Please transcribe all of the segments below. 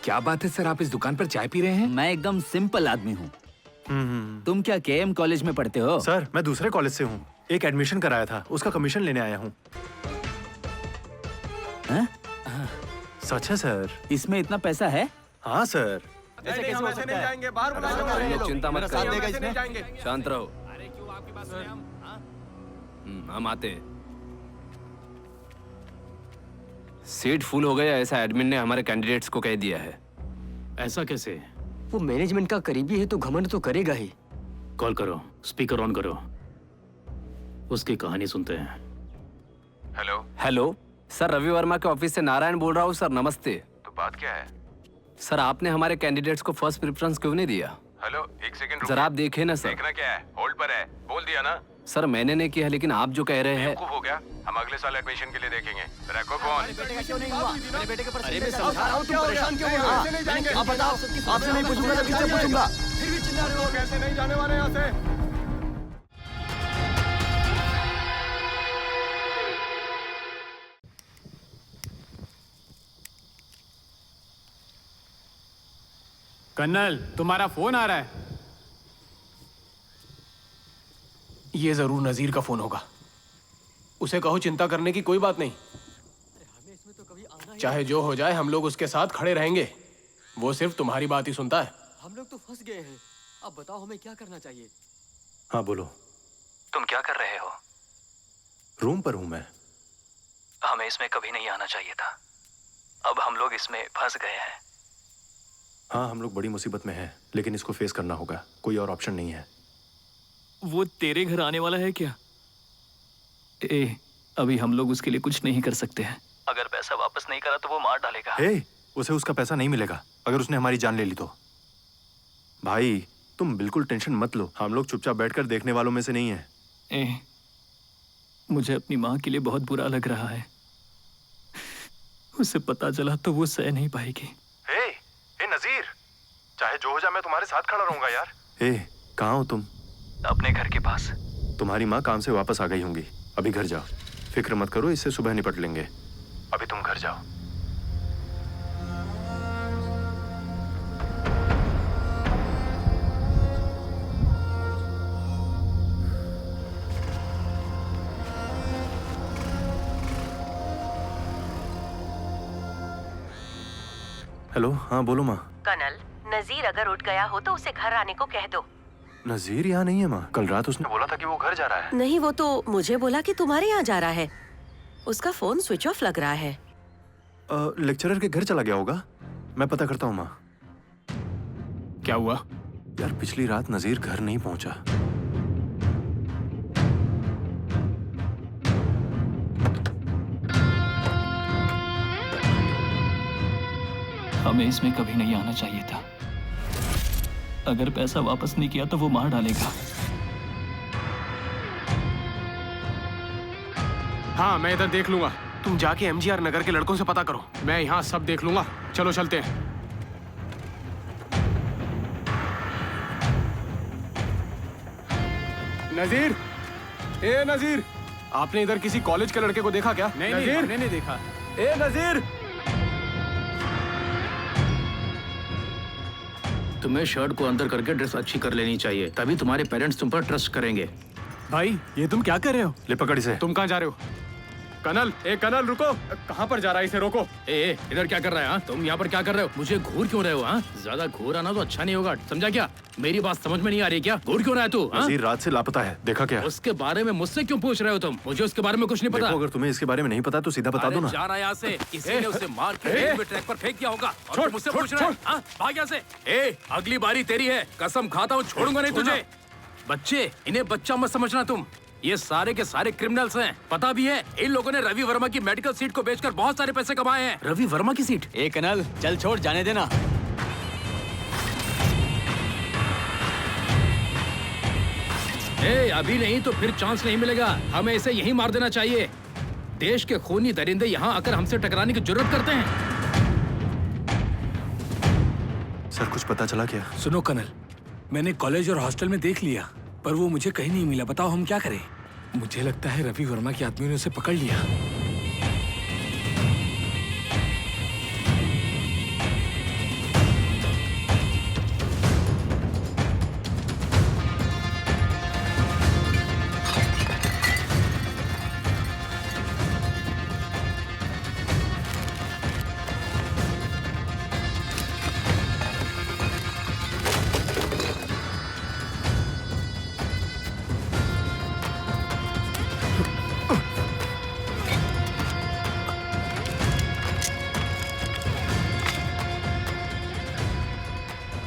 क्या बात है सर, आप इस दुकान पर चाय पी रहे हैं? मैं एकदम सिंपल आदमी हूँ। तुम क्या केएम कॉलेज में पढ़ते हो? सर मैं दूसरे कॉलेज से हूँ, एक एडमिशन कराया था, उसका कमीशन लेने आया हूँ। सच है सर। इसमें इतना पैसा है? हाँ सर। नहीं, हम ऐसे नहीं जाएंगे, बाहर बुलाएंगे। चिंता मत करो, ऐसे नहीं जाएंगे। शांत रहो। हम आते हैं। सीट फुल हो गया ऐसा एडमिन ने हमारे कैंडिडेट्स को कह दिया है। ऐसा कैसे? वो मैनेजमेंट का करीबी है तो घमंड तो करेगा ही। कॉल करो, स्पीकर ऑन करो, उसकी कहानी सुनते हैं। Hello hello sir, Ravi Verma के ऑफिस से नारायण बोल रहा हूँ सर। नमस्ते। तो बात क्या है? सर आपने हमारे कैंडिडेट्स को फर्स्ट प्रेफरेंस क्यों नहीं दिया? हेलो एक सेकंड, जरा आप देखें ना सर। देखना क्या है, होल्ड पर है, बोल दिया ना। सर मैंने नहीं किया, लेकिन आप जो कह रहे हैं। बेवकूफ हो गया, हम अगले साल एडमिशन के लिए देखेंगे। रखो फोन। अरे मैं समझा रहा हूँ, तुम परेशान क्यों हो रहे हो? आप बताओ, आपसे नहीं पूछूंगा तो किससे पूछूंगा? फिर भी चिल्ला रहे हो, कैसे नहीं जाने वाले यहाँ से? कर्नल, तुम्हारा फोन आ रहा है। ये जरूर नजीर का फोन होगा। उसे कहो चिंता करने की कोई बात नहीं, चाहे जो हो जाए हम लोग उसके साथ खड़े रहेंगे। वो सिर्फ तुम्हारी बात ही सुनता है। हम लोग तो फंस गए हैं, अब बताओ हमें क्या करना चाहिए? हाँ बोलो। तुम क्या कर रहे हो? रूम पर हूँ मैं। हमें इसमें कभी नहीं आना चाहिए था। अब हम लोग इसमें फंस गए हैं। हाँ हम लोग बड़ी मुसीबत में हैं, लेकिन इसको फेस करना होगा, कोई और ऑप्शन नहीं है। वो तेरे घर आने वाला है क्या? अभी हम लोग उसके लिए कुछ नहीं कर सकते हैं। अगर पैसा वापस नहीं करा तो वो मार डालेगा। उसे उसका पैसा नहीं मिलेगा अगर उसने हमारी जान ले ली तो। भाई तुम बिल्कुल टेंशन मत लो, हम लोग चुपचाप बैठकर देखने वालों में से नहीं है। मुझे अपनी माँ के लिए बहुत बुरा लग रहा है। उसे पता चला तो वो सह नहीं पाएगी। नजीर, चाहे जो हो जाए मैं तुम्हारे साथ खड़ा रहूंगा यार। कहाँ हो तुम? अपने घर के पास। तुम्हारी माँ काम से वापस आ गई होंगी, अभी घर जाओ। फिक्र मत करो, इससे सुबह निपट लेंगे। अभी तुम घर जाओ। हेलो, हाँ बोलो माँ। कर्नल, नजीर अगर उठ गया हो तो उसे घर आने को कह दो। नजीर यहाँ नहीं है माँ, कल रात उसने बोला था कि वो घर जा रहा है। नहीं, वो तो मुझे बोला कि तुम्हारे यहाँ जा रहा है। उसका फोन स्विच ऑफ लग रहा है। लेक्चरर के घर चला गया होगा, मैं पता करता हूँ माँ। क्या हुआ? यार पिछली रात नजीर घर नहीं पहुँचा। हमें इसमें कभी नहीं आना चाहिए था। अगर पैसा वापस नहीं किया तो वो मार डालेगा। हाँ मैं इधर देख लूंगा, तुम जाके एमजीआर नगर के लड़कों से पता करो, मैं यहाँ सब देख लूंगा। चलो चलते हैं। नजीर, नजीर, आपने इधर किसी कॉलेज के लड़के को देखा क्या? नहीं नजीर, नहीं देखा। नजीर, तुम्हें शर्ट को अंदर करके ड्रेस अच्छी कर लेनी चाहिए, तभी तुम्हारे पेरेंट्स तुम पर ट्रस्ट करेंगे। भाई ये तुम क्या कर रहे हो? ले पकड़ इसे। तुम कहाँ जा रहे हो? कनल, कनल रुको, कहाँ पर जा रहा है? इसे रोको। इधर क्या कर रहा है? हाँ तुम यहाँ पर क्या कर रहे हो? मुझे घूर क्यों रहे हो? हाँ ज्यादा घूर आना तो अच्छा नहीं होगा, समझा क्या? मेरी बात समझ में नहीं आ रही क्या? घूर क्यों रहा है तू? नजीर रात से लापता है, देखा क्या? उसके बारे में मुझसे क्यों पूछ रहे हो तुम? मुझे उसके बारे में कुछ नहीं पता। अगर तुम्हें इसके बारे में नहीं पता तो सीधा बता दो ना। जा रहा है यहाँ से, किसी ने उसे मार के रेलवे ट्रैक पर फेंक दिया होगा और तुम मुझसे पूछ रहे हो? हाँ भाग यहाँ से। अगली बारी तेरी है, कसम खाता हूँ छोड़ूंगा नहीं तुझे। बच्चे, इन्हें बच्चा मत समझना तुम, ये सारे के सारे क्रिमिनल्स हैं। पता भी है इन लोगों ने रवि वर्मा की मेडिकल सीट को बेचकर बहुत सारे पैसे कमाए हैं। रवि वर्मा की सीट? कनल चल छोड़, जाने देना। अभी नहीं तो फिर चांस नहीं मिलेगा, हमें इसे यहीं मार देना चाहिए। देश के खूनी दरिंदे यहाँ आकर हमसे टकराने की जरूरत करते हैं। सर कुछ पता चला क्या? सुनो कर्नल, मैंने कॉलेज और हॉस्टल में देख लिया पर वो मुझे कहीं नहीं मिला। बताओ हम क्या करें? मुझे लगता है रवि वर्मा के आदमियों ने उसे पकड़ लिया।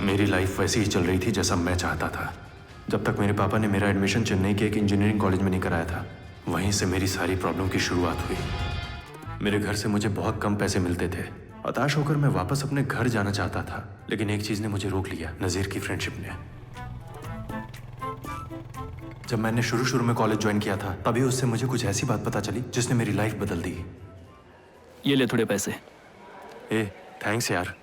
मेरी लाइफ वैसी ही चल रही थी जैसा मैं चाहता था। जब तक मेरे पापा ने मेरा एडमिशन चेन्नई के एक इंजीनियरिंग कॉलेज में नहीं कराया था, वहीं से मेरी सारी प्रॉब्लम की शुरुआत हुई। मेरे घर से मुझे बहुत कम पैसे मिलते थे। हताश होकर मैं वापस अपने घर जाना चाहता था, लेकिन एक चीज ने मुझे रोक लिया, नजीर की फ्रेंडशिप ने। जब मैंने शुरू में कॉलेज ज्वाइन किया था, तभी उससे मुझे कुछ ऐसी बात पता चली जिसने मेरी लाइफ बदल दी। ये ले थोड़े पैसे। ए, थैंक्स यार।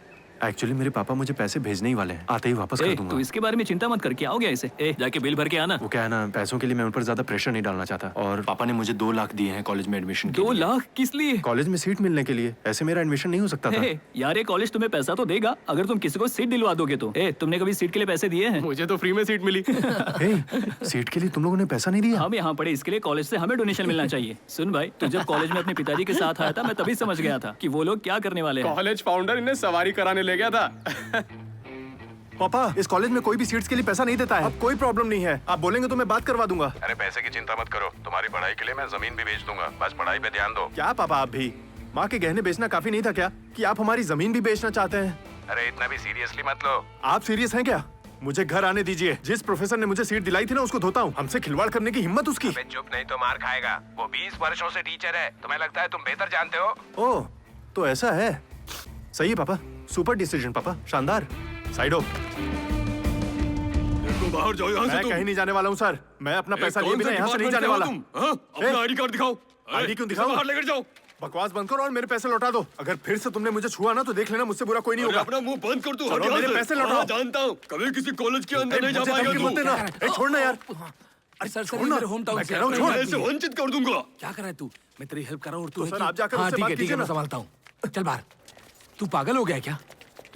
एक्चुअली मेरे पापा मुझे पैसे भेजने ही वाले हैं, आते ही वापस कर दूंगा। तू इसके बारे में चिंता मत कर, क्या हो गया इसे? जाके बिल भर के आना। वो क्या है ना, पैसों के लिए मैं उन पर ज्यादा प्रेशर नहीं डालना चाहता, और पापा ने मुझे 2 लाख दिए हैं कॉलेज में एडमिशन के 2 लिए। लाख किस लिए? कॉलेज में सीट मिलने के लिए। ऐसे मेरा एडमिशन नहीं हो सकता था। यार ये कॉलेज तुम्हें पैसा तो देगा अगर तुम किसी को सीट दिलवा दोगे तो। तुमने कभी सीट के लिए पैसे दिए हैं? मुझे तो फ्री में सीट मिली। सीट के लिए तुम लोगों ने पैसा नहीं दिया? हम यहाँ पढ़े, इसके लिए कॉलेज से हमें डोनेशन मिलना चाहिए। सुन भाई, तू जब कॉलेज में अपने पिताजी के साथ आया था, मैं तभी समझ गया था कि वो लोग क्या करने वाले हैं। कॉलेज फाउंडर इन्हें सवारी कराने ले गया था। पापा, इस कॉलेज में कोई भी सीट्स के लिए पैसा नहीं देता है। अब कोई प्रॉब्लम नहीं है, आप बोलेंगे तो मैं बात करवा दूंगा। अरे पैसे की चिंता मत करो, तुम्हारी पढ़ाई के लिए मैं जमीन भी बेच दूंगा, बस पढ़ाई पे ध्यान दो। क्या पापा, आप भी माँ के गहने बेचना काफी नहीं था क्या, कि आप हमारी जमीन भी बेचना चाहते हैं? अरे इतना भी सीरियसली मत लो। आप सीरियस हैं क्या? मुझे घर आने दीजिए। जिस प्रोफेसर ने मुझे सीट दिलाई थी ना, उसको धोता हूँ। हमसे खिलवाड़ करने की हिम्मत उसकी। अबे चुप, नहीं तो मार खाएगा। वो 20 वर्षों से टीचर है, तुम्हें लगता है तुम बेहतर जानते हो? ओह, तो ऐसा है। सही है पापा, सुपर डिसीजन पापा, शानदार। साइड हो। बाहर जाओ यहाँ से। मैं कहीं नहीं जाने वाला हूँ सर। मैं अपना पैसा लिए बिना यहाँ से नहीं जाने वाला। अपना आईडी कार्ड दिखाओ। आईडी क्यों दिखाओ? बाहर लेकर जाओ। बकवास बंद करो और मेरे पैसे लौटा दो। अगर फिर से तुमने मुझे छुआ ना, तो देख लेना, मुझसे बुरा कोई नहीं होगा। अपना मुंह बंद कर तू। चलो, मेरे पैसे लौटाओ। जानता हूँ कभी किसी कॉलेज के अंदर नहीं जा पाएगा तू। छोड़ना यार। अरे सर, मेरे होम टाउन से ऐसे वंचित कर दूंगा। क्या कर रहा है तू? मैं तेरी हेल्प कर रहा हूँ और तू सर, आप जाकर उससे ठीक बात है, कीजिए मैं ना। संभालता हूँ। चल बाहर। तू पागल हो गया क्या?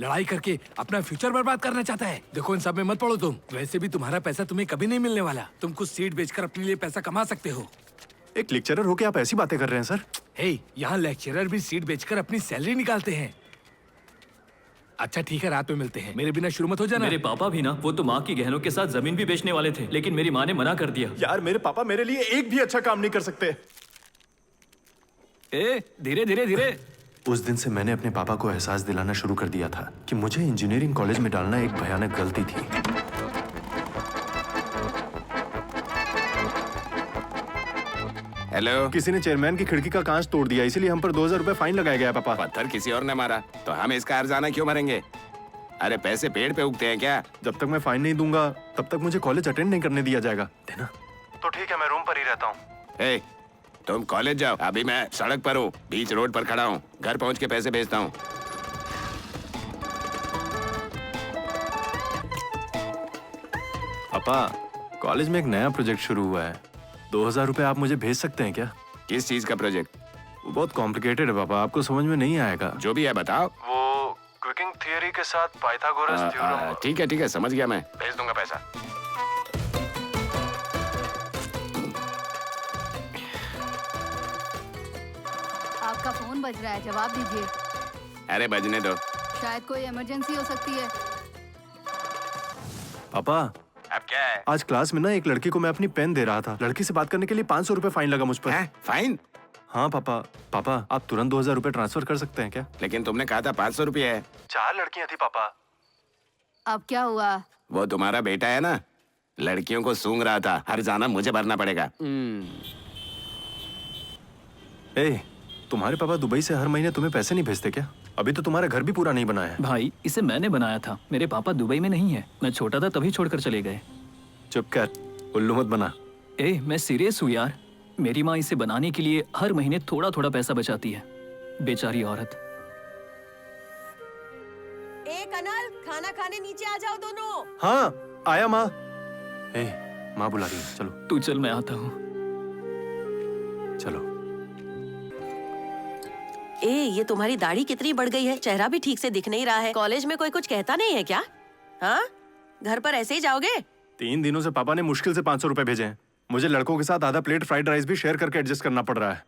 लड़ाई करके अपना फ्यूचर बर्बाद करना चाहता है? देखो, इन सब में मत पड़ो तुम। वैसे भी तुम्हारा पैसा तुम्हें कभी नहीं मिलने वाला। तुम कुछ सीट बेचकर अपने लिए पैसा कमा सकते हो। एक लेक्चरर होके आप ऐसी बातें कर रहे हैं सर? हे, यहाँ लेक्चरर भी सीट बेचकर अपनी सैलरी निकालते हैं। अच्छा ठीक है, रात में मिलते हैं। मेरे बिना शुरू मत हो जाना। मेरे पापा भी ना, वो तो माँ की गहनों के साथ जमीन भी बेचने वाले थे, लेकिन मेरी माँ ने मना कर दिया। यार, मेरे पापा मेरे लिए एक भी अच्छा काम नहीं कर सकते। धीरे धीरे धीरे। उस दिन से मैंने अपने पापा को एहसास दिलाना शुरू कर दिया था कि मुझे इंजीनियरिंग कॉलेज में डालना एक भयानक गलती थी। हेलो। किसी ने चेयरमैन की खिड़की का कांच तोड़ दिया, इसीलिए हम पर 2000 रुपए फाइन लगाया गया पापा। पत्थर किसी और ने मारा तो हम इसका हर्जाना क्यों भरेंगे? अरे पैसे पेड़ पे उगते हैं क्या? जब तक मैं फाइन नहीं दूंगा, तब तक मुझे कॉलेज अटेंड नहीं करने दिया जाएगा। देना? तो ठीक है, मैं रूम पर ही रहता हूँ। तुम कॉलेज जाओ, अभी मैं सड़क पर हूँ, बीच रोड पर खड़ा हूँ। घर पहुँच के पैसे भेजता हूँ। पापा, कॉलेज में एक नया प्रोजेक्ट शुरू हुआ है। 2000 रुपए आप मुझे भेज सकते हैं क्या? किस चीज का प्रोजेक्ट? वो बहुत कॉम्प्लिकेटेड है पापा, आपको समझ में नहीं आएगा। जो भी है बताओ। वो क्विकिंग थियरी के साथ पाइथागोरस थ्योरम। ठीक है, समझ गया, मैं भेज दूंगा पैसा। आपका फोन बज रहा है, जवाब दीजिए। अरे बजने दो। शायद कोई इमरजेंसी हो सकती है। पापा, अब क्या है? आज क्लास में ना एक लड़की को मैं अपनी पेन दे रहा था। लड़की से बात करने के लिए 500 रुपए फाइन लगा मुझ पर। फाइन? हाँ पापा। पापा, आप तुरंत 2000 रुपए ट्रांसफर कर सकते हैं क्या? लेकिन तुमने कहा था 500 रुपये है। 4 लड़कियां थी पापा। अब क्या हुआ? वो तुम्हारा बेटा है ना, लड़कियों को सूंघ रहा था। हर्जाना मुझे भरना पड़ेगा। तुम्हारे पापा दुबई से हर महीने तुम्हें पैसे नहीं भेजते क्या? अभी तो तुम्हारा घर भी पूरा नहीं बना है। भाई, इसे मैंने बनाया था। मेरे पापा दुबई में नहीं है। मैं छोटा था तभी छोड़कर चले गए। चुप कर, उल्लू मत बना। मैं सीरियस हूँ यार। मेरी माँ इसे बनाने के लिए हर महीने थोड़ा थोड़ा पैसा बचाती है। बेचारी औरत। कनल, खाना खाने नीचे आ जाओ दोनों। हाँ, आया माँ। माँ बुला रही है, चलो। तू चल, मैं आता हूँ। चलो। ये तुम्हारी दाढ़ी कितनी बढ़ गई है? चेहरा भी ठीक से दिख नहीं रहा है। कॉलेज में कोई कुछ कहता नहीं है क्या? हाँ, घर पर ऐसे ही जाओगे? 3 दिनों से पापा ने मुश्किल से 500 रुपए भेजे हैं। मुझे लड़कों के साथ आधा प्लेट फ्राइड राइस भी शेयर करके एडजस्ट करना पड़ रहा है।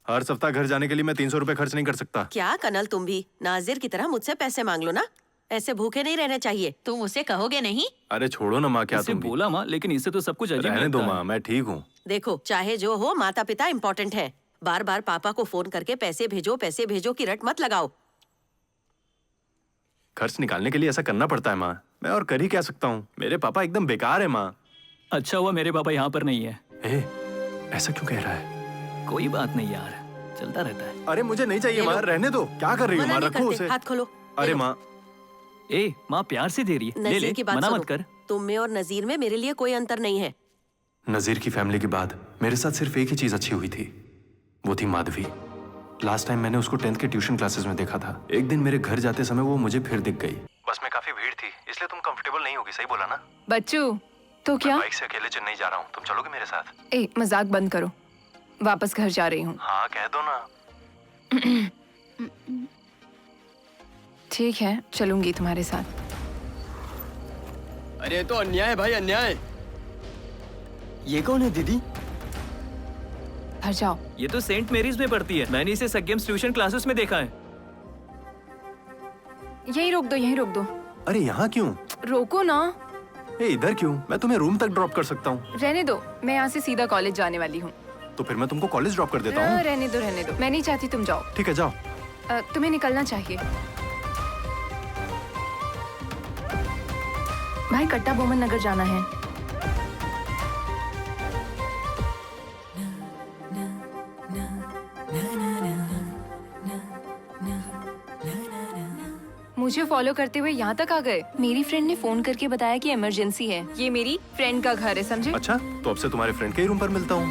हर सप्ताह घर जाने के लिए मैं 300 रुपए खर्च नहीं कर सकता। क्या कनल, तुम भी नाजिर की तरह मुझसे पैसे मांग लो ना। ऐसे भूखे नहीं रहने चाहिए। तुम उसे कहोगे नहीं? अरे छोड़ो ना माँ, क्या इसे तुम भी? बोला माँ, लेकिन इससे तो सब कुछ अजीब रहने दो लगता है। माँ, मैं ठीक हूँ। देखो, चाहे जो हो, माता पिता इम्पोर्टेंट है। बार बार पापा को फोन करके पैसे भेजो की रट मत लगाओ। खर्च निकालने के लिए ऐसा करना पड़ता है माँ। मैं और कर ही क्या सकता हूँ, मेरे पापा एकदम बेकार है माँ। अच्छा हुआ मेरे पापा यहाँ पर नहीं है। ऐसा क्यों कह रहा है? कोई बात नहीं यार, चलता रहता है। अरे मुझे नहीं चाहिए माँ, रहने दो। क्या कर रही हो मना माँ, नहीं रखो करते, उसे। हाथ खोलो। अरे माँ, माँ प्यार से दे रही है, ले नजीर ले, की बात मना सुनो। मत कर। तुम में और नजीर में मेरे लिए कोई अंतर नहीं है। नजीर की फैमिली के बाद मेरे साथ सिर्फ एक ही चीज अच्छी हुई थी, वो थी माधवी। लास्ट टाइम मैंने उसको 10th के ट्यूशन क्लासेस में देखा था। एक दिन मेरे घर जाते समय वो मुझे फिर दिख गई। बस में काफी भीड़ थी, इसलिए तुम कंफर्टेबल नहीं होगी, सही बोला ना? बच्चू तो क्या? बाइक से अकेले चेन्नई जा रहा हूँ, तुम चलोगे मेरे साथ? मजाक बंद करो, वापस घर जा रही हूँ। हाँ कह दो ना। ठीक है, चलूंगी तुम्हारे साथ। अरे तो अन्याय भाई, अन्याय। ये कौन है दीदी? घर जाओ। ये तो सेंट मेरीज में पढ़ती है, मैंने इसे सग्गेम्स ट्यूशन क्लासेस में देखा है। यहीं रोक दो, यहीं रोक दो। अरे यहाँ क्यों? रोको ना। इधर क्यों? मैं तुम्हें रूम तक ड्रॉप कर सकता हूँ। रहने दो, मैं यहाँ से सीधा कॉलेज जाने वाली हूँ। तो फिर मैं तुमको कॉलेज ड्रॉप कर देता हूँ। रहने दो, रहने दो, मैं नहीं चाहती तुम जाओ। ठीक है जाओ। तुम्हें निकलना चाहिए। भाई कट्टा बोमन नगर जाना है। मुझे फॉलो करते हुए यहाँ तक आ गए। मेरी फ्रेंड ने फोन करके बताया कि इमरजेंसी है। ये मेरी फ्रेंड का घर है, समझे? अच्छा, तो अब से तुम्हारे फ्रेंड के ही रूम पर मिलता हूँ।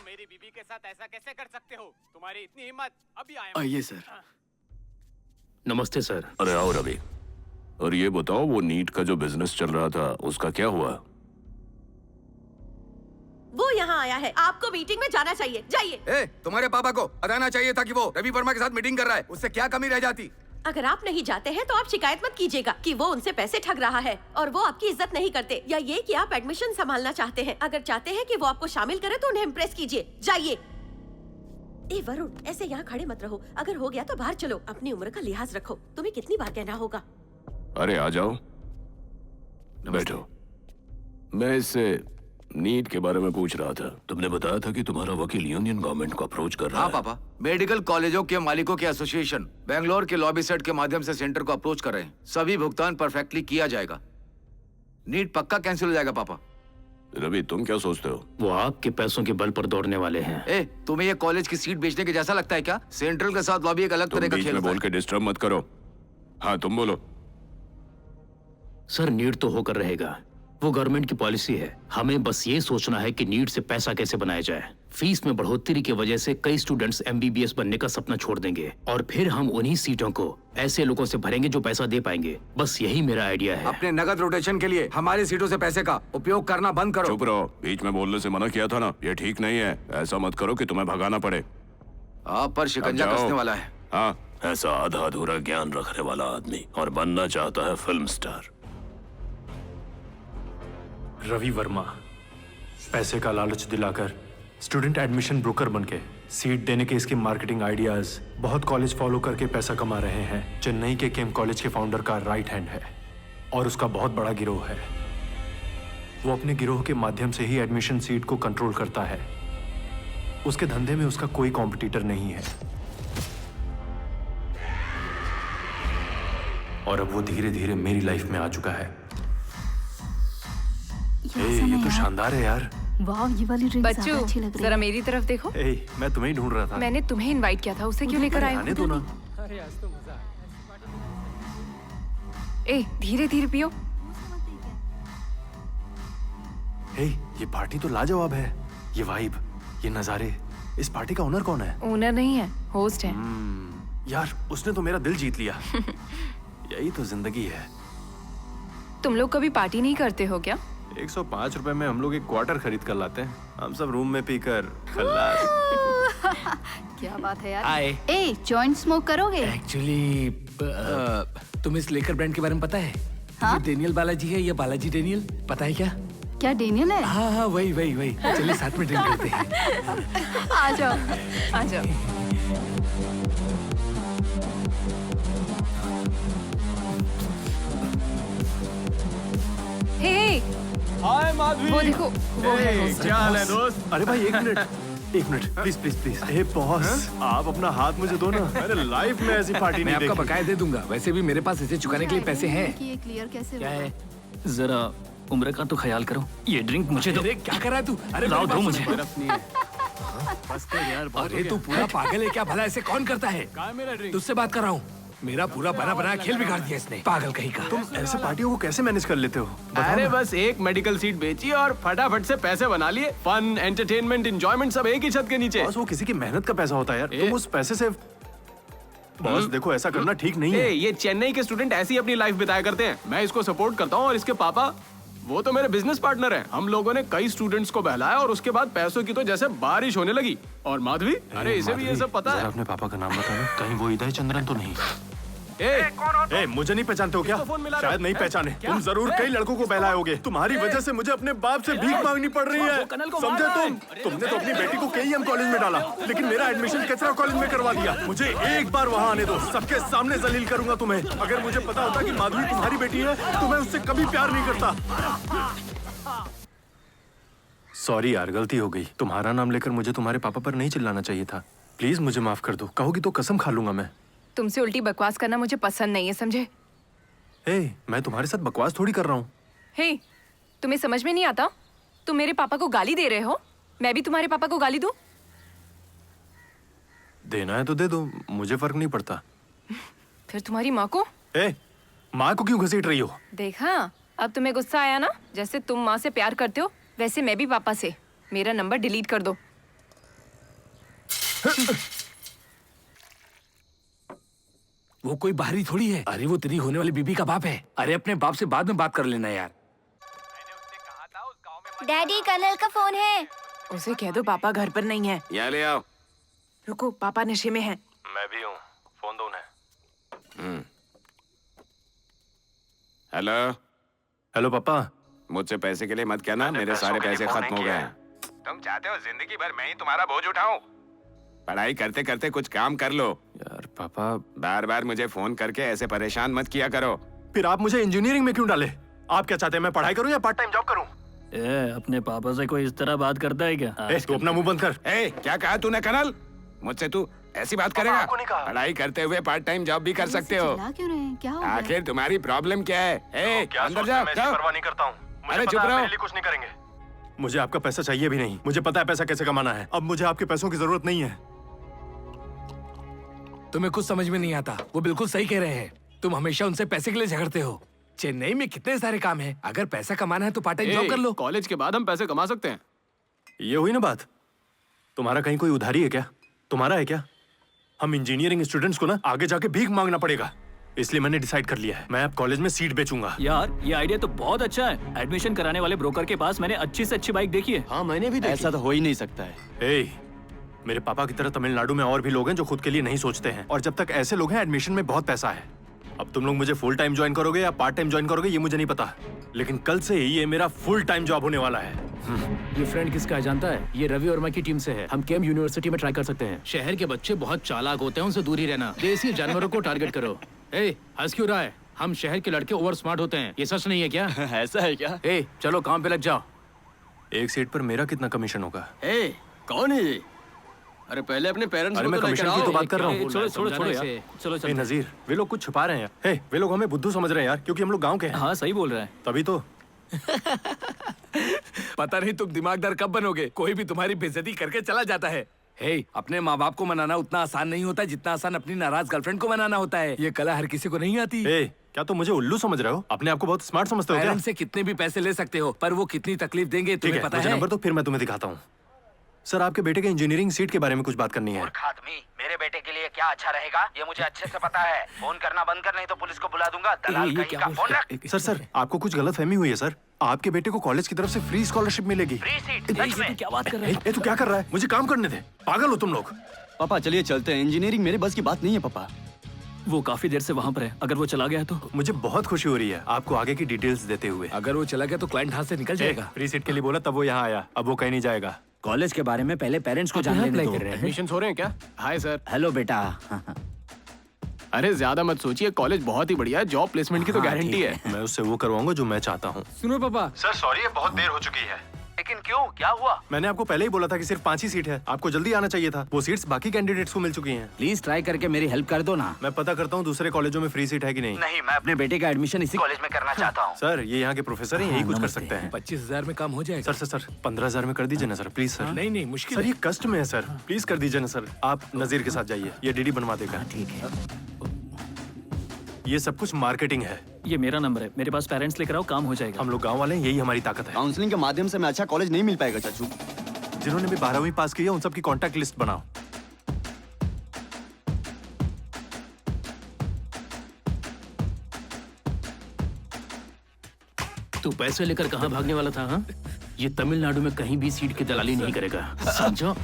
मेरी बीबी के साथ ऐसा कैसे कर सकते हो? तुम्हारी इतनी हिम्मत? अभी आया। आइए सर। नमस्ते सर। अरे आओ रवि। और ये बताओ, वो नीट का जो बिजनेस चल रहा था उसका क्या हुआ? वो यहाँ आया है, आपको मीटिंग में जाना चाहिए, जाइए। तुम्हारे पापा को बताना चाहिए था कि वो रवि वर्मा के साथ मीटिंग कर रहा है, उससे क्या कमी रह जाती? अगर आप नहीं जाते हैं तो आप शिकायत मत कीजिएगा कि वो उनसे पैसे ठग रहा है और वो आपकी इज्जत नहीं करते, या ये कि आप एडमिशन संभालना चाहते हैं। अगर चाहते हैं कि वो आपको शामिल करे तो उन्हें इम्प्रेस कीजिए, जाइए। ए वरुण, ऐसे यहाँ खड़े मत रहो, अगर हो गया तो बाहर चलो। अपनी उम्र का लिहाज रखो, तुम्हें कितनी बार कहना होगा। अरे आ जाओ, बैठो। मैं इससे नीट के बारे में पूछ रहा था। तुमने बताया था कि तुम्हारा वकील यूनियन गवर्नमेंट को अप्रोच कर रहा है। हाँ पापा, मेडिकल कॉलेजों के मालिकों के एसोसिएशन बेंगलोर के लॉबी सेट के माध्यम से सेंटर को अप्रोच कर रहे हैं। सभी भुगतान परफेक्टली किया जाएगा। नीट पक्का कैंसिल हो जाएगा पापा। रवि तुम क्या सोचते हो? वो आपके पैसों के बल पर दौड़ने वाले हैं। तुम्हें ये कॉलेज की सीट बेचने के जैसा लगता है क्या? सेंट्रल के साथ लॉबी एक अलग तरह का खेल बोल के डिस्टर्ब मत करो। हाँ तुम बोलो। सर नीट तो होकर रहेगा, वो गवर्नमेंट की पॉलिसी है। हमें बस ये सोचना है कि नीट से पैसा कैसे बनाया जाए। फीस में बढ़ोतरी की वजह से कई स्टूडेंट्स MBBS बनने का सपना छोड़ देंगे और फिर हम उन्हीं सीटों को ऐसे लोगों से भरेंगे जो पैसा दे पाएंगे। बस यही मेरा आइडिया है। अपने नगद रोटेशन के लिए हमारी सीटों से पैसे का उपयोग करना बंद करो। चुप रहो, बीच में बोलने से मना किया था ना, ये ठीक नहीं है। ऐसा मत करो कि तुम्हें भगाना पड़े। आप पर शिकंजा कसने वाला है। हाँ, ऐसा आधा अधूरा ज्ञान रखने वाला आदमी और बनना चाहता है फिल्म स्टार। रवि वर्मा पैसे का लालच दिलाकर स्टूडेंट एडमिशन ब्रोकर बनके सीट देने के इसके मार्केटिंग आइडियाज बहुत कॉलेज फॉलो करके पैसा कमा रहे हैं। चेन्नई के केम कॉलेज के फाउंडर का राइट हैंड है और उसका बहुत बड़ा गिरोह है। वो अपने गिरोह के माध्यम से ही एडमिशन सीट को कंट्रोल करता है। उसके धंधे में उसका कोई कॉम्पिटिटर नहीं है और अब वो धीरे धीरे मेरी लाइफ में आ चुका है। ये तो शानदार है यार। वाह, ये वाली ड्रिंक बच्चू, ज्यादा अच्छी लग रही है। जरा मेरी तरफ देखो। मैं तुम्हें ही ढूंढ रहा था। मैंने तुम्हें इनवाइट किया था, उसे क्यों लेकर आए? आने दो ना। धीरे धीरे पियो। ये पार्टी तो लाजवाब है। ये वाइब, ये नजारे। इस पार्टी का ओनर कौन है? ओनर नहीं है, होस्ट है। यार उसने तो मेरा दिल जीत लिया। यही तो जिंदगी है। तुम लोग कभी पार्टी नहीं करते हो क्या? 105 रुपए में हम लोग एक क्वार्टर खरीद कर लाते हैं। हम सब रूम में पीकर खल्लास। क्या बात है यार। जॉइंट स्मोक करोगे? एक्चुअली तुम्हें इस लेकर ब्रांड के बारे में पता है? हाँ? ये डेनियल बालाजी है या बालाजी डेनियल, पता है क्या? क्या डेनियल है? हाँ वही। चलिए साथ में ड्रिंक करते हैं। आ जाओ, आ जाओ। हे, हाय माधवी। वो देखो, वो है host। क्या हाल है दोस्त? अरे भाई एक minute please please please. Hey boss, आप अपना हाथ मुझे दो ना। मैंने लाइफ में ऐसी पार्टी मैं नहीं आपका देखी। बकाया दे दूंगा। वैसे भी मेरे पास इसे चुकाने के लिए पैसे हैं। कि ये क्लियर कैसे क्या है? जरा उम्र का तो ख्याल करो। ये ड्रिंक मुझे दो। अरे क्या कर रहा है तू? अरे लाओ, मेरी दो बात मुझे। सुन। तरफ नहीं है। बस कर यार, बहुत अरे हो तू गया। पूरा पागल है क्या? भला ऐसे कौन करता है? कहाँ है मेरा ड्रिंक? तुझसे बात कर रहा हूँ। मेरा पूरा बना बना खेल बिगाड़ दिया इसने, पागल कहीं का। तुम ऐसे पार्टियों को कैसे मैनेज कर लेते हो? बताओ अरे ना। बस एक मेडिकल सीट बेची और फटाफट से पैसे बना लिए। फन, एंटरटेनमेंट, एंजॉयमेंट सब एक ही छत के नीचे। बॉस वो किसी की मेहनत का पैसा होता है यार। तुम उस पैसे से बॉस देखो ऐसा करना ठीक नहीं है। ये चेन्नई के स्टूडेंट ऐसी अपनी लाइफ बिताया करते हैं। मैं इसको सपोर्ट करता हूँ और इसके पापा वो तो मेरे बिजनेस पार्टनर हैं। हम लोगों ने कई स्टूडेंट्स को बहलाया और उसके बाद पैसों की तो जैसे बारिश होने लगी। और माधवी, अरे इसे भी ये सब पता है। अपने पापा का नाम बताना, कहीं वो इदय चंद्रन तो नहीं? ए, मुझे नहीं पहचानते हो क्या? किसको फोन मिला रहे शायद हो? नहीं क्या? पहचाने। क्या? तुम जरूर कई लड़कों को बहलाए होगे। तुम्हारी वजह से मुझे अपने बाप से भीख मांगनी पड़ रही है। कनल को समझे मार तुम? तुमने तो अपनी बेटी को KEM कॉलेज में डाला, लेकिन मेरा एडमिशन कचरा कॉलेज में करवा दिया। मुझे एक बार वहाँ आने दो, सबके सामने जलील करूंगा तुम्हें। अगर मुझे पता होता कि माधवी तुम्हारी बेटी है तो मैं उससे कभी प्यार नहीं करता। सॉरी यार, गलती हो गई। तुम्हारा नाम लेकर मुझे तुम्हारे पापा पर नहीं चिल्लाना चाहिए था। प्लीज मुझे माफ कर दो। कहोगी तो कसम खा लूंगा मैं। तुमसे उल्टी बकवास करना मुझे पसंद नहीं है, समझे? मैं तुम्हारे साथ बकवास थोड़ी कर रहा हूँ। हे, तुम्हें समझ में नहीं आता? तुम मेरे पापा को गाली दे रहे हो, मैं भी तुम्हारे पापा को गाली दूं? देना है तो दे दो, मुझे फर्क नहीं पड़ता। फिर तुम्हारी माँ को? माँ को क्यों घसीट रही हो? देखा, अब तुम्हें गुस्सा आया ना? जैसे तुम माँ से प्यार करते हो वैसे मैं भी पापा से। मेरा नंबर डिलीट कर दो। वो कोई बाहरी थोड़ी है। अरे वो तेरी होने वाली बीबी का बाप है। अरे अपने बाप से बाद में बात कर लेना यार। डैडी, कनल का फोन है। उसे कह दो पापा घर पर नहीं है। यहाँ ले आओ। रुको, पापा नशे में हैं। मैं भी हूँ, फोन दो उन्हें। हेलो हेलो पापा। मुझसे पैसे के लिए मत कहना, मेरे सारे पैसे खत्म हो गए हैं। तुम चाहते हो जिंदगी भर मैं ही तुम्हारा बोझ उठाऊं? पढ़ाई करते करते कुछ काम कर लो। यार पापा, बार बार मुझे फोन करके ऐसे परेशान मत किया करो। फिर आप मुझे इंजीनियरिंग में क्यों डाले? आप क्या चाहते हैं, मैं पढ़ाई करूं या पार्ट टाइम जॉब करूं? अपने पापा से कोई इस तरह बात करता है क्या? तू अपना मुंह बंद कर। क्या कहा तूने कनल? मुझसे तू ऐसी बात करेगा? पढ़ाई करते हुए पार्ट टाइम जॉब भी कर सकते हो। क्यों रहे हैं? क्या हो गया? आखिर तुम्हारी प्रॉब्लम क्या है? अंदर जाओ। परवाह नहीं करता हूँ। अरे चुप रहो। कुछ नहीं करेंगे। मुझे आपका पैसा चाहिए भी नहीं। मुझे पता है पैसा कैसे कमाना है। अब मुझे आपके पैसों की जरूरत नहीं है। तुम्हें कुछ समझ में नहीं आता। वो बिल्कुल सही कह रहे हैं। तुम हमेशा उनसे पैसे के लिए झगड़ते हो। चेन्नई में कितने सारे काम हैं। अगर पैसा कमाना है तो पार्ट टाइम जॉब कर लो। कॉलेज के बाद हम पैसे कमा सकते हैं। ये हुई ना बात। तुम्हारा कहीं कोई उधारी है क्या? तुम्हारा है क्या? हम इंजीनियरिंग स्टूडेंट्स को ना आगे जाके भीख मांगना पड़ेगा। इसलिए मैंने डिसाइड कर लिया है, मैं अब कॉलेज में सीट बेचूंगा। यार ये आइडिया तो बहुत अच्छा है। एडमिशन कराने वाले ब्रोकर के पास मैंने अच्छी से अच्छी बाइक देखी है। हाँ, मैंने भी देखी। ऐसा तो हो ही नहीं सकता है। मेरे पापा की तरह तमिलनाडु में और भी लोग हैं जो खुद के लिए नहीं सोचते हैं, और जब तक ऐसे लोग हैं एडमिशन में बहुत पैसा है। अब तुम लोग मुझे फुल टाइम ज्वाइन करोगे या पार्ट टाइम ज्वाइन करोगे ये मुझे नहीं पता, लेकिन कल से ही ये मेरा फुल टाइम जॉब होने वाला है। ये फ्रेंड किसका है जानता है? ये रवि वर्मा की टीम से है। हम केम यूनिवर्सिटी में ट्राई कर सकते हैं। शहर के बच्चे बहुत चालाक होते हैं, उनसे दूर ही रहना। देसी जानवरों को टारगेट करो। हंस क्यों रहा है? हम शहर के लड़के ओवर स्मार्ट होते हैं, ये सच नहीं है क्या? ऐसा है क्या? चलो काम पे लग जाओ। एक सीट पर मेरा कितना कमीशन होगा? कौन है ये? अरे पहले अपने पेरेंट्स अरे मैं कमीशन की तो बात कर रहा हूँ। छोड़ो यार। चलो नजीर, वे लोग कुछ छुपा रहे हैं यार। वे लोग हमें बुद्धू समझ रहे हैं यार, क्योंकि हम लोग गांव के हैं। हाँ सही बोल रहा है। तभी तो। पता नहीं तुम दिमागदार कब बनोगे। कोई भी तुम्हारी बेइज्जती करके चला जाता है। अपने माँ बाप को मनाना उतना आसान नहीं होता जितना आसान अपनी नाराज गर्लफ्रेंड को मनाना होता है। ये कला हर किसी को नहीं आती। क्या तुम मुझे उल्लू समझ रहे हो? अपने आप को बहुत स्मार्ट समझते हो क्या? पेरेंट्स से कितने भी पैसे ले सकते हो, पर वो कितनी तकलीफ देंगे तुम्हें पता है? नंबर तो फिर मैं तुम्हें दिखाता हूँ। सर, आपके बेटे के इंजीनियरिंग सीट के बारे में कुछ बात करनी है। मेरे बेटे के लिए क्या अच्छा रहेगा ये मुझे अच्छे से पता है। फोन करना बंद कर, नहीं तो पुलिस को बुला दूंगा। दलाल कहीं का। फोन रख। सर, आपको कुछ गलतफहमी हुई है सर। आपके बेटे को कॉलेज की तरफ से फ्री स्कॉलरशिप मिलेगी। Free seat? सच में? क्या बात कर रहे हैं? तू क्या कर रहा है? मुझे काम करने दे। पागल हो तुम लोग। पापा चलिए चलते हैं, इंजीनियरिंग मेरे बस की बात नहीं है पापा। वो काफी देर से वहाँ पर है, अगर वो चला गया तो? मुझे बहुत खुशी हो रही है आपको आगे की डिटेल्स देते हुए। अगर वो चला गया तो क्लाइंट हाथ से निकल जाएगा। फ्री सीट के लिए बोला तब वो यहाँ आया, अब वो कहीं नहीं जाएगा। कॉलेज के बारे में पहले पेरेंट्स को जानने दो। एडमिशंस हो रहे हैं क्या? Hi sir. हेलो बेटा। अरे ज्यादा मत सोचिए, कॉलेज बहुत ही बढ़िया है, जॉब प्लेसमेंट की तो गारंटी है। मैं उससे वो करवाऊंगा जो मैं चाहता हूँ। सुनो पापा, सर सॉरी, बहुत देर हो चुकी है। लेकिन क्यों, क्या हुआ? मैंने आपको पहले ही बोला था कि सिर्फ 5 ही सीट है, आपको जल्दी आना चाहिए था। वो सीट्स बाकी कैंडिडेट्स को मिल चुकी हैं। प्लीज ट्राई करके मेरी हेल्प कर दो ना। मैं पता करता हूँ दूसरे कॉलेजों में फ्री सीट है कि नहीं। नहीं, मैं अपने बेटे का एडमिशन इसी कॉलेज में करना चाहता हूँ। सर ये यहाँ के प्रोफेसर हैं, यही कुछ कर सकते हैं। 25,000 में काम हो जाएगा। सर 15,000 में कर दीजिए ना सर, प्लीज सर। नहीं मुश्किल सर है। ये कष्ट में है सर, प्लीज कर दीजिए ना सर। आप नजीर के साथ जाइए, ये डीडी बनवा देगा। ठीक है। ये सब कुछ मार्केटिंग है। ये मेरा नंबर है, मेरे पास पेरेंट्स लेकर आओ, काम हो जाएगा। हम लोग गांव वाले हैं, यही हमारी ताकत है। काउंसलिंग के माध्यम से मैं अच्छा कॉलेज नहीं मिल पाएगा चाचू। जिन्होंने भी 12वीं पास की है उन सबकी कॉन्टैक्ट लिस्ट बनाओ। तू पैसे लेकर कहाँ भागने वाला था? हाँ? ये तमिलनाडु में कहीं भी सीट की दलाली नहीं करेगा, समझो?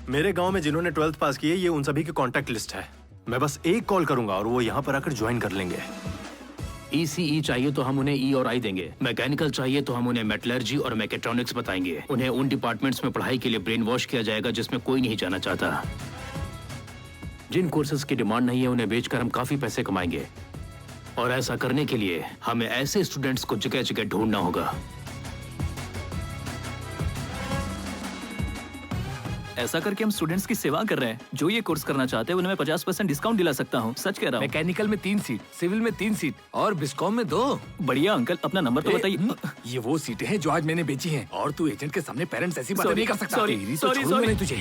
मेरे गांव में जिन्होंने 12th पास की है ये उन सभी की कॉन्टैक्ट लिस्ट है। मैं बस एक कॉल करूंगा और वो यहाँ पर आकर ज्वाइन कर लेंगे। ECE चाहिए तो हम उन्हें E और I देंगे। मैकेनिकल चाहिए तो हम उन्हें मेटलर्जी और मैकेट्रॉनिक्स बताएंगे। उन्हें उन डिपार्टमेंट्स में पढ़ाई के लिए ब्रेन वॉश किया जाएगा जिसमें कोई नहीं जाना चाहता। जिन कोर्सेज की डिमांड नहीं है उन्हें बेचकर हम काफी पैसे कमाएंगे, और ऐसा करने के लिए हमें ऐसे स्टूडेंट्स को जगह जगह ढूंढना होगा। ऐसा करके हम स्टूडेंट्स की सेवा कर रहे हैं। जो ये कोर्स करना चाहते हैं उन्हें मैं 50% डिस्काउंट दिला सकता हूँ, सच कह रहा हूँ। मैकेनिकल में 3 सीट, सिविल में 3 सीट और बिस्कॉम में 2। बढ़िया अंकल, अपना नंबर तो बताइए। ये वो सीटें हैं जो आज मैंने बेची हैं, और तू एजेंट के सामने पेरेंट्स ऐसी बातें Sorry, नहीं कर सकता। sorry, तेरी तो sorry, छोड़ूंगा sorry। नहीं तुझे।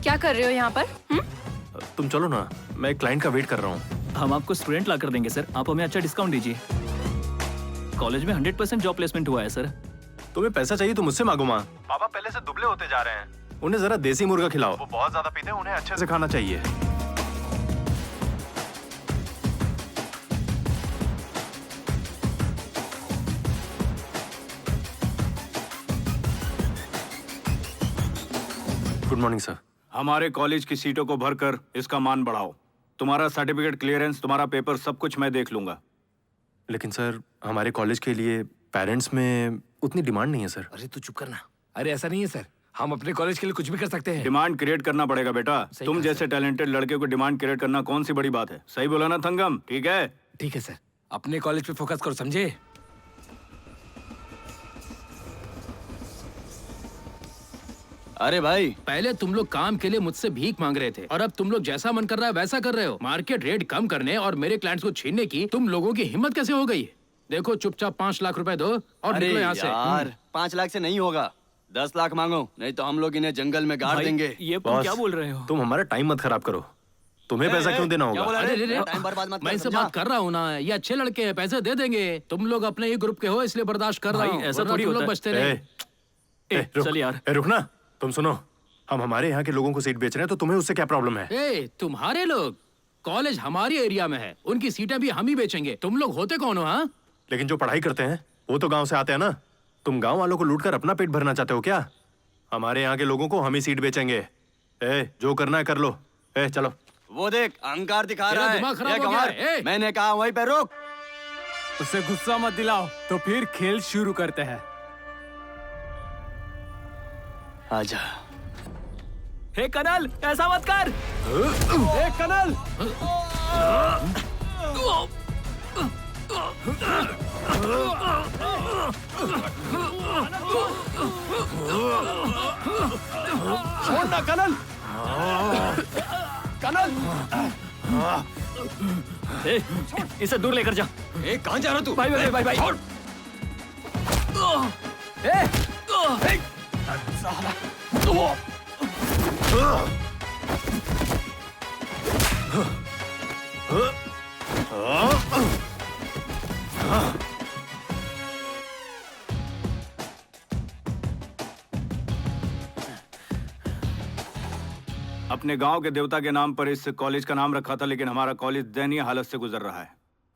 क्या कर रहे हो यहाँ पर? तुम चलो ना, मैं एक क्लाइंट का वेट कर रहा हूँ। हम आपको स्टूडेंट ला कर देंगे सर, आप हमें अच्छा डिस्काउंट दीजिए। कॉलेज में 100% जॉब प्लेसमेंट हुआ है सर। तुम्हें पैसा चाहिए तो मुझसे मांगो माँ। पापा पहले से दुबले होते जा रहे हैं, उन्हें जरा देसी मुर्गा खिलाओ। वो बहुत ज्यादा पीते हैं, उन्हें अच्छे से खाना चाहिए। Good morning sir. हमारे कॉलेज की सीटों को भरकर इसका मान बढ़ाओ। तुम्हारा सर्टिफिकेट क्लियरेंस, तुम्हारा पेपर, सब कुछ मैं देख लूंगा। लेकिन सर हमारे कॉलेज के लिए पेरेंट्स में उतनी डिमांड नहीं है सर। अरे तू चुप करना। अरे ऐसा नहीं है सर, हम अपने कॉलेज के लिए कुछ भी कर सकते हैं। डिमांड क्रिएट करना पड़ेगा बेटा। तुम जैसे टैलेंटेड लड़के को डिमांड क्रिएट करना कौन सी बड़ी बात है? सही बोला ना थंगम? ठीक है? ठीक है सर, अपने कॉलेज पे फोकस करो, समझे? अरे भाई, पहले तुम लोग काम के लिए मुझसे भीख मांग रहे थे और अब तुम लोग जैसा मन कर रहा है वैसा कर रहे हो। मार्केट रेट कम करने और मेरे क्लाइंट्स को छीनने की तुम लोगों की हिम्मत कैसे हो गई? देखो चुपचाप 5 लाख रुपए दो और निकलो यहाँ से। यार 5 लाख से नहीं होगा, 10 लाख मांगो, नहीं तो हम लोग इन्हें जंगल में गाड़ देंगे। ये तुम क्या बोल रहे हो? तुम हमारा टाइम मत खराब करो। तुम्हें पैसा क्यों देना होगा? टाइम बर्बाद मत मैं कर, इसे समझा? बात कर रहा हूँ ना, ये अच्छे लड़के हैं, पैसे दे देंगे। तुम लोग अपने ही ग्रुप के हो इसलिए बर्दाश्त कर रहा भाई, हूँ, ऐसा वरना थोड़ी तुम होता लोग है। बचते रहे। चल यार। रुक ना, तुम सुनो, हम हमारे यहाँ के लोगों को सीट बेच रहे हैं तो तुम्हें उससे क्या प्रॉब्लम है? ए, तुम्हारे लोग, कॉलेज हमारी एरिया में है, उनकी सीटें भी हम ही बेचेंगे। तुम लोग होते कौन हो? हाँ, लेकिन जो पढ़ाई करते हैं वो तो गांव से आते हैं ना। तुम गांव वालों को लूटकर अपना पेट भरना चाहते हो क्या? हमारे यहाँ के लोगों को हम ही सीट बेचेंगे। जो करना है कर लो। चलो। वो देख अहंकार दिखा तेरा रहा है। दिमाग खराब ये हो गया कमर, है। मैंने कहा वहीं पे रुक। उससे गुस्सा मत दिलाओ, तो फिर खेल शुरू करते हैं। आजा। हे कनल, ऐसा मत कर। ए कनल, छोड़ ना कनल। कनल, ए, इसे दूर लेकर जा। ए कहां जा रहा तू? भाई भाई भाई भाई। छोड़। अपने गांव के देवता के नाम पर इस कॉलेज का नाम रखा था, लेकिन हमारा कॉलेज दयनीय हालत से गुजर रहा है।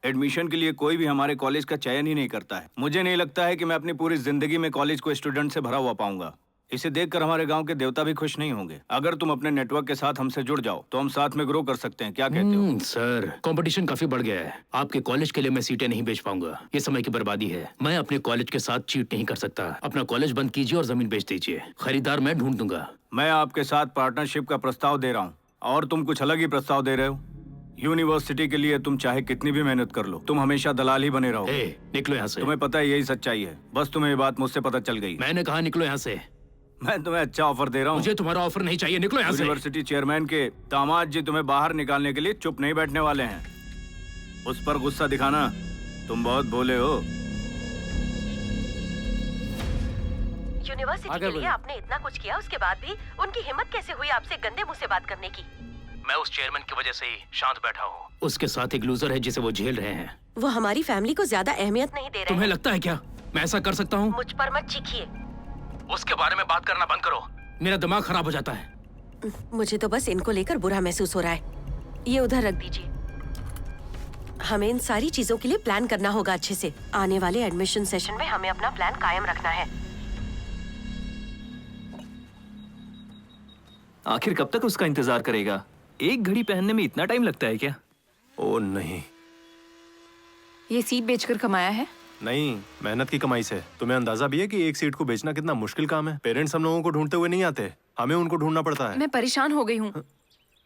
एडमिशन के लिए कोई भी हमारे कॉलेज का चयन ही नहीं करता है। मुझे नहीं लगता है कि मैं अपनी पूरी जिंदगी में कॉलेज को स्टूडेंट से भरा हुआ पाऊंगा। इसे देखकर हमारे गांव के देवता भी खुश नहीं होंगे। अगर तुम अपने नेटवर्क के साथ हमसे जुड़ जाओ तो हम साथ में ग्रो कर सकते हैं। क्या कहते हो? सर, कंपटीशन काफी बढ़ गया है। आपके कॉलेज के लिए मैं सीटें नहीं बेच पाऊंगा। ये समय की बर्बादी है। मैं अपने कॉलेज के साथ चीट नहीं कर सकता। अपना कॉलेज बंद कीजिए और जमीन बेच दीजिए। खरीदार मैं ढूंढ दूंगा। मैं आपके साथ पार्टनरशिप का प्रस्ताव दे रहा हूँ और तुम कुछ अलग ही प्रस्ताव दे रहे हो। यूनिवर्सिटी के लिए तुम चाहे कितनी भी मेहनत कर लो, तुम हमेशा दलाल ही बने रहो। निकलो यहाँ से। तुम्हें पता है यही सच्चाई है। बस तुम्हें ये बात मुझसे पता चल गई। मैंने कहा निकलो यहाँ से। मैं तुम्हें अच्छा ऑफर दे रहा हूँ। मुझे तुम्हारा ऑफर नहीं चाहिए, निकलो यहाँ से। यूनिवर्सिटी चेयरमैन के दामाद जी तुम्हें बाहर निकालने के लिए चुप नहीं बैठने वाले हैं। उस पर गुस्सा दिखाना, तुम बहुत भोले हो। यूनिवर्सिटी के लिए आपने इतना कुछ किया, उसके बाद भी उनकी हिम्मत कैसे हुई आपसे गंदे मुंह से बात करने की? मैं उस चेयरमैन की वजह से ही शांत बैठा हूँ। उसके साथ एक लूजर है जिसे वो झेल रहे हैं। वो हमारी फैमिली को ज्यादा अहमियत नहीं दे रहे। तुम्हें लगता है क्या मैं ऐसा कर सकता हूँ? मुझ पर मत चीखिए। उसके बारे में बात करना बंद करो, मेरा दिमाग खराब हो जाता है। मुझे तो बस इनको लेकर बुरा महसूस हो रहा है। ये उधर रख दीजिए। हमें इन सारी चीजों के लिए प्लान करना होगा अच्छे से। आने वाले एडमिशन सेशन में हमें अपना प्लान कायम रखना है। आखिर कब तक उसका इंतजार करेगा? एक घड़ी पहनने में इतना टाइम लगता है क्या? ओ नहीं, ये सीट बेचकर कमाया है? नहीं, मेहनत की कमाई से। तुम्हें अंदाजा भी है कि एक सीट को बेचना कितना मुश्किल काम है? पेरेंट्स हम लोगों को ढूंढते हुए नहीं आते, हमें उनको ढूंढना पड़ता है। मैं परेशान हो गई हूँ।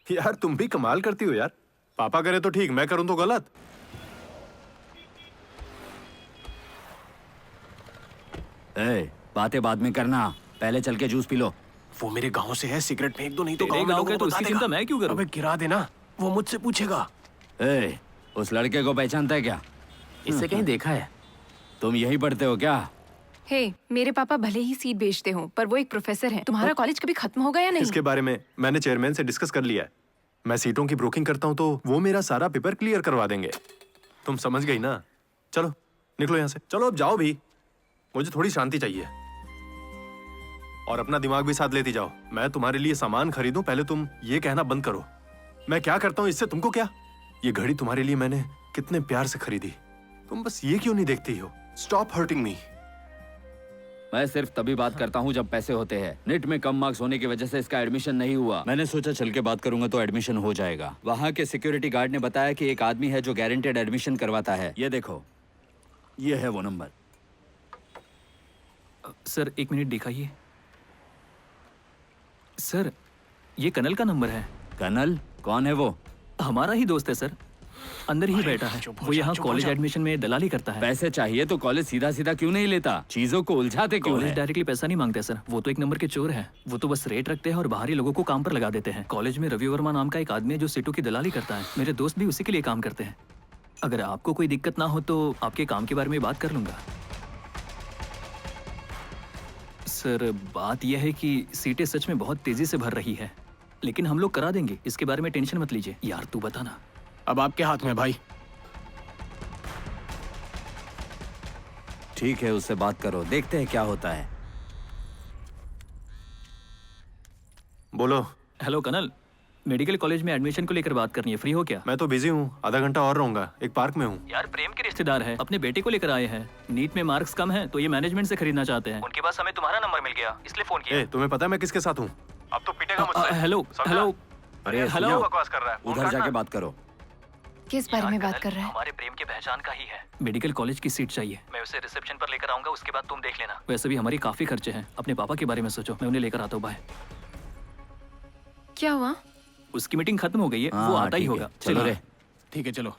यार तुम भी कमाल करती हो यार। पापा करे तो ठीक, मैं करूँ तो गलत। बातें बाद में करना, पहले चल के जूस पी लो। वो मेरे गांव से है, सिगरेट फेंक दो नहीं तो तेरे गांव का तो उसकी चिंता मैं क्यों करूं? अबे गिरा देना, वो मुझसे पूछेगा। उस लड़के को पहचानता है क्या? इससे कहीं देखा है? तुम यही पढ़ते हो क्या? हे, मेरे पापा भले ही सीट बेचते हो पर वो एक प्रोफेसर हैं। तुम्हारा कॉलेज कभी खत्म होगा या नहीं? इसके बारे में मैंने चेयरमैन से डिस्कस कर लिया है। मैं सीटों की ब्रोकिंग करता हूँ तो वो मेरा सारा पेपर क्लियर करवा देंगे। तुम समझ गई ना? चलो निकलो यहाँ से। चलो अब जाओ भी, मुझे थोड़ी शांति चाहिए। और अपना दिमाग भी साथ लेती जाओ। मैं तुम्हारे लिए सामान खरीदूं, पहले तुम ये कहना बंद करो। मैं क्या करता हूँ इससे तुमको क्या? ये घड़ी तुम्हारे लिए मैंने कितने प्यार से खरीदी, तुम बस ये क्यों नहीं देखती हो? Stop hurting me. मैं सिर्फ तभी बात करता हूँ जब पैसे होते हैं। नेट में कम मार्क्स होने की वजह से इसका एडमिशन नहीं हुआ। मैंने सोचा चल के बात करूंगा तो एडमिशन हो जाएगा। वहाँ के सिक्योरिटी गार्ड ने बताया कि एक आदमी है जो गारंटेड एडमिशन करवाता है। ये देखो, ये है वो नंबर। सर एक मिनट दिखाइए। सर ये कनल का नंबर है। कनल? कौन है वो? हमारा ही दोस्त है सर, अंदर ही बैठा है। वो यहाँ कॉलेज एडमिशन में दलाली करता है। पैसे चाहिए तो कॉलेज सीधा सीधा क्यों नहीं लेता? चीजों को उलझाते क्यों कॉलेज है? डायरेक्टली पैसा नहीं मांगते सर, वो तो एक नंबर के चोर है। वो तो बस रेट रखते हैं और बाहरी लोगों को काम पर लगा देते हैं। कॉलेज में रवि वर्मा नाम का एक आदमी है जो सीटों की दलाली करता है। मेरे दोस्त भी उसी के लिए काम करते हैं। अगर आपको कोई दिक्कत ना हो तो आपके काम के बारे में बात कर लूंगा। सर बात यह है कि सीटें सच में बहुत तेजी से भर रही है, लेकिन हम लोग करा देंगे, इसके बारे में टेंशन मत लीजिए। यार तू बता ना। अब आपके हाथ में भाई। ठीक है, उससे बात करो, देखते हैं क्या होता है। बोलो। हेलो कनल, मेडिकल कॉलेज में एडमिशन को लेकर बात करनी है, फ्री हो क्या? मैं तो बिजी हूँ, आधा घंटा और रहूंगा, एक पार्क में हूँ। यार प्रेम के रिश्तेदार है, अपने बेटे को लेकर आए हैं। नीट में मार्क्स कम है तो ये मैनेजमेंट से खरीदना चाहते हैं। उनके पास हमें तुम्हारा नंबर मिल गया, इसलिए फोन किया। तुम्हें पता है मैं किसके साथ हूँ? अब तो पीटेगा मुझसे। हेलो हेलो अरे हेलो, बकवास कर रहा है, उधर जाके बात करो। किस बारे में बात कर रहा है? हमारे प्रेम की पहचान का ही है। मेडिकल कॉलेज की सीट चाहिए। मैं उसे रिसेप्शन पर लेकर आऊंगा, उसके बाद तुम देख लेना। वैसे भी हमारी काफी खर्चे हैं। अपने पापा के बारे में सोचो, मैं उन्हें लेकर आता हूँ। बाय। क्या हुआ? उसकी मीटिंग खत्म हो गई है, वो आता ही होगा। चलो रे। ठीक है चलो।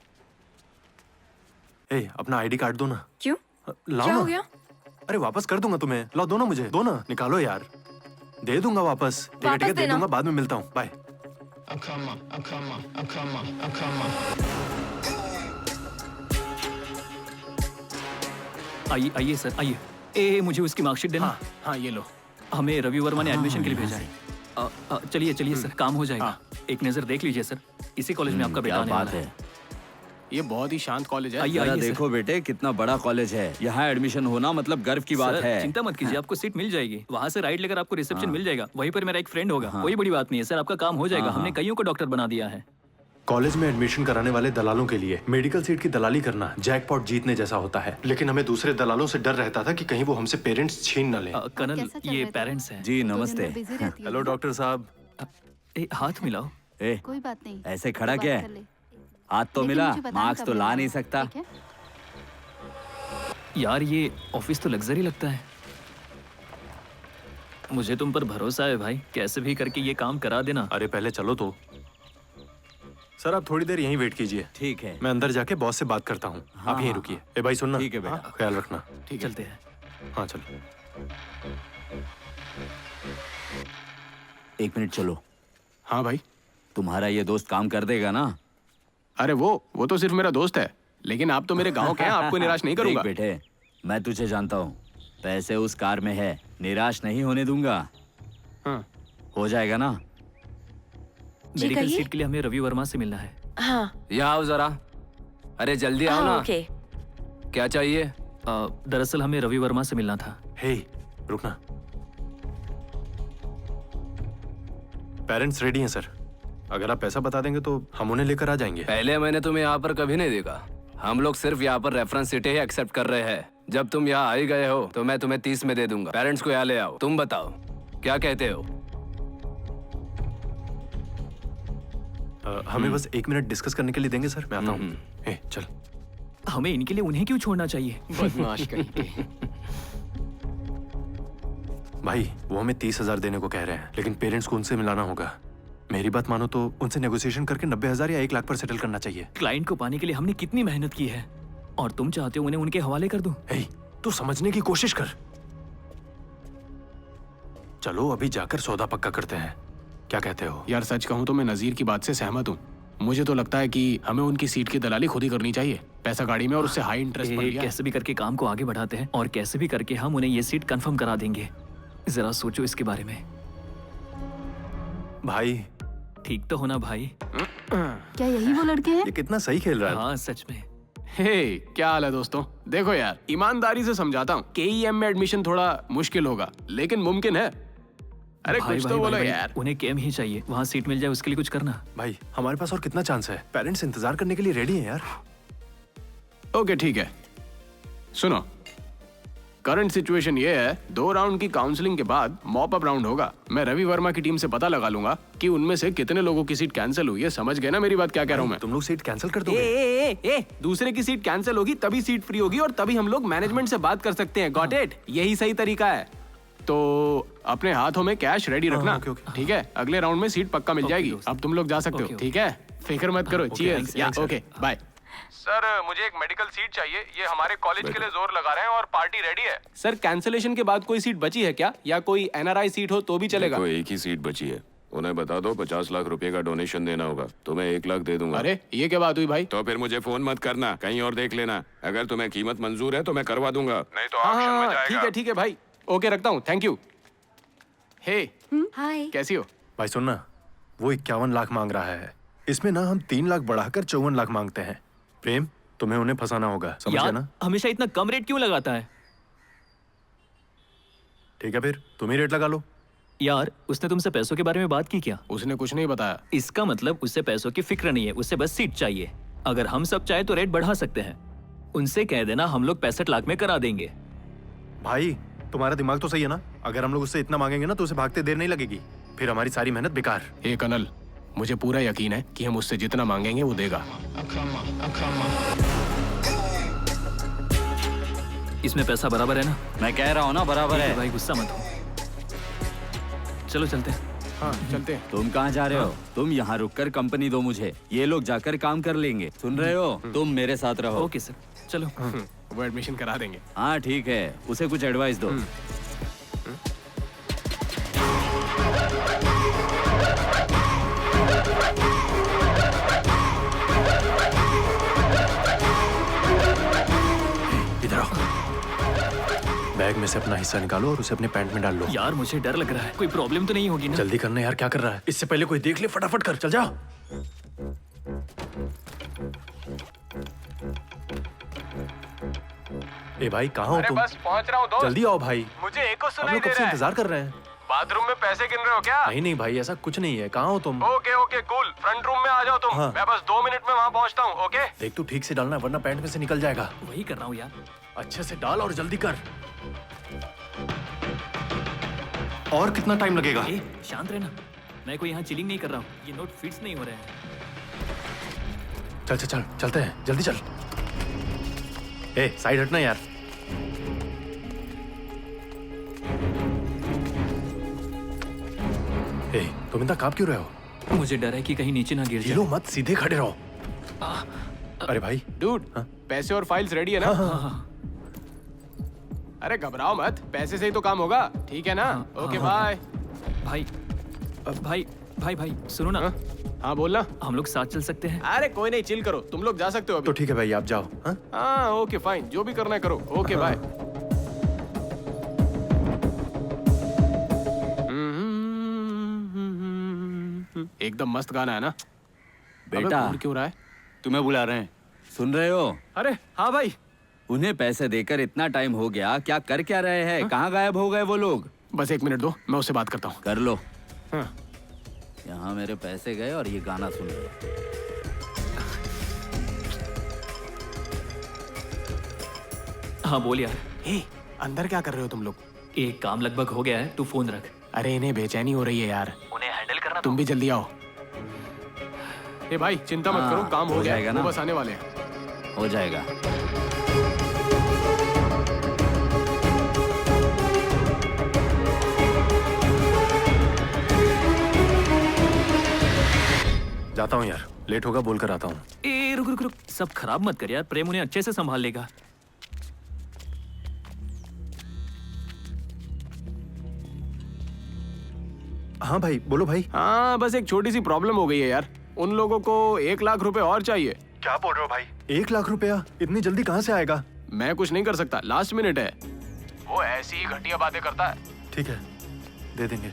अपना आईडी कार्ड दो ना। क्यों? लाओ क्या ना। हो गया? अरे वापस कर दूंगा तुम्हें, लाओ दो ना मुझे, दो ना, निकालो यार। दे दूंगा वापस। ठीक है दे दूंगा, बाद में मिलता हूँ, बाय। आइए आइए सर आइए। ए मुझे उसकी मार्कशीट देना। हाँ ये लो। हमें रवि वर्मा ने एडमिशन के लिए भेजा है। चलिए चलिए सर, काम हो जाएगा। एक नजर देख लीजिए सर, इसी कॉलेज में आपका बेटा आने वाला है। ये बहुत ही शांत कॉलेज है। आइए आइए देखो बेटे, कितना बड़ा कॉलेज है। यहाँ एडमिशन होना मतलब गर्व की बात है। चिंता मत कीजिए, आपको सीट मिल जाएगी। वहाँ से राइट लेकर आपको रिसेप्शन मिल जाएगा, वहीं पर मेरा एक फ्रेंड होगा। कोई बड़ी बात नहीं है सर, आपका काम हो जाएगा। हमने कईयों को डॉक्टर बना दिया है। कॉलेज में एडमिशन कराने वाले दलालों के लिए मेडिकल सीट की दलाली करना जैकपॉट जीतने जैसा होता है, लेकिन हमें दूसरे दलालों से डर रहता था कि कहीं वो हमसे पेरेंट्स छीन न लें। कर्नल, ये पेरेंट्स हैं। जी नमस्ते। हेलो डॉक्टर साहब। हाथ मिलाओ। कोई बात नहीं, ऐसे खड़ा क्या है? हाथ तो मिला, मार्क्स तो ला नहीं सकता। यार ये ऑफिस तो लग्जरी लगता है। मुझे तुम पर भरोसा है भाई, कैसे भी करके ये काम करा देना। अरे पहले चलो तो। सर आप थोड़ी देर यहीं वेट कीजिए। ठीक है, मैं अंदर जाके बॉस से बात करता हूँ। आप यहीं रुकिए। ए भाई सुनना। ठीक है बेटा। हाँ, ख्याल रखना। ठीक, चलते हैं। हाँ चलो। 1 मिनट चलो। हाँ भाई। तुम्हारा ये दोस्त काम कर देगा ना? अरे वो तो सिर्फ मेरा दोस्त है, लेकिन आप तो मेरे गांव के हैं, आपको निराश नहीं करूंगा। देख बेटे, मैं तुझे जानता हूँ, पैसे उस कार में है, निराश नहीं होने दूंगा। हाँ। हो जाएगा ना? मेडिकल सीट के लिए हमें रवि वर्मा से मिलना है। हाँ। यहाँ आओ जरा। अरे जल्दी आओ ना। ओके। क्या चाहिए? दरअसल हमें रवि वर्मा से मिलना था। हे रुकना। पेरेंट्स रेडी हैं सर, अगर आप पैसा बता देंगे तो हम उन्हें लेकर आ जाएंगे। पहले मैंने तुम्हें यहाँ पर कभी नहीं देखा। हम लोग सिर्फ यहाँ पर रेफरेंस सीटें ही एक्सेप्ट कर रहे हैं। जब तुम यहाँ आ ही गए हो तो मैं तुम्हें 30 में दे दूंगा। पेरेंट्स को यहाँ ले आओ। तुम बताओ क्या कहते हो? हमें बस 1 मिनट डिस्कस करने के लिए देंगे सर, मैं आता हूँ। चल। हमें इनके लिए उन्हें क्यों छोड़ना चाहिए? बदमाश कहीं के। भाई वो हमें 30,000 देने को कह रहे हैं, लेकिन पेरेंट्स को उनसे मिलाना होगा। मेरी बात मानो तो उनसे नेगोशिएशन करके 90,000 या 1 लाख पर सेटल करना चाहिए। क्लाइंट को पाने के लिए हमने कितनी मेहनत की है, और तुम चाहते हो उन्हें उनके हवाले कर दूं? तू समझने की कोशिश कर। चलो अभी जाकर सौदा पक्का करते हैं, क्या कहते हो? यार सच कहूँ तो मैं नजीर की बात से सहमत हूँ। मुझे तो लगता है कि हमें उनकी सीट की दलाली खुद ही करनी चाहिए। पैसा गाड़ी में और उससे हाई इंटरेस्ट पर लिया। कैसे भी करके काम को आगे बढ़ाते हैं, और कैसे भी करके हम उन्हें ये सीट कंफर्म करा देंगे। जरा सोचो इसके बारे में। भाई ठीक तो होना भाई। क्या यही वो लड़के हैं? ये कितना सही खेल रहा है। हाँ सच में। हे क्या हाल है दोस्तों? देखो यार, ईमानदारी से समझाता हूँ, केईएम में एडमिशन थोड़ा मुश्किल होगा, लेकिन मुमकिन है। अरे भाई, कुछ भाई, तो बोलो भाई, यार। उन्हें केम ही चाहिए, वहाँ सीट मिल जाए उसके लिए कुछ करना। भाई हमारे पास और कितना चांस है? पेरेंट्स इंतजार करने के लिए रेडी हैं यार। ओके ठीक है, सुनो। करंट सिचुएशन ये है, 2 राउंड की काउंसलिंग के बाद मॉप अप राउंड होगा। मैं रवि वर्मा की टीम से पता लगा लूंगा कि उनमें से कितने लोगों की सीट कैंसिल हुई है। समझ गए ना मेरी बात क्या कह रहा हूँ मैं? तुम लोग सीट कैंसिल कर दोगे? ए, दूसरे की सीट कैंसिल होगी तभी सीट फ्री होगी, और तभी हम लोग मैनेजमेंट से बात कर सकते हैं। Got it? यही सही तरीका है। तो अपने हाथों में कैश रेडी रखना, ठीक है? अगले राउंड में सीट पक्का मिल जाएगी। अब तुम लोग जा सकते हो, ठीक है? फिक्र मत करो। चीयर्स। या ओके बाय। सर मुझे एक मेडिकल सीट चाहिए, ये हमारे कॉलेज के लिए जोर लगा रहे हैं और पार्टी रेडी है। सर कैंसिलेशन के बाद कोई सीट बची है क्या, या कोई एनआरआई सीट हो तो भी चलेगा? कोई एक ही सीट बची है, उन्हें बता दो 50 लाख रुपए का डोनेशन देना होगा, तो मैं 1 लाख दे दूंगा। अरे ये क्या बात हुई भाई? तो फिर मुझे फोन मत करना, कहीं और देख लेना। अगर तुम्हें कीमत मंजूर है तो मैं करवा दूंगा, नहीं तो ऑक्शन में जाएगा। ठीक है भाई, ओके रखता हूँ, थैंक यू। हे हाय, कैसी हो? भाई सुनना, वो 51 लाख मांग रहा है, इसमें ना हम 3 लाख बढ़ाकर 54 लाख मांगते हैं। प्रेम, तुम्हें उन्हें फंसाना होगा, समझ गया ना? हमेशा इतना कम रेट क्यों लगाता है? ठीक है फिर तुम ही रेट लगा लो। यार उसने तुमसे पैसों के बारे में बात की क्या? उसने कुछ नहीं बताया। इसका मतलब उससे पैसों की फिक्र नहीं है, उससे बस सीट चाहिए। अगर हम सब चाहे तो रेट बढ़ा सकते हैं। उनसे कह देना हम लोग 65 लाख में करा देंगे। भाई तुम्हारा दिमाग तो सही है ना? अगर हम लोग उससे इतना मांगेंगे ना तो उसे भागते देर नहीं लगेगी, फिर हमारी सारी मेहनत बेकार। हे कनल, मुझे पूरा यकीन है कि हम उससे जितना मांगेंगे वो देगा। इसमें पैसा बराबर है ना? मैं कह रहा हूँ ना बराबर है। भाई गुस्सा मत हो, चलो चलते हैं। हाँ चलते हैं। तुम कहाँ जा रहे हो? तुम यहाँ रुककर कंपनी दो मुझे, ये लोग जाकर काम कर लेंगे। सुन रहे हो? तुम मेरे साथ रहो। ओके सर, चलो। वो एडमिशन करा देंगे। हाँ ठीक है, उसे कुछ एडवाइस दो। इधर आओ, बैग में से अपना हिस्सा निकालो और उसे अपने पैंट में डाल लो। यार मुझे डर लग रहा है, कोई प्रॉब्लम तो नहीं होगी ना? जल्दी करना यार, क्या कर रहा है? इससे पहले कोई देख ले, फटाफट कर, चल जा। ए भाई कहाँ हो तुम? बस पहुंच रहा हूँ दोस्त। जल्दी आओ भाई, मुझे एको हम लोग कब से इंतजार कर रहे हैं। बाथरूम में पैसे गिन रहे हो क्या? नहीं नहीं भाई, ऐसा कुछ नहीं है। कहाँ हो तुम? Okay okay cool, front room में आ जाओ तुम। हाँ। मैं बस 2 मिनट में वहाँ पहुँचता हूँ। ओके देख तू ठीक से डालना, वरना पैंट में से निकल जाएगा। वही कर रहा हूँ यार। अच्छे से डाल और जल्दी कर। और कितना टाइम लगेगा? ए, शांत रहना, मैं कोई यहाँ चिलिंग नहीं कर रहा हूँ। ये नोट फिट्स नहीं हो रहे हैं। चल चल चल, चलते हैं, जल्दी चल। ए साइड हटना यार। ए तुम इतना कांप क्यों रहे हो? मुझे डर है कि कहीं नीचे ना गिर जाए। लो मत, सीधे खड़े रहो। अरे भाई डूड, पैसे और फाइल्स रेडी है ना? अरे घबराओ मत, पैसे से ही तो काम होगा, ठीक है ना? Okay bye. भाई भाई भाई भाई सुनो ना। हाँ बोलना। हम लोग साथ चल सकते हैं? अरे कोई नहीं, चिल करो, तुम लोग जा सकते हो अभी। तो ठीक है भाई, आप जाओ। हाँ ओके फाइन, जो भी करना है करो। Okay bye. एकदम मस्त गाना है ना? बेटा क्यों रहा है? तुम्हें बुला रहे हैं, सुन रहे हो? अरे हाँ भाई। उन्हें पैसे देकर इतना टाइम हो गया, क्या कर क्या रहे हैं? कहाँ गायब हो गए वो लोग? बस 1 मिनट दो, मैं उससे बात करता हूँ। कर लो। हाँ। यहाँ मेरे पैसे गए और ये गाना सुन रहे। हाँ बोल यार। ए, अंदर क्या कर रहे हो तुम लोग? एक काम लगभग हो गया है, तू फोन रख। अरे इन्हें बेचैनी हो रही है यार, उन्हें हैंडल करना। तुम भी जल्दी आओ। ए भाई चिंता मत करो, काम हो जाएगा गया, ना? वो बस आने वाले हैं। हो जाएगा। जाता हूँ यार, लेट होगा, बोल कर आता हूँ। ए रुक रुक रुक, सब खराब मत कर यार, प्रेम उन्हें अच्छे से संभाल लेगा। हाँ भाई बोलो भाई। हाँ बस एक छोटी सी प्रॉब्लम हो गई है यार, उन लोगों को 1 लाख रुपए और चाहिए। क्या बोल रहे हो भाई? 1 लाख रुपया इतनी जल्दी कहाँ से आएगा? मैं कुछ नहीं कर सकता, लास्ट मिनट है। वो ऐसी ही घटिया बातें करता है। ठीक है, दे देंगे।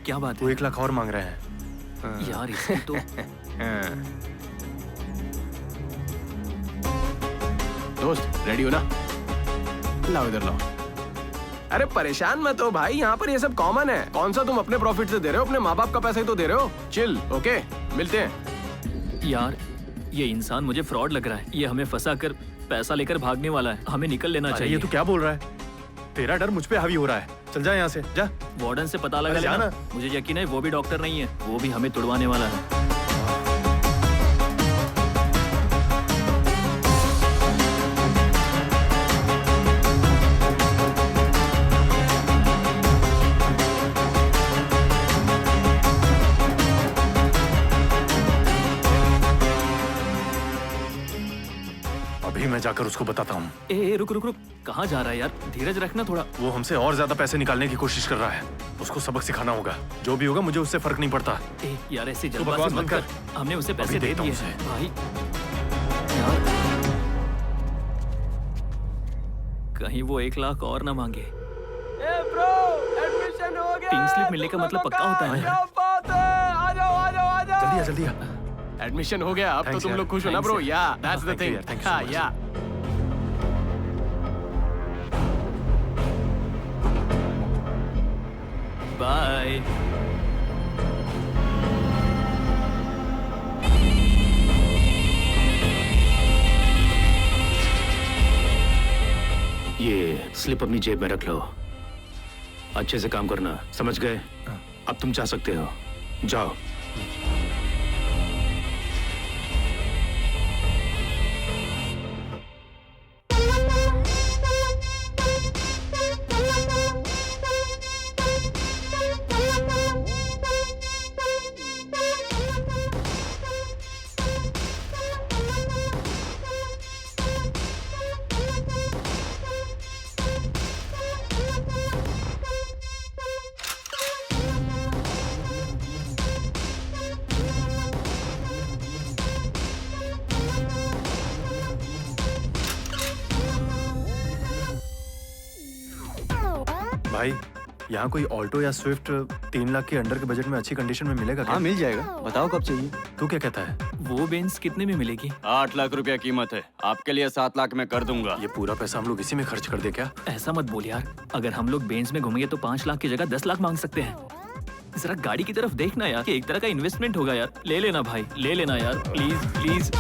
क्या बात वो है? 1 लाख और मांग रहे हैं। यार इसको तो दोस्त रेडी हो ना? लाओ इधर लाओ। अरे परेशान मत हो भाई, यहाँ पर ये सब कॉमन है। कौन सा तुम अपने प्रॉफिट से दे रहे हो, अपने माँ बाप का पैसा ही तो दे रहे हो। चिल, ओके मिलते हैं। यार ये इंसान मुझे फ्रॉड लग रहा है, ये हमें फंसा कर पैसा लेकर भागने वाला है, हमें निकल लेना चाहिए। ये तू क्या बोल रहा है? तेरा डर मुझ पे हावी हो रहा है। चल जा यहाँ से, जा। वार्डन से पता लगा लेना। मुझे यकीन है वो भी डॉक्टर नहीं है, वो भी हमें तुड़वाने वाला है। अभी मैं जाकर उसको बताता हूँ। ए रुक रुक रुक, कहाँ जा रहा है यार? धीरज रखना थोड़ा। वो हमसे और ज्यादा पैसे निकालने की कोशिश कर रहा है, उसको सबक सिखाना होगा। जो भी होगा मुझे उससे फर्क नहीं पड़ता। ए यार ऐसी तू जल्दबाजी बकवास मत बंद कर, कर। हमने उसे पैसे अभी दे देखता दिए हूँ हैं भाई। यार कहीं वो 1 लाख और ना मांगे। एडमिशन हो गया। पिंक स्लिप मिलने का मतलब पक्का होता है। क्या बात है, आ जाओ आ जाओ आ जाओ। जल्दी आ, जल्दी आ। एडमिशन हो गया, अब तो Thanks तुम यार, लोग खुश हो ना thanks ब्रो? यार। या that's the Thank you thing. यार, thank you so हाँ much। या बाय। ये स्लिप अपनी जेब में रख लो, अच्छे से काम करना, समझ गए? अब तुम जा सकते हो, जाओ। भाई यहाँ कोई ऑल्टो या स्विफ्ट 3 लाख के अंडर के बजट में अच्छी कंडीशन में मिलेगा क्या? हाँ मिल जाएगा, बताओ कब चाहिए। तू क्या कहता है? वो बेंस कितने में मिलेगी? 8 लाख रुपया कीमत है, आपके लिए 7 लाख में कर दूंगा। ये पूरा पैसा हम लोग इसी में खर्च कर दे क्या? ऐसा मत बोल यार, अगर हम लोग बेंस में घूमेंगे तो 5 लाख की जगह 10 लाख मांग सकते हैं। जरा गाड़ी की तरफ देखना यार, कि एक तरह का इन्वेस्टमेंट होगा यार। ले लेना भाई, ले लेना यार, प्लीज प्लीज।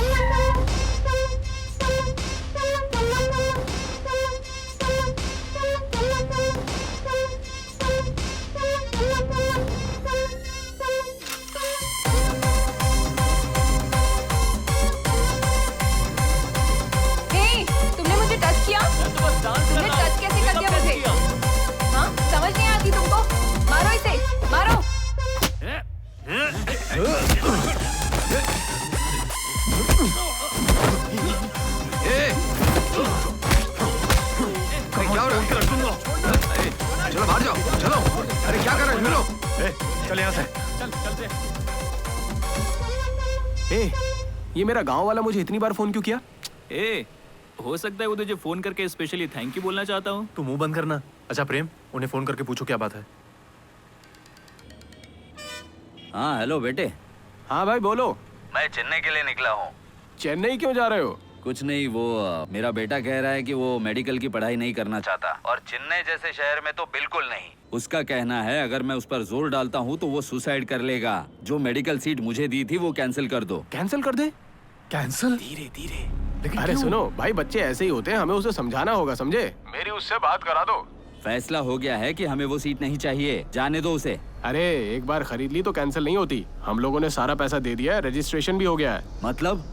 तुमने मुझे टच किया? तुमने टच कैसे कर दिया मुझे? हाँ, समझ नहीं आती तुमको? मारो इसे, मारो। क्या हो रहा है? चलो बाहर जाओ, चलो। अरे क्या कर रहे हो? मिलो। चल यहाँ से। ये मेरा गांव वाला मुझे इतनी बार फोन क्यों किया? हो सकता है वो तुझे फोन करके स्पेशली थैंक यू बोलना चाहता हूँ। तू मुंह बंद करना। अच्छा प्रेम, उन्हें फोन करके पूछो क्या बात है। हाँ हेलो बेटे। हाँ भाई बोलो। मैं चेन्नई के लिए निकला हूँ। चेन्नई क्यों जा रहे हो? कुछ नहीं, वो मेरा बेटा कह रहा है कि वो मेडिकल की पढ़ाई नहीं करना चाहता। और चेन्नई जैसे शहर में तो बिल्कुल नहीं। उसका कहना है अगर मैं उस पर जोर डालता हूँ तो वो सुसाइड कर लेगा। जो मेडिकल सीट मुझे दी थी वो कैंसिल कर दो। कैंसिल कर दे? कैंसिल? धीरे धीरे। अरे सुनो भाई, बच्चे ऐसे ही होते हैं, हमें उसे समझाना होगा, समझे? मेरी उससे बात करा दो। फैसला हो गया है कि हमें वो सीट नहीं चाहिए, जाने दो उसे। अरे एक बार खरीद ली तो कैंसिल नहीं होती। हम लोगों ने सारा पैसा दे दिया है, रजिस्ट्रेशन भी हो गया है। मतलब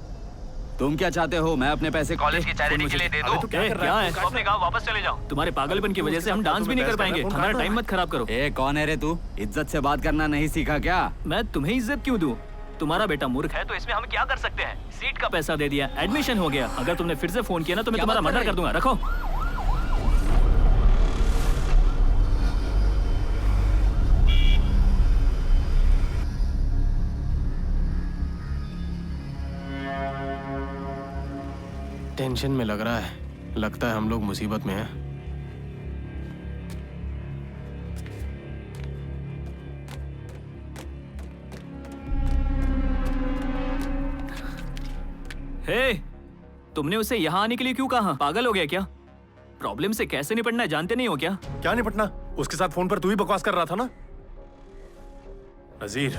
तुम क्या चाहते हो? मैं अपने पैसे कॉलेज की चैरिटी के लिए दे दो। क्या है? अपने गांव वापस चले जाओ। तुम्हारे पागलपन की वजह से हम डांस भी नहीं कर पाएंगे। हमारा टाइम मत खराब करो। कौन है रे तू? इज्जत से बात करना नहीं सीखा क्या? मैं तुम्हें इज्जत क्यों दूं? तुम्हारा बेटा मूर्ख है तो इसमें हम क्या कर सकते हैं? सीट का पैसा दे दिया, एडमिशन हो गया। अगर तुमने फिर से फोन किया ना तो मैं तुम्हारा मर्डर कर दूंगा। रखो। टेंशन में लग रहा है, लगता है हम लोग मुसीबत में हैं। तुमने उसे यहाँ आने के लिए क्यों कहा? पागल हो गया क्या? प्रॉब्लम से कैसे निपटना है जानते नहीं हो क्या? क्या निपटना? उसके साथ फोन पर तू ही बकवास कर रहा था ना। नजीर,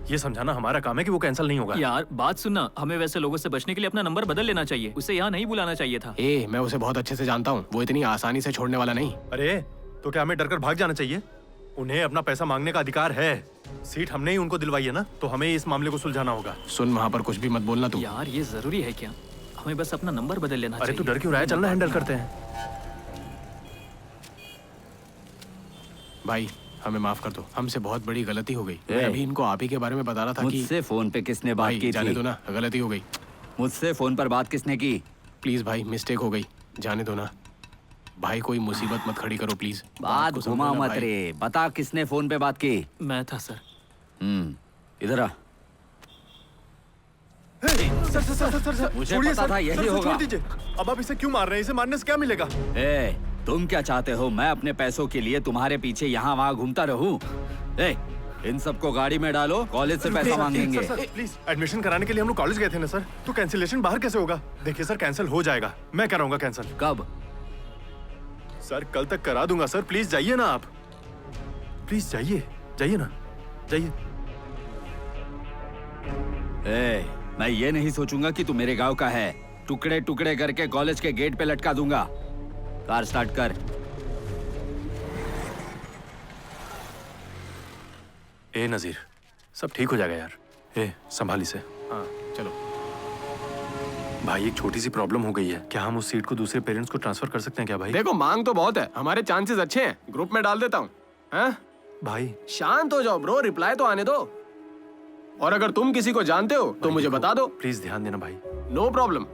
ये समझाना हमारा काम है कि वो कैंसिल नहीं होगा। यार बात सुनना, हमें वैसे लोगों से बचने के लिए अपना नंबर बदल लेना चाहिए। उसे यहाँ नहीं बुलाना चाहिए था। मैं उसे बहुत अच्छे से जानता हूँ, वो इतनी आसानी से छोड़ने वाला नहीं। अरे तो क्या हमें डरकर भाग जाना चाहिए? उन्हें अपना पैसा मांगने का अधिकार है। सीट हमने ही उनको दिलवाई है ना, तो हमें इस मामले को सुलझाना होगा। सुन, वहाँ पर कुछ भी मत बोलना तू। यार ये जरूरी है क्या? हमें बस अपना नंबर बदल लेना चाहिए। अरे तू डर क्यों रहा है? चलना हैंडल करते हैं। भाई हमें माफ कर दो, हमसे बहुत बड़ी गलती हो गई। मैं अभी इनको आप ही के बारे में बता रहा था कि मुझसे फोन पे किसने बात की थी? जाने दो ना, गलती हो गई। मुझसे फोन पर बात किसने की? प्लीज भाई, मिस्टेक हो गई, जाने दो ना भाई। कोई मुसीबत मत खड़ी करो प्लीज। बात घुमा मत रे, बता किसने फोन पे बात की? मैं था सर। इधर आ। सर, मुझे पता था यही होगा। छोड़ दीजिए। अब आप इसे क्यों मार रहे हैं? इसे मारने से क्या मिलेगा? तुम क्या चाहते हो? मैं अपने पैसों के लिए तुम्हारे पीछे यहाँ वहाँ घूमता रहूं? इन सबको गाड़ी में डालो, कॉलेज से पैसा मांगेंगे। प्लीज, एडमिशन कराने के लिए हम लोग कॉलेज गए थे ना सर, तो कैंसिलेशन बाहर कैसे होगा? देखिए सर, कैंसिल हो जाएगा, मैं कराऊंगा कैंसिल। कब? सर कल तक करा दूंगा सर, प्लीज जाइए ना आप। प्लीज जाइए, जाइए ना, जाइए। मैं ये नहीं सोचूंगा कि तू मेरे गांव का है। टुकड़े टुकड़े करके कॉलेज के गेट पे लटका दूंगा। कार स्टार्ट कर। नजीर, सब ठीक हो जाएगा यार। संभाल इसे। हाँ चलो। भाई एक छोटी सी प्रॉब्लम हो गई है, क्या हम उस सीट को दूसरे पेरेंट्स को ट्रांसफर कर सकते हैं क्या भाई? देखो मांग तो बहुत है, हमारे चांसेस अच्छे हैं, ग्रुप में डाल देता हूँ। भाई शांत हो जाओ ब्रो, रिप्लाई तो आने दो। और अगर तुम किसी को जानते हो तो मुझे बता दो। प्लीज ध्यान देना भाई। नो प्रॉब्लम,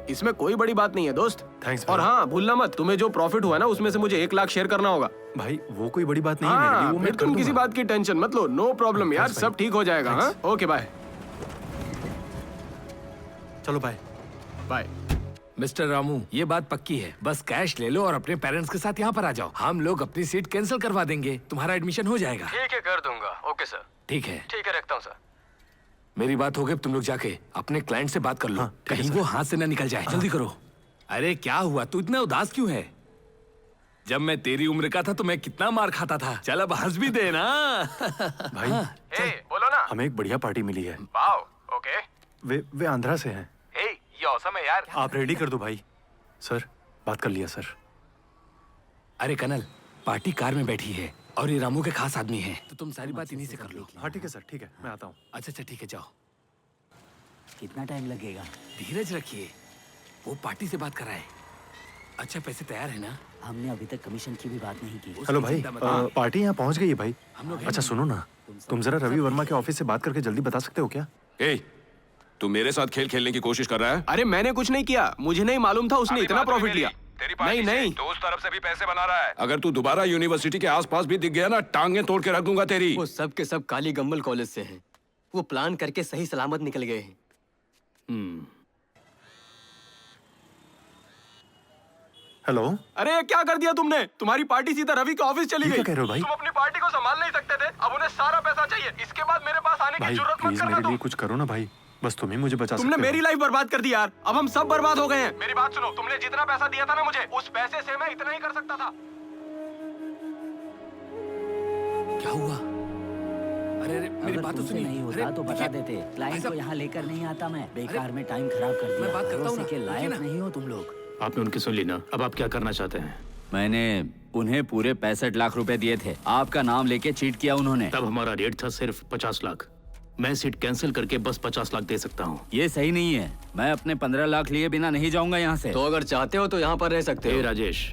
इसमें कोई बड़ी बात नहीं है दोस्त। थैंक्स। और हाँ भूलना मत, तुम्हें जो प्रॉफिट हुआ ना उसमें से मुझे 1 लाख शेयर करना होगा। भाई वो कोई बड़ी बात नहीं है हाँ, मेरे लिए, वो मैं फिर कर तुम दूंगा। किसी बात की टेंशन मत लो। नो प्रॉब्लम यार, सब ठीक हो जाएगा। हाँ ओके बाय। चलो बाय। बाय। मिस्टर रामू, ये बात पक्की है। बस कैश ले लो और अपने पेरेंट्स के साथ यहाँ पर आ जाओ। हम लोग अपनी सीट कैंसिल करवा देंगे, तुम्हारा एडमिशन हो जाएगा। ठीक है, कर दूंगा। Okay sir. ठीक है, रखता हूँ सर। मेरी बात हो गई। तुम लोग जाके अपने क्लाइंट से बात कर लो। कहीं वो हाथ से न निकल जाए। जल्दी करो। अरे क्या हुआ, तू इतना उदास क्यों है? जब मैं तेरी उम्र का था तो मैं कितना मार खाता था। चल अब हंस भी दे ना। भाई बोलो ना। हमें एक बढ़िया पार्टी मिली है। Wow, okay. वे आंध्रा से हैं। ये औसम है यार। आप रेडी कर दो भाई। सर, बात कर लिया सर। अरे कनल, पार्टी कार में बैठी है और ये रामू के खास आदमी है, तो तुम सारी बात इन्हीं से कर लो। हाँ ठीक है सर, ठीक है, मैं आता हूँ। अच्छा ठीक है, जाओ। कितना टाइम लगेगा? धीरज रखिए, वो पार्टी से बात कर रहा है। अच्छा, पैसे तैयार है ना? हमने अभी तक कमीशन की भी बात नहीं की। हेलो भाई, पार्टी यहाँ पहुँच गई है भाई। हम लोग अच्छा सुनो ना, तुम जरा रवि वर्मा के ऑफिस से बात करके जल्दी बता सकते हो क्या? तू मेरे साथ खेल खेलने की कोशिश कर रहा है? अरे मैंने कुछ नहीं किया, मुझे नहीं मालूम था उसने इतना प्रॉफिट लिया। नहीं, तो उस तरफ से भी पैसे बना रहा है। अगर तू दोबारा यूनिवर्सिटी के आसपास भी दिख गया ना, टांगे तोड़ के रख दूंगा तेरी। वो सब के सब काली गम्बल कॉलेज से हैं। वो प्लान करके सही सलामत निकल गए हैं। हेलो। अरे क्या कर दिया तुमने? तुम्हारी पार्टी सीधा रवि के ऑफिस चली ये गई। क्या कह रहे हो भाई? तुम अपनी पार्टी को संभाल नहीं सकते थे, अब उन्हें सारा पैसा चाहिए। इसके बाद मेरे पास आने की भाई जरूरत मत प्लीज करना। मेरे लिए कुछ करो ना भाई, बस तुम ही मुझे बचा सकते हो। तुमने मेरी लाइफ बर्बाद कर दी यार, अब हम सब बर्बाद हो गए हैं। मेरी बात सुनो, तुमने जितना पैसा दिया था ना मुझे, उस पैसे से मैं इतना ही कर सकता था। क्या हुआ? अरे मेरी बात तो सुनिए। नहीं होता तो बता देते। क्लाइंट को यहाँ लेकर नहीं आता मैं। बेकार में टाइम खराब कर दिया। मैं बात करता हूँ ना। के लायक नहीं हो तुम लोग। आपने उनकी सुन ली ना, अब आप क्या करना चाहते हैं? मैंने उन्हें पूरे 65 लाख रुपए दिए थे। आपका नाम लेके चीट किया उन्होंने। तब हमारा रेट था सिर्फ 50 लाख। मैं सीट कैंसिल करके बस 50 लाख दे सकता हूँ। ये सही नहीं है। मैं अपने 15 लाख लिए बिना नहीं जाऊंगा यहाँ से। तो अगर चाहते हो तो यहाँ पर रह सकते हो। राजेश,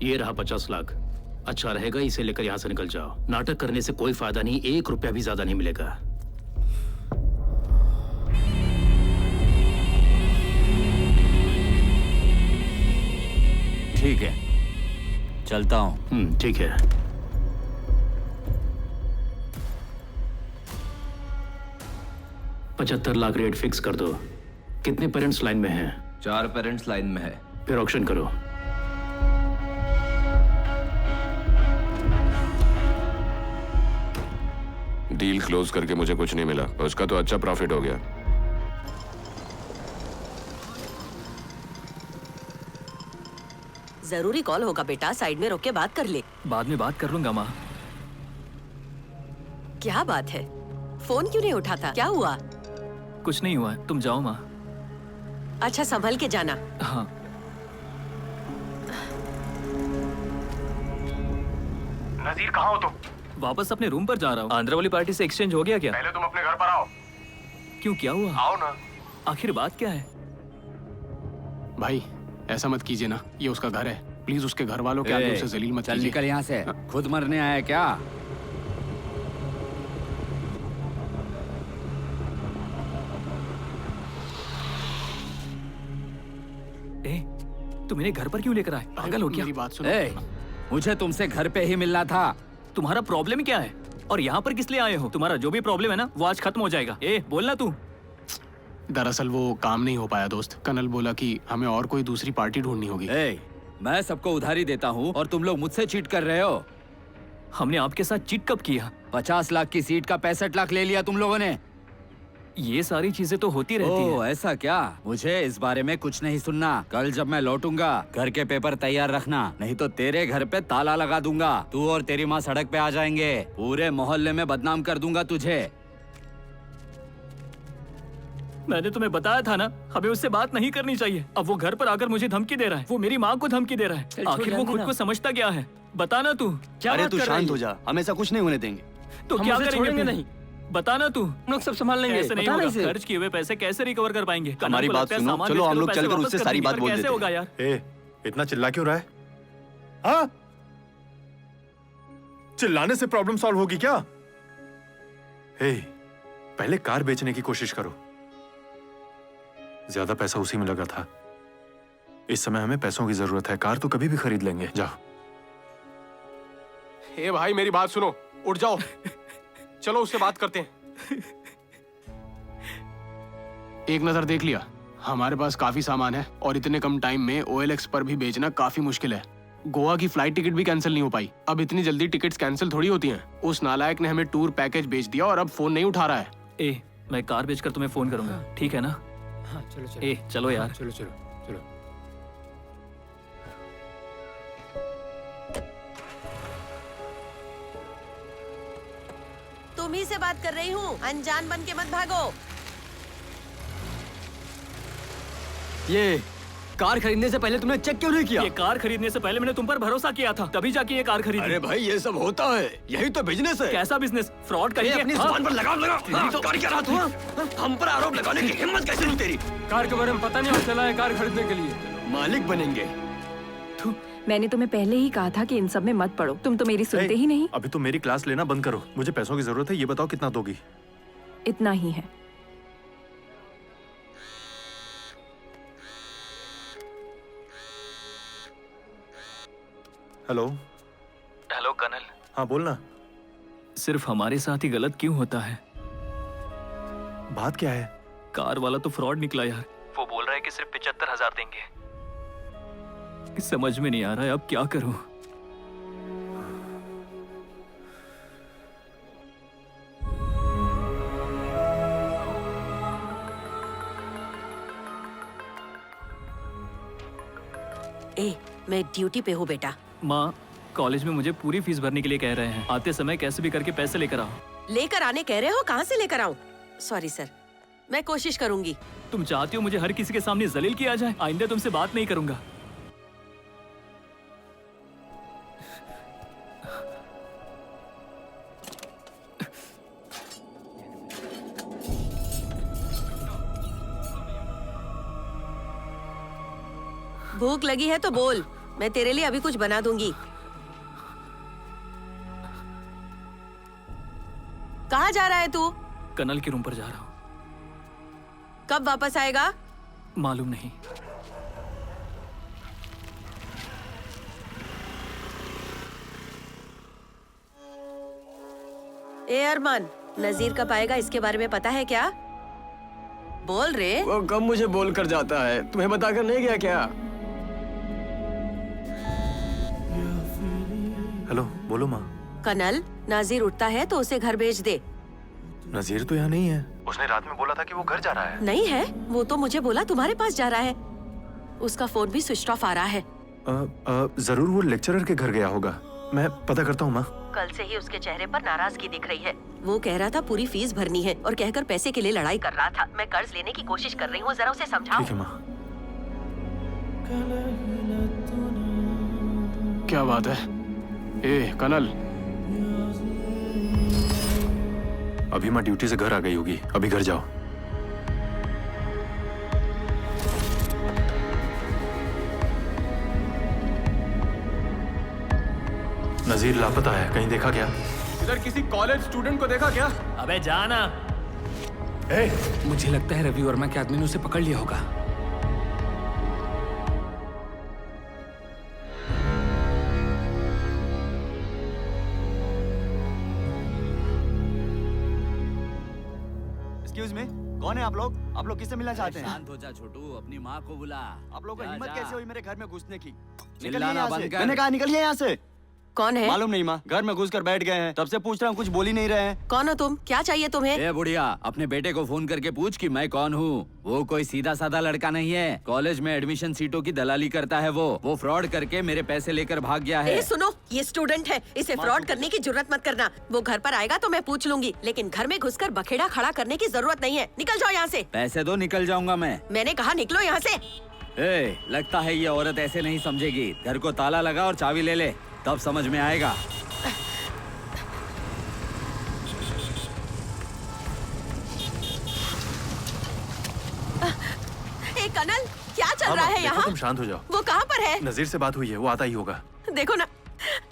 ये रहा 50 लाख। अच्छा रहेगा इसे लेकर यहाँ से निकल जाओ। नाटक करने से कोई फायदा नहीं, 1 रुपया भी ज्यादा नहीं मिलेगा। ठीक है, चलता हूँ। ठीक है। $75 लाख रेट फिक्स कर दो। कितने पेरेंट्स लाइन में हैं? 4 पेरेंट्स लाइन में है। फिर ऑक्शन करो। डील क्लोज करके मुझे कुछ नहीं मिला, उसका तो अच्छा प्रॉफिट हो गया। जरूरी कॉल होगा बेटा, साइड में रोक के बात कर ले। बाद में बात कर लूंगा माँ। क्या बात है, फोन क्यों नहीं उठाता? क्या हुआ? कुछ नहीं हुआ, तुम जाओ माँ। अच्छा संभल के जाना। हाँ। नजीर कहाँ हो तुम? वापस अपने रूम पर जा रहा हूँ। आंध्रा वाली पार्टी से एक्सचेंज हो गया क्या? पहले तुम अपने घर पर आओ। क्यों, क्या हुआ? आओ ना। आखिर बात क्या है? भाई ऐसा मत कीजिए ना, ये उसका घर है। प्लीज उसके घर वालों के आगे उसे जलील मत चल कीजिए। निकल यहाँ से। खुद मरने आया क्या? तुम इन्हें घर पर क्यों लेकर आए? पागल हो क्या? मेरी बात सुनो। मुझे तुमसे घर पे ही मिलना था। तुम्हारा प्रॉब्लम क्या है? और यहाँ पर किस लिए आए हो? तुम्हारा जो भी प्रॉब्लम है ना, वो आज खत्म हो जाएगा। बोलना तू। दरअसल वो काम नहीं हो पाया दोस्त। कनल बोला कि हमें और कोई दूसरी पार्टी ढूंढनी होगी। मैं सबको उधारी देता हूँ और तुम लोग मुझसे चीट कर रहे हो। हमने आपके साथ चीट कब किया? 50 लाख की सीट का 65 लाख ले लिया तुम लोगों ने। ये सारी चीजें तो होती रहती हैं। ऐसा क्या? मुझे इस बारे में कुछ नहीं सुनना। कल जब मैं लौटूंगा घर के पेपर तैयार रखना, नहीं तो तेरे घर पे ताला लगा दूंगा। तू और तेरी माँ सड़क पे आ जाएंगे। पूरे मोहल्ले में बदनाम कर दूंगा तुझे। मैंने तुम्हें बताया था ना, हमें उससे बात नहीं करनी चाहिए। अब वो घर पर आकर मुझे धमकी दे रहा है। वो मेरी माँ को धमकी दे रहा है। आखिर वो खुद को समझता क्या है? बताना तू। अरे तू शांत हो जा, हम ऐसा कुछ नहीं होने देंगे। तो क्या करेंगे? नहीं बताना तू। हम लोग सब संभाल लेंगे। ऐसे नहीं होगा। खर्च किए हुए पैसे कैसे रिकवर कर पाएंगे? हमारी बात सुनो, चलो हम लोग चलकर उससे सारी बात बोल देते हैं। कैसे होगा यार? इतना चिल्ला क्यों रहा है? हाँ? चिल्लाने से प्रॉब्लम सॉल्व होगी क्या? पहले कार बेचने की कोशिश करो। ज्यादा पैसा उसी में लगा था। इस समय हमें पैसों की जरूरत है। कार तो कभी भी खरीद लेंगे। जाओ। भाई मेरी बात सुनो, उठ जाओ। चलो उससे बात करते हैं। एक नजर देख लिया, हमारे पास काफी सामान है और इतने कम टाइम में OLX पर भी बेचना काफी मुश्किल है। गोवा की फ्लाइट टिकट भी कैंसिल नहीं हो पाई। अब इतनी जल्दी टिकट्स कैंसिल थोड़ी होती हैं। उस नालायक ने हमें टूर पैकेज बेच दिया और अब फोन नहीं उठा रहा है। ए, मैं कार बेचकर तुम्हें फोन करूंगा, ठीक है ना? हाँ चलो चलो। ए, चलो यार। चलो चलो चलो। तुम ही से बात कर रही हूँ, अनजान बन के मत भागो। ये कार खरीदने से पहले तुमने चेक क्यों नहीं किया? ये कार खरीदने से पहले मैंने तुम पर भरोसा किया था, तभी जाके ये कार खरीदी। अरे भाई ये सब होता है, यही तो बिजनेस है। कैसा बिजनेस? फ्रॉड ये करिए। अपनी जुबान पर लगाम लगा। तो कार क्या रहा तू? हम पर आरोप लगाने की हिम्मत कैसे हुई तेरी? कार के बारे में पता नहीं और चला है कार खरीदने के लिए। मालिक बनेंगे। मैंने तुम्हें पहले ही कहा था कि इन सब में मत पड़ो, तुम तो मेरी सुनते ही नहीं। अभी तो मेरी क्लास लेना बंद करो, मुझे पैसों की जरूरत है, ये बताओ कितना दोगी? इतना ही है। हेलो। Hello colonel. हाँ बोलना। सिर्फ हमारे साथ ही गलत क्यों होता है? बात क्या है? कार वाला तो फ्रॉड निकला यार। वो बोल रहा है कि सिर्फ 75,000 देंगे। समझ में नहीं आ रहा है अब क्या करूं। ए, मैं ड्यूटी पे हूँ बेटा। माँ, कॉलेज में मुझे पूरी फीस भरने के लिए कह रहे हैं। आते समय कैसे भी करके पैसे लेकर आओ। लेकर आने कह रहे हो? कहाँ से लेकर आऊँ? सॉरी सर, मैं कोशिश करूंगी। तुम चाहती हो मुझे हर किसी के सामने जलील किया जाए? आइंदा तुमसे बात नहीं करूंगा। भूख लगी है तो बोल, मैं तेरे लिए अभी कुछ बना दूंगी। कहाँ जा रहा है तू? कर्नल के रूम पर जा रहा हूँ। कब वापस आएगा? मालूम नहीं। ए अरमान, नजीर कब आएगा इसके बारे में पता है क्या? बोल रे। वो कब मुझे बोल कर जाता है, तुम्हें बताकर नहीं गया क्या? हेलो, बोलो माँ। कनल, नाजिर उठता है तो उसे घर भेज दे। नजीर तो यहाँ नहीं है। उसने रात में बोला था कि वो घर जा रहा है। नहीं है, वो तो मुझे बोला तुम्हारे पास जा रहा है। उसका फोन भी स्विच ऑफ आ रहा है। जरूर वो लेक्चरर के घर गया होगा, मैं पता करता हूँ माँ। कल से ही उसके चेहरे पर नाराजगी दिख रही है। वो कह रहा था पूरी फीस भरनी है और कहकर पैसे के लिए लड़ाई कर रहा था। मैं कर्ज लेने की कोशिश कर रही हूँ, जरा उसे समझाओ। ठीक है माँ। क्या बात है? ए कनल, अभी माँ ड्यूटी से घर आ गई होगी, अभी घर जाओ। नजीर लापता है, कहीं देखा क्या? इधर किसी कॉलेज स्टूडेंट को देखा क्या? अबे जाना। मुझे लगता है रवि वर्मा के आदमी ने उसे पकड़ लिया होगा। एक्सक्यूज मी, कौन है आप लोग? आप लोग किससे मिलना चाहते हैं? शांत हो जा छोटू, अपनी माँ को बुला। आप लोगों को जा, हिम्मत जा। कैसे हुई मेरे घर में घुसने की? चिल्लाना बंद कर। मैंने कहा निकलिए यहाँ से। कौन है? मालूम नहीं माँ, घर में घुस कर बैठ गए हैं, तब से पूछ रहा हूँ, कुछ बोल ही नहीं रहे हैं। कौन हो तुम? क्या चाहिए तुम्हें? ए बुढ़िया, अपने बेटे को फोन करके पूछ कि मैं कौन हूँ। वो कोई सीधा साधा लड़का नहीं है। कॉलेज में एडमिशन सीटों की दलाली करता है। वो फ्रॉड करके मेरे पैसे लेकर भाग गया है। ए, सुनो, ये स्टूडेंट है, इसे फ्रॉड करने की जरूरत मत करना। वो घर पर आएगा तो मैं पूछ लूंगी, लेकिन घर में घुसकर बखेड़ा खड़ा करने की जरूरत नहीं है। निकल जाओ यहाँ से। पैसे दो, निकल जाऊंगा मैं। मैंने कहा निकलो यहाँ से। ए, लगता है ये औरत ऐसे नहीं समझेगी। घर को ताला लगा और चाबी ले ले, तब समझ में आएगा। ए कनल, क्या चल रहा है यहाँ? तुम शांत हो जाओ। वो कहाँ पर है? नजीर से बात हुई है, वो आता ही होगा। देखो ना,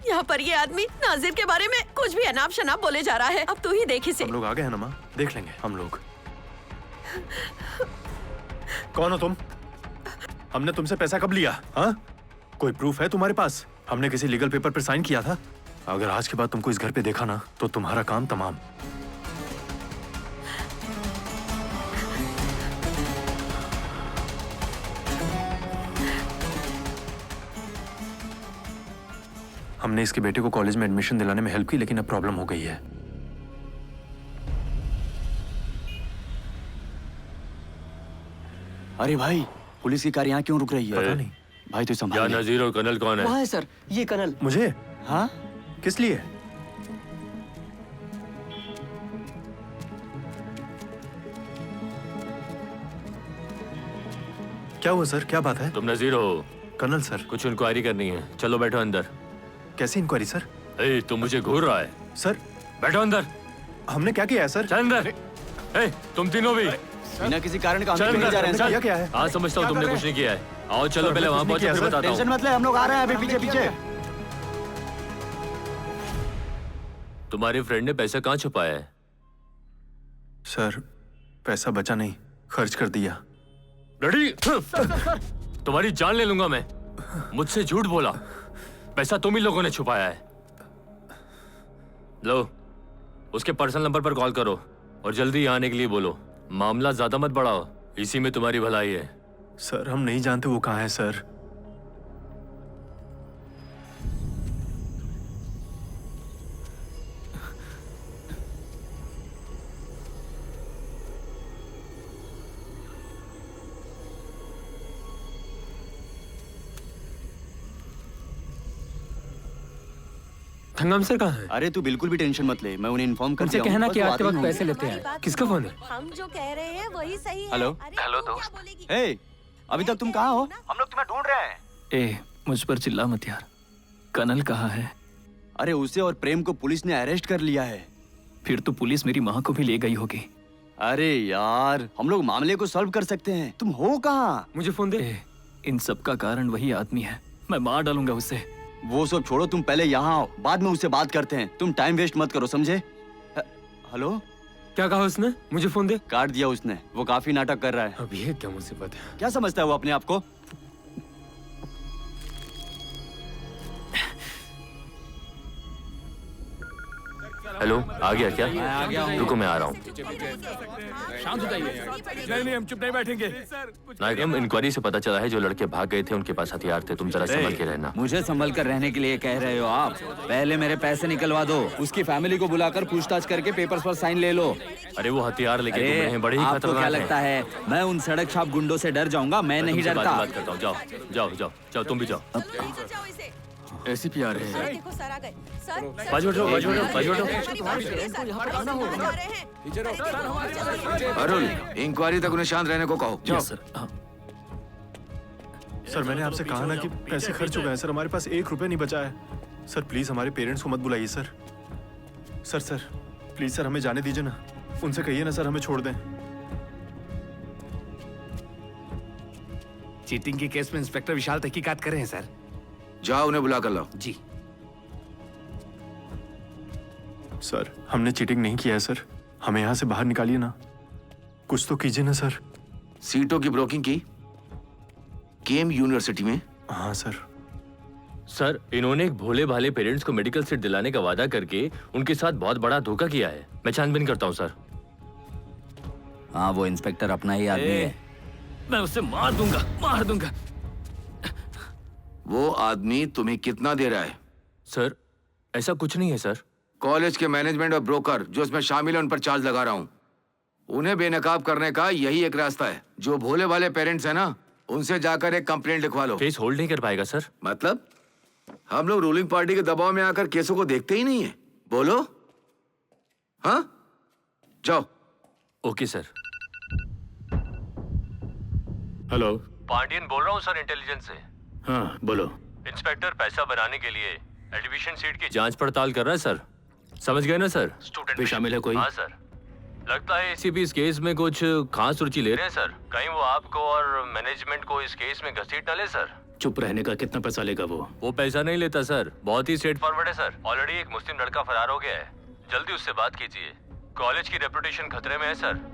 यहाँ पर ये आदमी नाजिर के बारे में कुछ भी अनाप शनाप बोले जा रहा है। अब तू ही देख इसे। हम लोग आ गए हैं ना माँ, देख लेंगे हम लोग। कौन हो तुम? हमने तुमसे पैसा कब लिया? हाँ, कोई प्रूफ है तुम्हारे पास? हमने किसी लीगल पेपर पर साइन किया था? अगर आज के बाद तुमको इस घर पे देखा ना, तो तुम्हारा काम तमाम। हमने इसके बेटे को कॉलेज में एडमिशन दिलाने में हेल्प की, लेकिन अब प्रॉब्लम हो गई है। अरे भाई, पुलिस की कार यहाँ क्यों रुक रही है? पता नहीं भाई, तो संभाल ले। नजीर और कर्नल कौन वहाँ है सर, ये कनल। मुझे? हाँ, किस लिए? क्या हुआ सर, क्या बात है? तुम नजीर हो? Colonel sir. कुछ इंक्वायरी करनी है, चलो बैठो अंदर। कैसी इंक्वायरी सर? ए, तुम मुझे घूर रहा है? सर बैठो अंदर। हमने क्या किया है सर? चल अंदर। ए, तुम तीनों भी बिना किसी कारण का हम चल क्यों नहीं जा रहे हैं सर? क्या है? हाँ समझता हूँ तुमने कुछ नहीं किया है। आओ चलो पहले वहाँ पहुँचो फिर बताता टेंशन हूँ। मत ले, हम लोग आ रहे हैं अभी पीछे पीछे। तुम्हारे फ्रेंड ने पैसा कहाँ छुपाया है? सर पैसा बचा नहीं, खर्च कर दिया। रेडी? तुम्हारी जान ले लूंगा मैं। मुझसे झूठ बोला। पैसा तुम ही लोगों ने छुपाया है। लो, उसके पर्सनल नंबर पर कॉल करो और जल्दी यहाँ आने के लिए बोलो। मामला ज्यादा मत बढ़ाओ, इसी में तुम्हारी भलाई है। सर हम नहीं जानते वो कहाँ है सर। थंगम सर कहाँ है? अरे तू बिल्कुल भी टेंशन मत ले, मैं उन्हें इन्फॉर्म कर दिया हूँ। कहना कि बस वो आते आते वक्त ही पैसे होंगे। लेते हैं। किसका फोन है? हम जो कह रहे हैं वही सही है। हेलो। हेलो दोस्त। हे, अभी तक तुम कहाँ हो? हम लोग तुम्हें ढूंढ रहे हैं। ए, मुझ पर चिल्ला मत यार। कनल कहाँ है? अरे उसे और प्रेम को पुलिस ने अरेस्ट कर लिया है। फिर तो पुलिस मेरी माँ को भी ले गई होगी। अरे यार, हम लोग मामले को सॉल्व कर सकते हैं। तुम हो कहाँ? मुझे फोन दे। ए, इन सब का कारण वही आदमी है। मैं मार डालूंगा उसे। वो सब छोड़ो, तुम पहले यहाँ आओ, बाद में उससे बात करते हैं। तुम टाइम वेस्ट मत करो, समझे? हेलो? क्या कहा उसने? मुझे फोन दे। काट दिया उसने। वो काफी नाटक कर रहा है। अब ये क्या मुसीबत है? क्या समझता है वो अपने आप को? हेलो, आ गया क्या? आ गया हूँ। रुको मैं आ रहा हूँ। शांत हो जाइए। नहीं हम चुप नहीं बैठेंगे। नायकम, इंक्वायरी से पता चला है जो लड़के भाग गए थे उनके पास हथियार थे। तुम जरा संभल के रहना। मुझे संभल कर रहने के लिए कह रहे हो आप? पहले मेरे पैसे निकलवा दो, उसकी फैमिली को बुलाकर पूछताछ करके पेपर्स पर साइन ले लो। अरे वो हथियार लेके घूम रहे हैं, बड़े ही आपको खतरनाक क्या हैं। लगता है मैं उन सड़क छाप गुंडों से डर जाऊंगा? मैं नहीं तुमसे डरता। बात करता हूँ। जाओ जाओ जाओ जाओ, तुम भी जाओ। ऐसी भी आ रहे हैं। देखो सर आ गए। सर बाजू हटो, बाजू हटो, बाजू हटो। अरुण, इंक्वायरी तक उन्हें शांत रहने को कहो। सर मैंने आपसे कहा ना कि पैसे खर्च हो गए हैं सर, हमारे पास 1 रुपया नहीं बचा है। सर प्लीज हमारे पेरेंट्स को मत बुलाइए सर। सर प्लीज सर हमें जाने दीजिए ना। उनसे कहिए ना सर हमें छोड़ दें। चीटिंग के केस में इंस्पेक्टर विशाल तहकीकात कर रहे हैं सर। जाओ उन्हें बुला कर लाओ। जी सर हमने चीटिंग नहीं किया है सर, हमें यहाँ से बाहर निकालिए ना। कुछ तो कीजिए ना सर। सीटों की ब्रोकिंग की केम यूनिवर्सिटी में? हाँ सर। सर, इन्होंने एक भोले भाले पेरेंट्स को मेडिकल सीट दिलाने का वादा करके उनके साथ बहुत बड़ा धोखा किया है। मैं छानबीन करता हूँ सर। हाँ, वो इंस्पेक्टर अपना ही आदमी है। मैं उसे मार दूंगा। वो आदमी तुम्हें कितना दे रहा है? सर ऐसा कुछ नहीं है सर। कॉलेज के मैनेजमेंट और ब्रोकर जो इसमें शामिल है उन पर चार्ज लगा रहा हूँ। उन्हें बेनकाब करने का यही एक रास्ता है। जो भोले वाले पेरेंट्स हैं ना, उनसे जाकर एक कंप्लेंट लिखवा लो। केस होल्ड नहीं कर पाएगा सर। मतलब हम लोग रूलिंग पार्टी के दबाव में आकर केसों को देखते ही नहीं है। बोलो। हाँ, जाओ। Okay sir. हेलो, पांडियन बोल रहा हूँ सर, इंटेलिजेंस से। हाँ बोलो। इंस्पेक्टर पैसा बनाने के लिए एडमिशन सीट की जांच पड़ताल कर रहा है सर। समझ गए ना सर? स्टूडेंट भी शामिल है कोई? हाँ सर। लगता है एसीपी इस केस में कुछ खास रुचि ले रहे हैं सर। कहीं वो आपको और मैनेजमेंट को इस केस में घसीट न ले सर। चुप रहने का कितना पैसा लेगा वो? पैसा नहीं लेता सर, बहुत ही स्ट्रेट फॉरवर्ड है सर। ऑलरेडी एक मुस्लिम लड़का फरार हो गया है। जल्दी उससे बात कीजिए। कॉलेज की रेपुटेशन खतरे में है सर।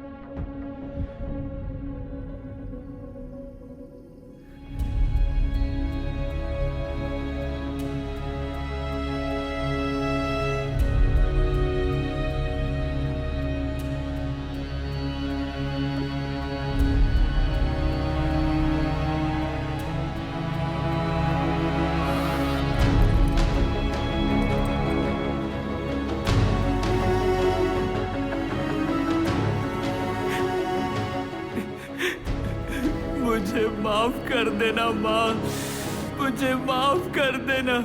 मुझे माफ कर देना माँ, मुझे माफ कर देना।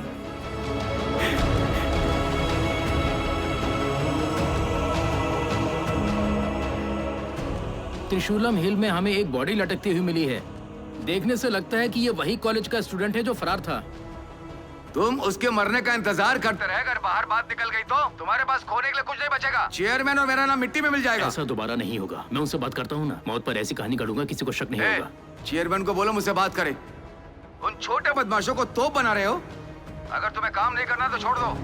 त्रिशूलम हिल में हमें एक बॉडी लटकती हुई मिली है। देखने से लगता है कि ये वही कॉलेज का स्टूडेंट है जो फरार था। तुम उसके मरने का इंतजार करते रहे, अगर बाहर बात निकल गई तो तुम्हारे पास खोने के लिए कुछ नहीं बचेगा। चेयरमैन और मेरा नाम मिट्टी में मिल जाएगा। ऐसा दोबारा नहीं होगा। मैं उनसे बात करता हूँ ना, मौत पर ऐसी कहानी गढ़ूंगा किसी को शक नहीं होगा। चेयरमैन को बोलो मुझसे बात करे। उन छोटे बदमाशों को तोप बना रहे हो। अगर तुम्हें काम नहीं करना तो छोड़ दो।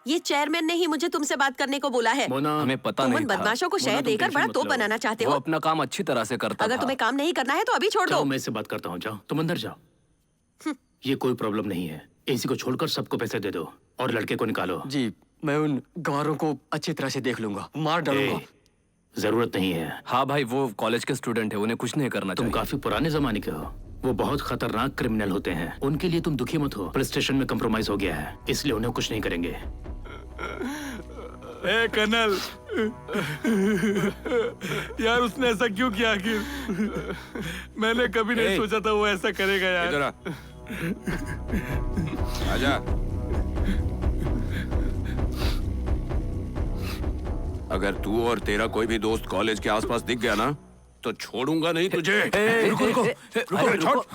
ये चेयरमैन ने ही मुझे तुमसे बात करने को बोला है। मोना, हमें पता तुम नहीं उन था। बदमाशों को शहर मोना, तुम देकर बड़ा टेंशन तोप मत लो। बनाना चाहते वो हो। अपना काम अच्छी तरह से करता अगर था। तुम्हें काम नहीं करना है तो अभी छोड़ दो। जाओ, मैं इससे बात करता हूँ। जाओ, तुम अंदर जाओ। ये कोई प्रॉब्लम नहीं है। एसी को छोड़कर सबको पैसे दे दो और लड़के को निकालो। जी, मैं उन गवारों को अच्छी तरह से देख लूंगा, मार डालूंगा। जरूरत नहीं है। हाँ भाई, वो कॉलेज के स्टूडेंट है, उन्हें कुछ नहीं करना तुम काफी पुराने जमाने के हो। वो बहुत खतरनाक क्रिमिनल होते हैं। उनके लिए तुम दुखी मत हो। पुलिस स्टेशन में कंप्रोमाइज हो गया है, इसलिए उन्हें कुछ नहीं करेंगे। ए कर्नल, यार उसने ऐसा क्यों किया आखिर? मैंने कभी नहीं सोचा था वो ऐसा करेगा यार। इधर आ। आजा। अगर तू और तेरा कोई भी दोस्त कॉलेज के आसपास दिख गया ना तो छोड़ूंगा नहीं तुझे। रुको रुको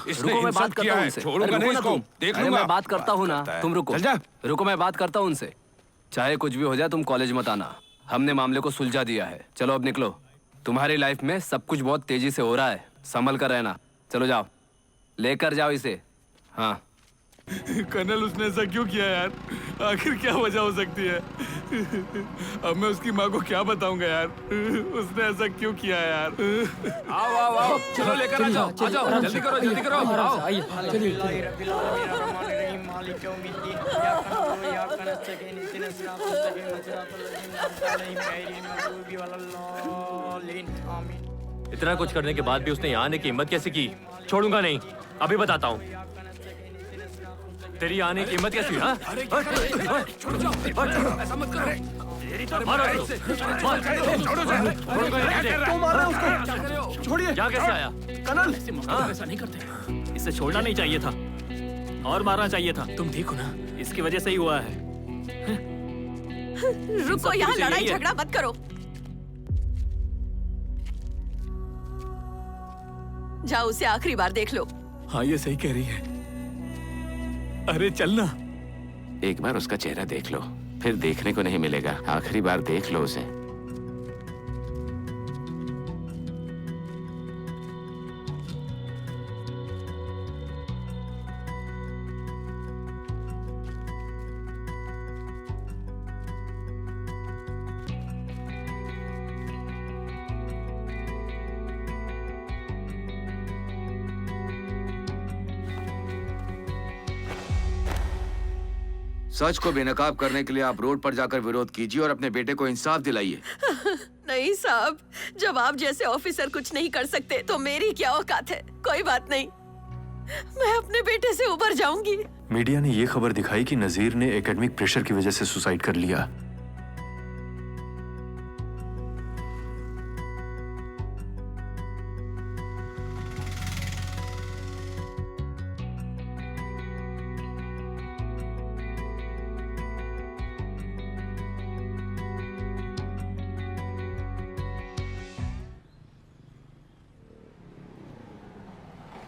इसने मैं बात इंसल्ट किया करता हूँ है, उनसे। छोड़ूंगा नहीं इसको। देख लूंगा। मैं बात करता हूँ ना, तुम रुको। रुको, मैं बात करता हूँ उनसे। चाहे कुछ भी हो जाए तुम कॉलेज मत आना। हमने मामले को सुलझा दिया है। चलो अब निकलो। तुम्हारी लाइफ में सब कुछ बहुत तेजी से हो रहा है, संभल कर रहना। चलो जाओ, लेकर जाओ इसे। हाँ कर्नल, उसने ऐसा क्यों किया यार? आखिर क्या वजह हो सकती है? अब मैं उसकी माँ को क्या बताऊंगा यार? उसने ऐसा क्यों किया यार? आओ आओ आओ, चलो लेकर आ जाओ, आ जाओ, जल्दी करो, जल्दी करो, आओ। इतना कुछ करने के बाद भी उसने यहाँ आने की हिम्मत कैसे की? छोड़ूंगा नहीं, अभी बताता हूँ। तेरी आने की हिम्मत कैसी? हाँ? छोड़ो जाओ, ऐसा मत करो। मारो इसे, मार, छोड़िए। यहाँ कैसे आया? कर्नल, ऐसा नहीं करते। इसे छोड़ना नहीं चाहिए था और मारना चाहिए था। तुम ठीक हो ना? इसकी वजह से ही हुआ है। रुको, यहाँ लड़ाई झगड़ा मत करो। जाओ, उसे आखिरी बार देख लो। हाँ, ये सही कह रही है। अरे चलना। एक बार उसका चेहरा देख लो, फिर देखने को नहीं मिलेगा। आखिरी बार देख लो उसे। सच को बेनकाब करने के लिए आप रोड पर जाकर विरोध कीजिए और अपने बेटे को इंसाफ दिलाइए। नहीं साहब, जब आप जैसे ऑफिसर कुछ नहीं कर सकते तो मेरी क्या औकात है? कोई बात नहीं, मैं अपने बेटे से उबर जाऊंगी। मीडिया ने ये खबर दिखाई कि नजीर ने एकेडमिक प्रेशर की वजह से सुसाइड कर लिया।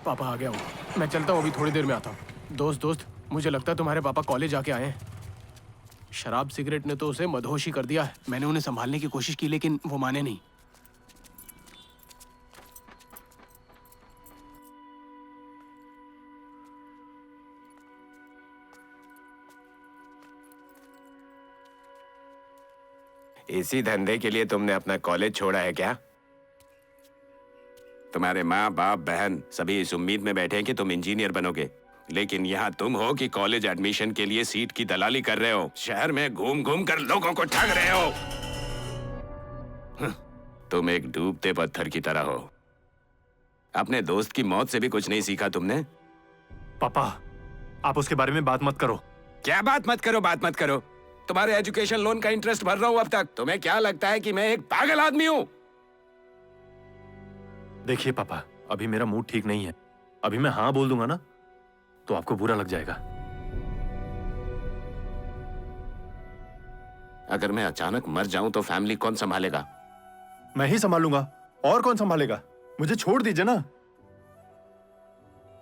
पापा आ गया हूँ। मैं चलता हूँ, अभी थोड़ी देर में आता हूँ। दोस्त, मुझे लगता है तुम्हारे पापा कॉलेज आके आए हैं। शराब सिगरेट ने तो उसे मदहोशी कर दिया है। मैंने उन्हें संभालने की कोशिश की लेकिन वो माने नहीं। इसी धंधे के लिए तुमने अपना कॉलेज छोड़ा है क्या? तुम्हारे माँ बाप बहन सभी इस उम्मीद में बैठे हैं कि तुम इंजीनियर बनोगे, लेकिन यहाँ तुम हो कि कॉलेज एडमिशन के लिए सीट की दलाली कर रहे हो। शहर में घूम घूम कर लोगों को ठग रहे हो। तुम एक डूबते पत्थर की तरह हो। अपने दोस्त की मौत से भी कुछ नहीं सीखा तुमने? पापा, आप उसके बारे में बात मत करो। क्या बात मत करो? तुम्हारे एजुकेशन लोन का इंटरेस्ट भर रहा हूं अब तक। तुम्हें क्या लगता है कि मैं एक पागल आदमी हूं? देखिए पापा, अभी मेरा मूड ठीक नहीं है। अभी मैं हाँ बोल दूंगा ना तो आपको बुरा लग जाएगा। अगर मैं अचानक मर जाऊं तो फैमिली कौन संभालेगा? मैं ही संभालूंगा, और कौन संभालेगा? मुझे छोड़ दीजिए ना।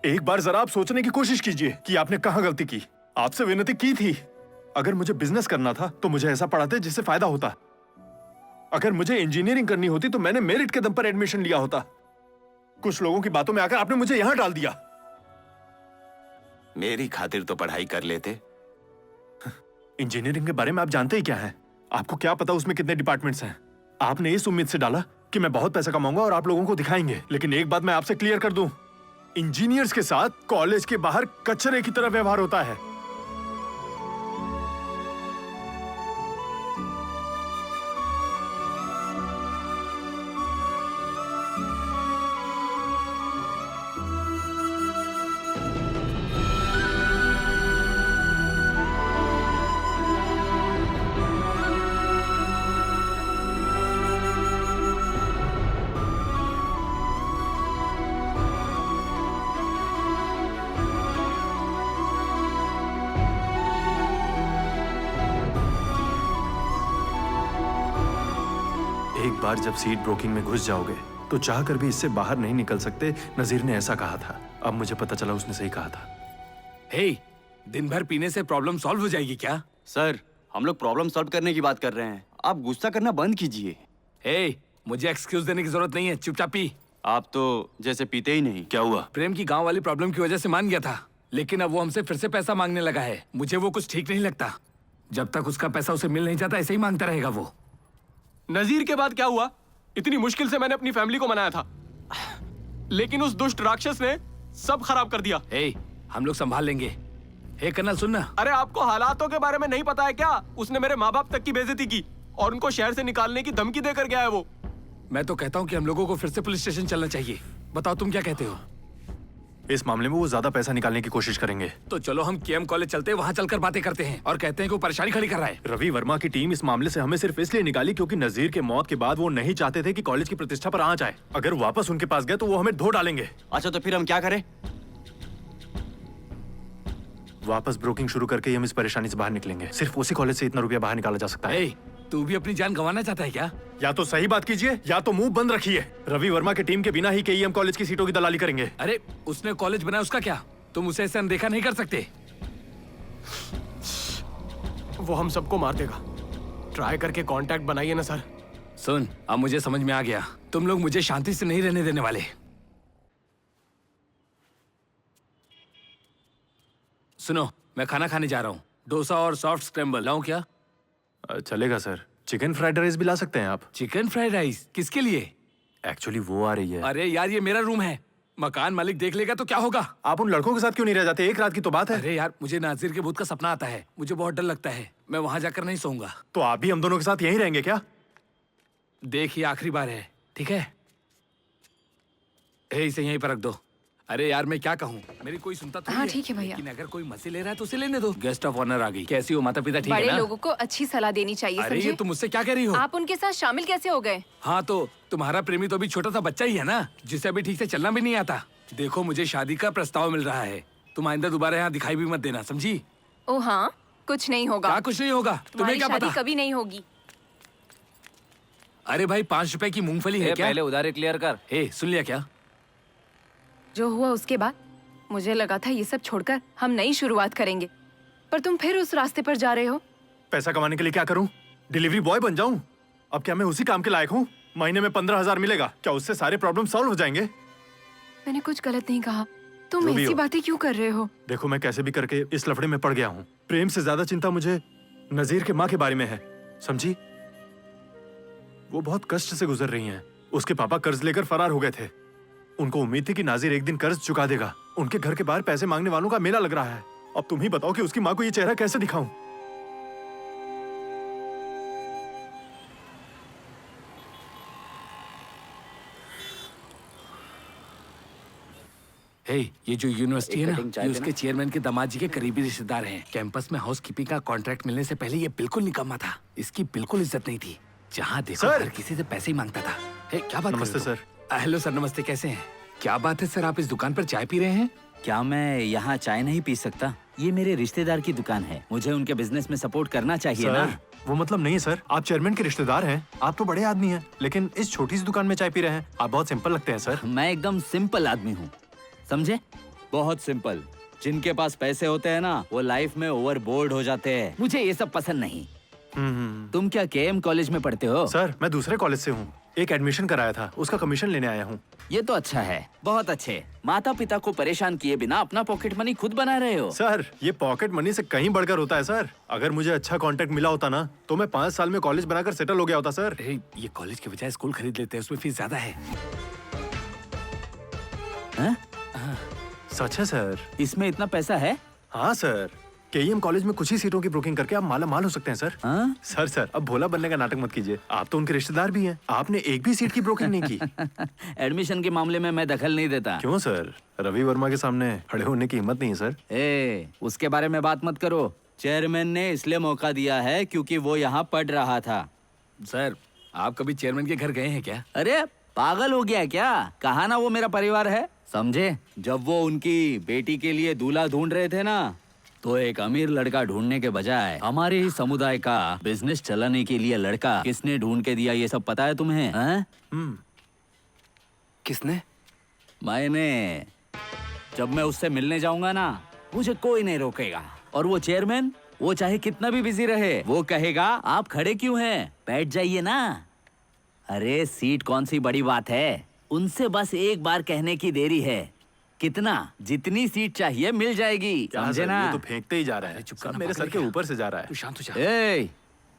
एक बार जरा आप सोचने की कोशिश कीजिए कि आपने कहां गलती की। आपसे विनती की थी, अगर मुझे बिजनेस करना था तो मुझे ऐसा पढ़ाते जिससे फायदा होता। अगर मुझे इंजीनियरिंग करनी होती तो मैंने मेरिट के दम पर एडमिशन लिया होता। कुछ लोगों की बातों में आकर आपने मुझे यहां डाल दिया। मेरी खातिर तो पढ़ाई कर लेते। इंजीनियरिंग के बारे में आप जानते ही क्या है? आपको क्या पता उसमें कितने डिपार्टमेंट्स हैं? आपने इस उम्मीद से डाला कि मैं बहुत पैसा कमाऊंगा और आप लोगों को दिखाएंगे। लेकिन एक बात मैं आपसे क्लियर कर दूं, इंजीनियर्स के साथ कॉलेज के बाहर कचरे की तरह व्यवहार होता है। एक बार जब सीट ब्रोकिंग में घुस जाओगे तो चाहकर भी इससे बाहर नहीं निकल सकते। नजीर ने ऐसा कहा था, अब मुझे पता चला उसने सही कहा था। हे, दिन भर पीने से प्रॉब्लम सॉल्व हो जाएगी क्या? सर, हम लोग प्रॉब्लम सॉल्व करने की बात कर रहे हैं, आप गुस्सा करना बंद कीजिए। हे, मुझे एक्सक्यूज देने की जरूरत नहीं है, चुपचाप पी। आप तो जैसे पीते ही नहीं। क्या हुआ? प्रेम की गांव वाली प्रॉब्लम की वजह से मान गया था, लेकिन अब वो हमसे फिर से पैसा मांगने लगा है। मुझे वो कुछ ठीक नहीं लगता। जब तक उसका पैसा उसे मिल नहीं जाता ऐसे ही मांगता रहेगा वो। नजीर के बाद क्या हुआ? इतनी मुश्किल से मैंने अपनी फैमिली को मनाया था, लेकिन उस दुष्ट राक्षस ने सब खराब कर दिया। हे, हम लोग संभाल लेंगे। हे कर्नल, सुनना। अरे आपको हालातों के बारे में नहीं पता है क्या? उसने मेरे माँ बाप तक की बेइज्जती की और उनको शहर से निकालने की धमकी देकर गया है वो। मैं तो कहता हूँ कि हम लोगों को फिर से पुलिस स्टेशन चलना चाहिए। बताओ तुम क्या कहते हो? इस मामले में वो ज्यादा पैसा निकालने की कोशिश करेंगे। तो चलो हम केएम कॉलेज चलते हैं, वहाँ चलकर बातें करते हैं और कहते हैं कि वो परेशानी खड़ी कर रहा है। रवि वर्मा की टीम इस मामले से हमें सिर्फ इसलिए निकाली क्योंकि नजीर के मौत के बाद वो नहीं चाहते थे कि कॉलेज की प्रतिष्ठा पर आंच आए। अगर वापस उनके पास गए तो वो हमें धो डालेंगे। अच्छा, तो फिर हम क्या करें? वापस ब्रोकिंग शुरू करके ही हम इस परेशानी से बाहर निकलेंगे। सिर्फ उसी कॉलेज से इतना रुपया बाहर निकाला जा सकता है। तू भी अपनी जान गंवाना चाहता है क्या? या तो सही बात कीजिए या तो मुंह बंद रखिए। रवि वर्मा की टीम के बिना ही केईएम कॉलेज की सीटों की दलाली करेंगे। अरे, उसने कॉलेज बनाया, उसका क्या? तुम उसे ऐसे अनदेखा नहीं कर सकते। वो हम सबको मार देगा। ट्राई करके कांटेक्ट बनाइए ना सर। सुन, अब मुझे समझ में आ गया, तुम लोग मुझे शांति से नहीं रहने देने वाले। सुनो, मैं खाना खाने जा रहा हूँ। डोसा और सॉफ्ट स्क्रैम्बल लाऊं क्या? चलेगा सर। चिकन फ्राइड राइस भी ला सकते हैं आप। चिकन फ्राइड राइस किसके लिए? एक्चुअली वो आ रही है। अरे यार, ये मेरा रूम है, मकान मालिक देख लेगा तो क्या होगा? आप उन लड़कों के साथ क्यों नहीं रह जाते? एक रात की तो बात है। अरे यार, मुझे नाजिर के भूत का सपना आता है, मुझे बहुत डर लगता है। मैं वहां जाकर नहीं सोऊंगा। तो आप भी हम दोनों के साथ यहीं रहेंगे क्या? देखिए, आखिरी बार है, ठीक है? इसे यहीं पर रख दो। अरे यार, मैं क्या कहूँ, मेरी कोई सुनता तो हाँ, ठीक है भैया। लेकिन अगर कोई मजे ले रहा है तो उसे लेने दो। गेस्ट ऑफ ऑनर आ गई। कैसी हो माता पिता? ठीक है बड़े ना? लोगों को अच्छी सलाह देनी चाहिए, अरे समझे? ये तुम मुझसे क्या कह रही हो? आप उनके साथ शामिल कैसे हो गए? हाँ, तो तुम्हारा प्रेमी तो अभी छोटा सा बच्चा ही है ना, जिसे अभी ठीक से चलना भी नहीं आता। देखो, मुझे शादी का प्रस्ताव मिल रहा है, तुम आइंदा दोबारा यहाँ दिखाई भी मत देना, समझी? ओ हाँ, कुछ नहीं होगा। क्या कुछ नहीं होगा? तुम्हें क्या शादी पता? कभी नहीं होगी। अरे भाई, 5 रुपए की मूंगफली है क्या? पहले उधारी क्लियर कर। सुन लिया क्या? जो हुआ उसके बाद मुझे लगा था ये सब छोड़कर हम नई शुरुआत करेंगे, पर तुम फिर उस रास्ते पर जा रहे हो। पैसा कमाने के लिए क्या करूं? डिलीवरी बॉय बन जाऊं? अब क्या मैं उसी काम के लायक हूं? महीने में 15,000 मिलेगा, क्या उससे सारे प्रॉब्लम सॉल्व हो जाएंगे? मैंने कुछ गलत नहीं कहा, तुम जो भी ऐसी हो। बातें क्यों कर रहे हो? देखो, मैं कैसे भी करके इस लफड़े में पड़ गया हूँ। प्रेम से ज्यादा चिंता मुझे नजीर के माँ के बारे में है, समझी? वो बहुत कष्ट से गुजर रही हैं। उसके पापा कर्ज लेकर फरार हो गए थे। उनको उम्मीद थी कि नाजिर एक दिन कर्ज चुका देगा। उनके घर के बाहर पैसे मांगने वालों का मेला लग रहा है। अब तुम ही बताओ कि उसकी माँ को ये चेहरा कैसे दिखाऊं? ये जो यूनिवर्सिटी है एक ना, कटिंग चाय ये देना। उसके चेयरमैन के दामाद जी के करीबी रिश्तेदार हैं। कैंपस में हाउसकीपिंग का कॉन्ट्रैक्ट मिलने से पहले ये बिल्कुल निकम्मा था। इसकी बिल्कुल इज्जत नहीं थी। जहाँ देखो सर! हर किसी से पैसे ही मांगता था। क्या बात नमस्ते कर रहे हो? हेलो सर, नमस्ते, कैसे हैं? क्या बात है सर, आप इस दुकान पर चाय पी रहे हैं? क्या मैं यहाँ चाय नहीं पी सकता? ये मेरे रिश्तेदार की दुकान है, मुझे उनके बिजनेस में सपोर्ट करना चाहिए ना। सर वो मतलब नहीं है सर, आप चेयरमैन के रिश्तेदार हैं, आप तो बड़े आदमी हैं, लेकिन इस छोटी सी दुकान में चाय पी रहे हैं। आप बहुत सिंपल लगते हैं सर। मैं एकदम सिंपल आदमी हूँ, समझे? बहुत सिंपल। जिनके पास पैसे होते हैं ना, वो लाइफ में ओवरबोर्ड हो जाते हैं। मुझे ये सब पसंद नहीं। तुम क्या केएम कॉलेज में पढ़ते हो? सर मैं दूसरे कॉलेज से हूँ, एक एडमिशन कराया था, उसका कमीशन लेने आया हूँ। ये तो अच्छा है, बहुत अच्छे। माता पिता को परेशान किए बिना अपना पॉकेट मनी खुद बना रहे हो। सर ये पॉकेट मनी से कहीं बढ़कर होता है सर। अगर मुझे अच्छा कॉन्ट्रैक्ट मिला होता ना, तो मैं 5 साल में कॉलेज बनाकर सेटल हो गया होता सर। ये कॉलेज के बजाय स्कूल खरीद लेते हैं, उसमें फीस ज्यादा है। सच है सर। इसमें इतना पैसा है? हाँ सर, केईएम कॉलेज में कुछ ही सीटों की बुकिंग करके आप माला माल हो सकते हैं सर। सर अब भोला बनने का नाटक मत कीजिए, आप तो उनके रिश्तेदार भी हैं। आपने एक भी सीट की बुकिंग नहीं की। एडमिशन के मामले में मैं दखल नहीं देता। क्यों सर? रवि वर्मा के सामने खड़े होने की हिम्मत नहीं है सर। उसके बारे में बात मत करो। चेयरमैन ने इसलिए मौका दिया है क्योंकि वो यहाँ पढ़ रहा था। सर आप कभी चेयरमैन के घर गए हैं क्या? अरे पागल हो गया क्या? कहा ना वो मेरा परिवार है, समझे? जब वो उनकी बेटी के लिए दूल्हा ढूंढ रहे थे ना, तो एक अमीर लड़का ढूंढने के बजाय हमारे ही समुदाय का बिजनेस चलाने के लिए लड़का किसने ढूंढ के दिया, ये सब पता है तुम्हें? किसने? मैंने। जब मैं उससे मिलने जाऊंगा ना, मुझे कोई नहीं रोकेगा। और वो चेयरमैन, वो चाहे कितना भी बिजी रहे, वो कहेगा आप खड़े क्यों हैं, बैठ जाइए ना। अरे सीट कौन सी बड़ी बात है, उनसे बस एक बार कहने की देरी है। कितना, जितनी सीट चाहिए मिल जाएगी, समझे ना? ये तो फेंकते ही जा रहा है, सब मेरे सर के ऊपर से जा रहा है। तू शांत हो जा।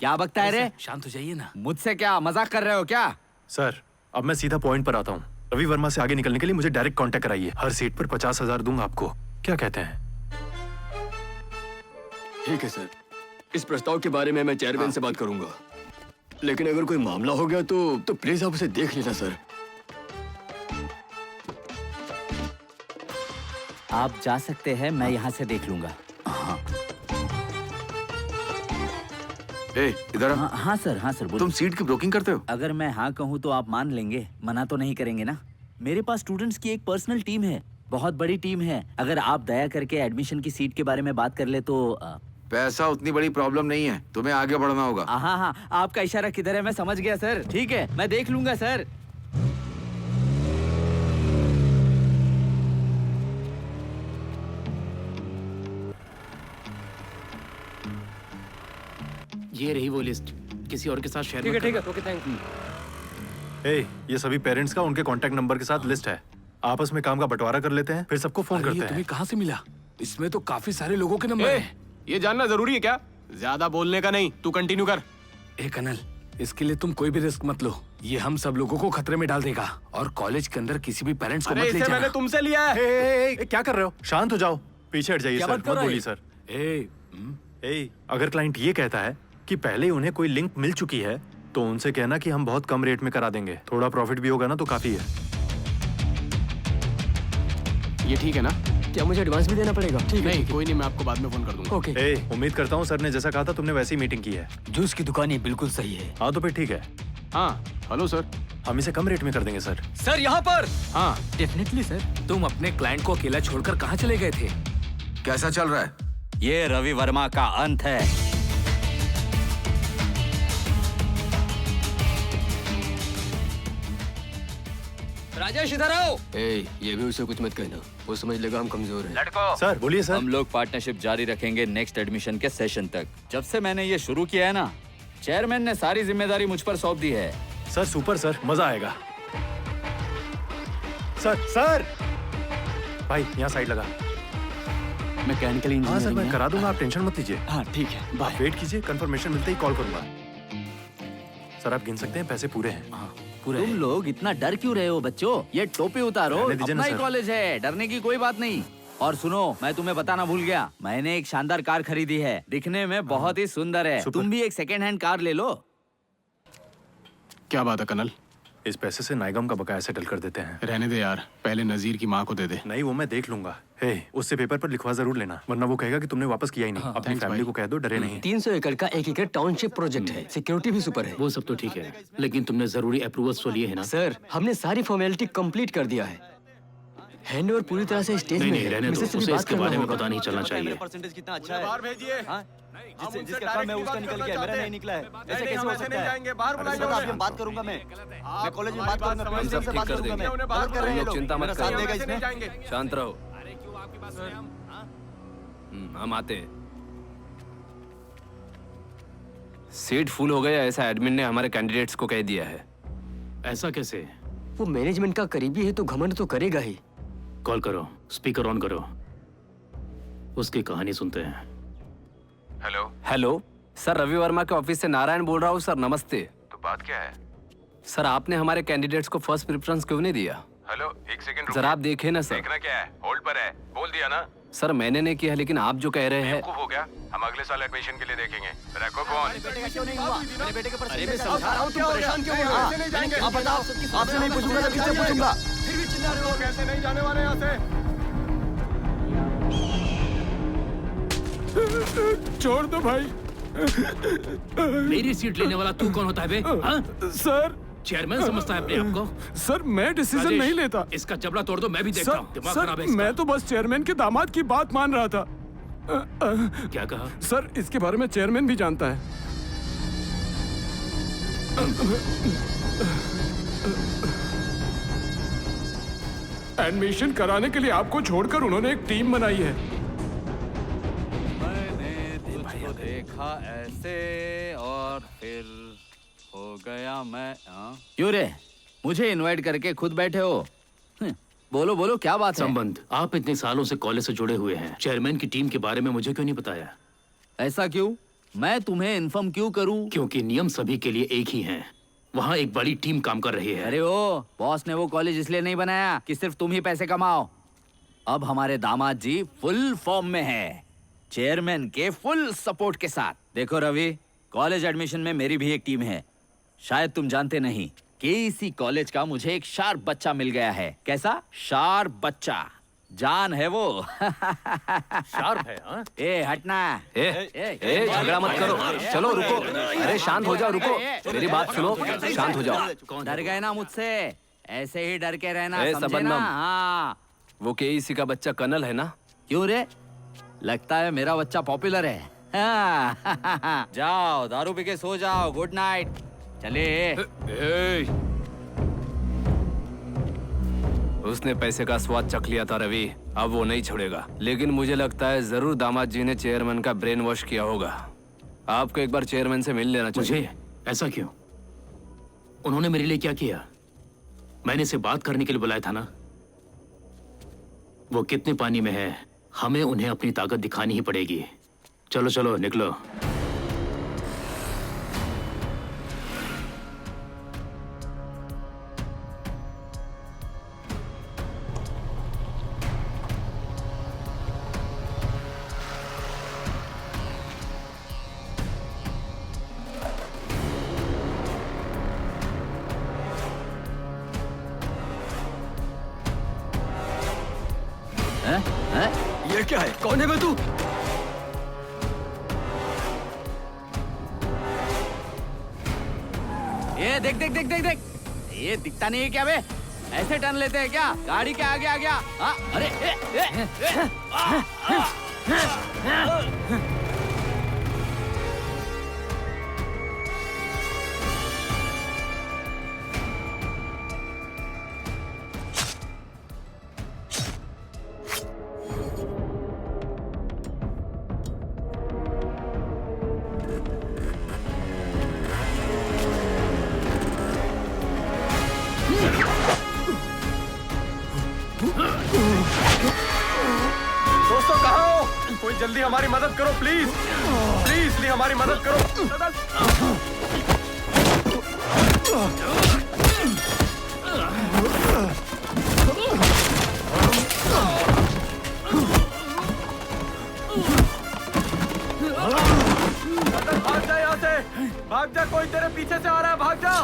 क्या बकता है रे? शांत हो जाइए ना। मुझसे क्या मजाक कर रहे हो क्या? सर अब मैं सीधा पॉइंट पर आता हूँ। रवि वर्मा से आगे निकलने के लिए मुझे डायरेक्ट कांटेक्ट कराइए। हर सीट पर 50,000 दूंगा आपको, क्या कहते हैं? ठीक है सर, इस प्रस्ताव के बारे में मैं चेयरमैन से बात करूंगा, लेकिन अगर कोई मामला हो गया तो प्लीज आप उसे देख लेना सर। आप जा सकते हैं, मैं यहाँ से देख लूंगा। इधर आ। हाँ सर, हाँ सर, बोलिए। तुम सीट की बुकिंग करते हो? अगर मैं हाँ कहूँ तो आप मान लेंगे, मना तो नहीं करेंगे ना? मेरे पास स्टूडेंट्स की एक पर्सनल टीम है, बहुत बड़ी टीम है। अगर आप दया करके एडमिशन की सीट के बारे में बात कर ले तो पैसा उतनी बड़ी प्रॉब्लम नहीं है, तुम्हें आगे बढ़ना होगा। हाँ हाँ, आपका इशारा किधर है मैं समझ गया सर। ठीक है, मैं देख लूंगा सर। ये रही वो लिस्ट, किसी और के साथ शेयर ठीक है ठीक है, ओके थैंक यू। ये सभी पेरेंट्स का उनके कांटेक्ट नंबर के साथ लिस्ट है। आपस में काम का बंटवारा कर लेते हैं, फिर सबको फोन करते हैं। तुम्हें कहाँ से मिला? इसमें तो काफी सारे लोगों के नंबर हैं। ये जानना जरूरी है क्या? ज्यादा बोलने का नहीं, तू कंटिन्यू कर। कनल, इसके लिए तुम कोई भी रिस्क मत लो, ये हम सब लोगों को खतरे में डाल देगा। और कॉलेज के अंदर किसी भी पेरेंट्स को मत ले जाना। मैंने तुमसे लिया है। क्या कर रहे हो? शांत हो जाओ, पीछे हट जाइए सर, मत बोलिए सर। अगर क्लाइंट ये कहता है कि पहले उन्हें कोई लिंक मिल चुकी है, तो उनसे कहना कि हम बहुत कम रेट में करा देंगे, थोड़ा प्रॉफिट भी होगा ना तो काफी है। ये ठीक है ना? क्या मुझे एडवांस भी देना पड़ेगा? ठीक नहीं, कोई नहीं, मैं आपको बाद में फोन कर दूंगा। ओके। उम्मीद करता हूँ सर ने जैसा कहा था तुमने वैसी मीटिंग की है। जूस की दुकान ये बिल्कुल सही है। हाँ तो फिर ठीक है। हाँ हेलो सर, हम इसे कम रेट में कर देंगे सर। सर यहाँ पर। हाँ डेफिनेटली सर। तुम अपने क्लाइंट को अकेला छोड़कर कहाँ चले गए थे? कैसा चल रहा है? ये रवि वर्मा का अंत है। राजेश इधर आओ। ये भी उसे कुछ मत कहना, वो समझ लेगा हम कमजोर हैं। लड़कों, सर बोलिए सर। हम लोग पार्टनरशिप जारी रखेंगे नेक्स्ट एडमिशन के सेशन तक। जब से मैंने ये शुरू किया है ना, चेयरमैन ने सारी जिम्मेदारी मुझ पर सौंप दी है। सर सुपर सर, मजा आएगा। सर भाई यहाँ साइड लगा। Mechanical engineering. हाँ सर मैं करा दूंगा, आप टेंशन मत लीजिए। हाँ ठीक है, आप वेट कीजिए, कंफर्मेशन मिलते ही कॉल करूंगा। सर आप गिन सकते हैं, पैसे पूरे हैं। तुम लोग इतना डर क्यों रहे हो बच्चों? ये टोपी उतारो, अपना ही कॉलेज है, डरने की कोई बात नहीं। और सुनो, मैं तुम्हें बताना भूल गया, मैंने एक शानदार कार खरीदी है, दिखने में बहुत ही सुंदर है। तुम भी एक सेकेंड हैंड कार ले लो। क्या बात है कनल? इस पैसे से नायगम का बकाया सेटल कर देते हैं। रहने दे यार, पहले नजीर की माँ को दे दे। नहीं, वो मैं देख लूंगा। हे, उससे पेपर पर लिखवा जरूर लेना, वरना वो कहेगा कि तुमने वापस किया ही नहीं। अपनी फैमिली को कह दो, डरे नहीं। 300 एकड़ का 1 एकड़ टाउनशिप प्रोजेक्ट है, सिक्योरिटी भी सुपर है। वो सब तो ठीक है, लेकिन तुमने जरूरी अप्रूवल्स तो लिए है ना? सर, हमने सारी फॉर्मेलिटी कंप्लीट कर दिया है। हैंड ओवर पूरी तरह से स्टेज में नहीं, है। रहने दो, मिसेस से भी उसे बात इसके करना बारे में होगा। पता नहीं चलना चाहिए। परसेंटेज कितना अच्छा है। बाहर भेजिए। जिसका काम है उसका निकल गया, मेरा नहीं निकला है। ऐसे कैसे हो सकता है? बाहर अरे सर, आपसे बात करूंगा मैं कॉलेज में बात करूंगा, प्रिंसिपल से बात करूंगा मैं। गलत कर रहे हैं ये लोग। चिंता मत मेरा साथ करो। देगा इसमें। शांत रहो। हम आते हैं। सीट फुल हो गया ऐसा एडमिन ने हमारे कैंडिडेट्स को कह दिया है। ऐसा कैसे? वो मैनेजमेंट का करीबी है तो घमंड तो करेगा ही। कॉल करो, स्पीकर ऑन करो, उसकी कहानी सुनते हैं। हेलो सर, रवि वर्मा के ऑफिस से नारायण बोल रहा हूँ सर। नमस्ते। तो बात क्या है? सर, आपने हमारे कैंडिडेट्स को फर्स्ट प्रेफरेंस क्यों नहीं दिया? हेलो, एक सेकंड जरा आप देखिए ना सर। देखना क्या है? होल्ड पर है, बोल दिया ना। सर, मैंने नहीं किया, लेकिन आप जो कह रहे हैं। बेवकूफ हो गया। हम अगले साल एडमिशन के लिए देखेंगे। रखो फोन। बेटे का क्यों नहीं हुआ? मेरे बेटे के अरे मैं समझा रहा हूँ, तुम परेशान क्यों हो? आप बताओ, आपसे नहीं पूछूंगा तो किससे पूछूंगा? फिर भी चिल्ला रहे हो, कैसे नहीं जाने वाले यहाँ से? छोड़ दो भाई। मेरी सीट लेने वाला तू कौन होता है बे? हाँ? सर, चेयरमैन समझता है अपने आप को? सर, मैं डिसीजन राजेश, नहीं लेता। इसका जबड़ा तोड़ दो, मैं भी देखता हूँ। दिमाग खराब है सर, इसका। मैं तो बस चेयरमैन के दामाद की बात मान रहा था। क्या कहा? सर, इसके बारे में चेयरमैन भी जानता है। एडमिशन कराने के लिए आपको छोड़कर उन्होंने एक टीम बनाई है। मैंने तुझको देखा ऐसे और फिर हो गया मैं। क्यों रे, मुझे इनवाइट करके खुद बैठे हो? बोलो बोलो, क्या बात है? संबंध, आप इतने सालों से कॉलेज से जुड़े हुए हैं, चेयरमैन की टीम के बारे में मुझे क्यों नहीं बताया? ऐसा क्यों? मैं तुम्हें इन्फॉर्म क्यों करूं? क्योंकि नियम सभी के लिए एक ही हैं। वहाँ एक बड़ी टीम काम कर रही है। अरे ओ, बॉस ने वो कॉलेज इसलिए नहीं बनाया कि सिर्फ तुम ही पैसे कमाओ। अब हमारे दामाद जी फुल फॉर्म में है, चेयरमैन के फुल सपोर्ट के साथ। देखो रवि, कॉलेज एडमिशन में मेरी भी एक टीम है। शायद तुम जानते नहीं कि इसी कॉलेज का मुझे एक शार्प बच्चा मिल गया है। कैसा शार्प बच्चा? जान है वो। शार्प है हाँ? ए हटना। ए, झगड़ा मत करो। चलो रुको। अरे शांत हो जाओ, रुको। मेरी बात सुनो, शांत हो जाओ। डर गए ना मुझसे? ऐसे ही डर के रहना, समझे सबन्नम। ना? हाँ। वो केईसी का बच्चा कनल है ना? क्यों रे, लगता है मेरा बच्चा पॉपुलर है। हाँ। जाओ दारू पी के सो जाओ। Good night. चले। उसने पैसे का स्वाद चख लिया था रवि, अब वो नहीं छोड़ेगा। लेकिन मुझे लगता है जरूर दामाद जी ने चेयरमैन का ब्रेन वॉश किया होगा। आपको एक बार चेयरमैन से मिल लेना चाहिए। मुझे? ऐसा क्यों? उन्होंने मेरे लिए क्या किया? मैंने इसे बात करने के लिए बुलाया था ना। वो कितने पानी में है, हमें उन्हें अपनी ताकत दिखानी ही पड़ेगी। चलो चलो निकलो। ये क्या है? कौन है बे तू? ये देख देख देख देख देख, ये दिखता नहीं है क्या बे? ऐसे टर्न लेते हैं क्या? गाड़ी के आगे आ गया। हाँ? अरे दोस्तों कहाँ हो? कोई जल्दी हमारी मदद करो प्लीज। प्लीज प्लीज हमारी मदद करो। भाग जा यहाँ से, भाग जा। कोई तेरे पीछे से आ रहा है, भाग जा।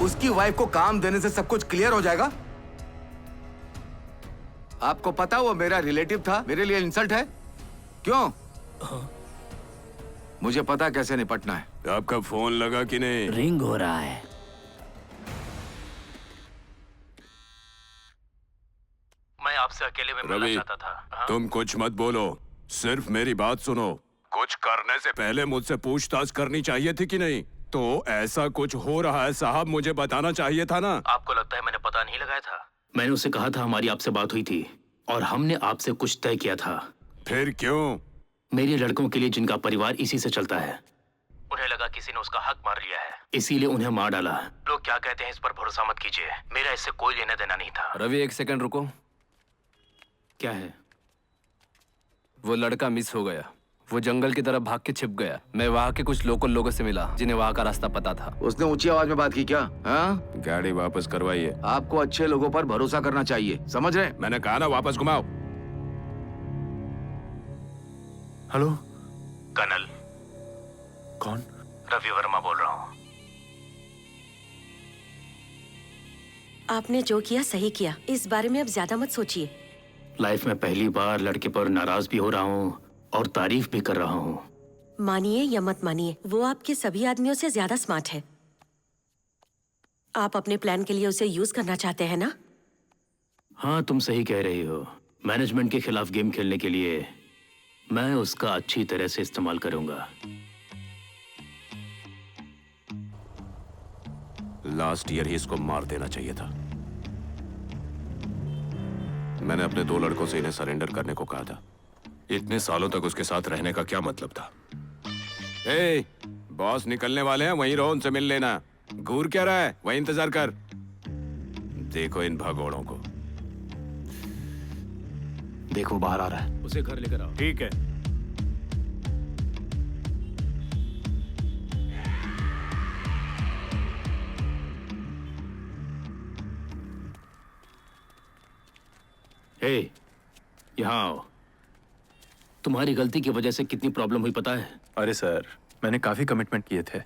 उसकी वाइफ को काम देने से सब कुछ क्लियर हो जाएगा? आपको पता वो मेरा रिलेटिव था, मेरे लिए इंसल्ट है? क्यों? मुझे पता कैसे निपटना है। आपका फोन लगा कि नहीं? रिंग हो रहा है। मैं आपसे अकेले में मिलना रवि, चाहता था। तुम कुछ मत बोलो, सिर्फ मेरी बात सुनो। कुछ करने से पहले मुझसे पूछताछ करनी चाहिए थी कि नहीं? तो ऐसा कुछ हो रहा है साहब, मुझे बताना चाहिए था ना। आपको लगता है मैंने पता नहीं लगाया था? मैंने उससे कहा था हमारी आपसे बात हुई थी और हमने आपसे कुछ तय किया था। फिर क्यों? मेरे लड़कों के लिए जिनका परिवार इसी से चलता है, उन्हें लगा किसी ने उसका हक मार लिया है, इसीलिए उन्हें मार डाला। लोग क्या कहते हैं इस पर भरोसा मत कीजिए, मेरा इससे कोई लेना देना नहीं था। रवि, एक सेकंड रुको। क्या है? वो लड़का मिस हो गया, वो जंगल की तरफ भाग के छिप गया। मैं वहाँ के कुछ लोकल लोगों से मिला जिन्हें वहाँ का रास्ता पता था। उसने ऊंची आवाज में बात की क्या? हाँ? गाड़ी वापस करवाइए। आपको अच्छे लोगों पर भरोसा करना चाहिए, समझ रहे? मैंने कहा ना वापस घुमाओ। Hello, colonel. कौन? रवि वर्मा बोल रहा हूँ। आपने जो किया सही किया, इस बारे में अब ज्यादा मत सोचिए। लाइफ में पहली बार लड़के पर नाराज भी हो रहा हूँ और तारीफ भी कर रहा हूँ। मानिए या मत मानिए, वो आपके सभी आदमियों से ज्यादा स्मार्ट है। आप अपने प्लान के लिए उसे यूज करना चाहते हैं ना? हाँ, तुम सही कह रही हो। मैनेजमेंट के खिलाफ गेम खेलने के लिए मैं उसका अच्छी तरह से इस्तेमाल करूंगा। लास्ट ईयर ही इसको मार देना चाहिए था। मैंने अपने 2 लड़कों से इन्हें सरेंडर करने को कहा था। इतने सालों तक उसके साथ रहने का क्या मतलब था? ए, बॉस निकलने वाले हैं, वहीं रहो, उनसे मिल लेना। घूर क्या रहा है, वहीं इंतजार कर। देखो इन भगोड़ों को। देखो बाहर आ रहा है। उसे घर लेकर आओ। ठीक है। हे, यहाँ आओ। तुम्हारी गलती की वजह से कितनी प्रॉब्लम हुई पता है? अरे सर, मैंने काफी कमिटमेंट किए थे,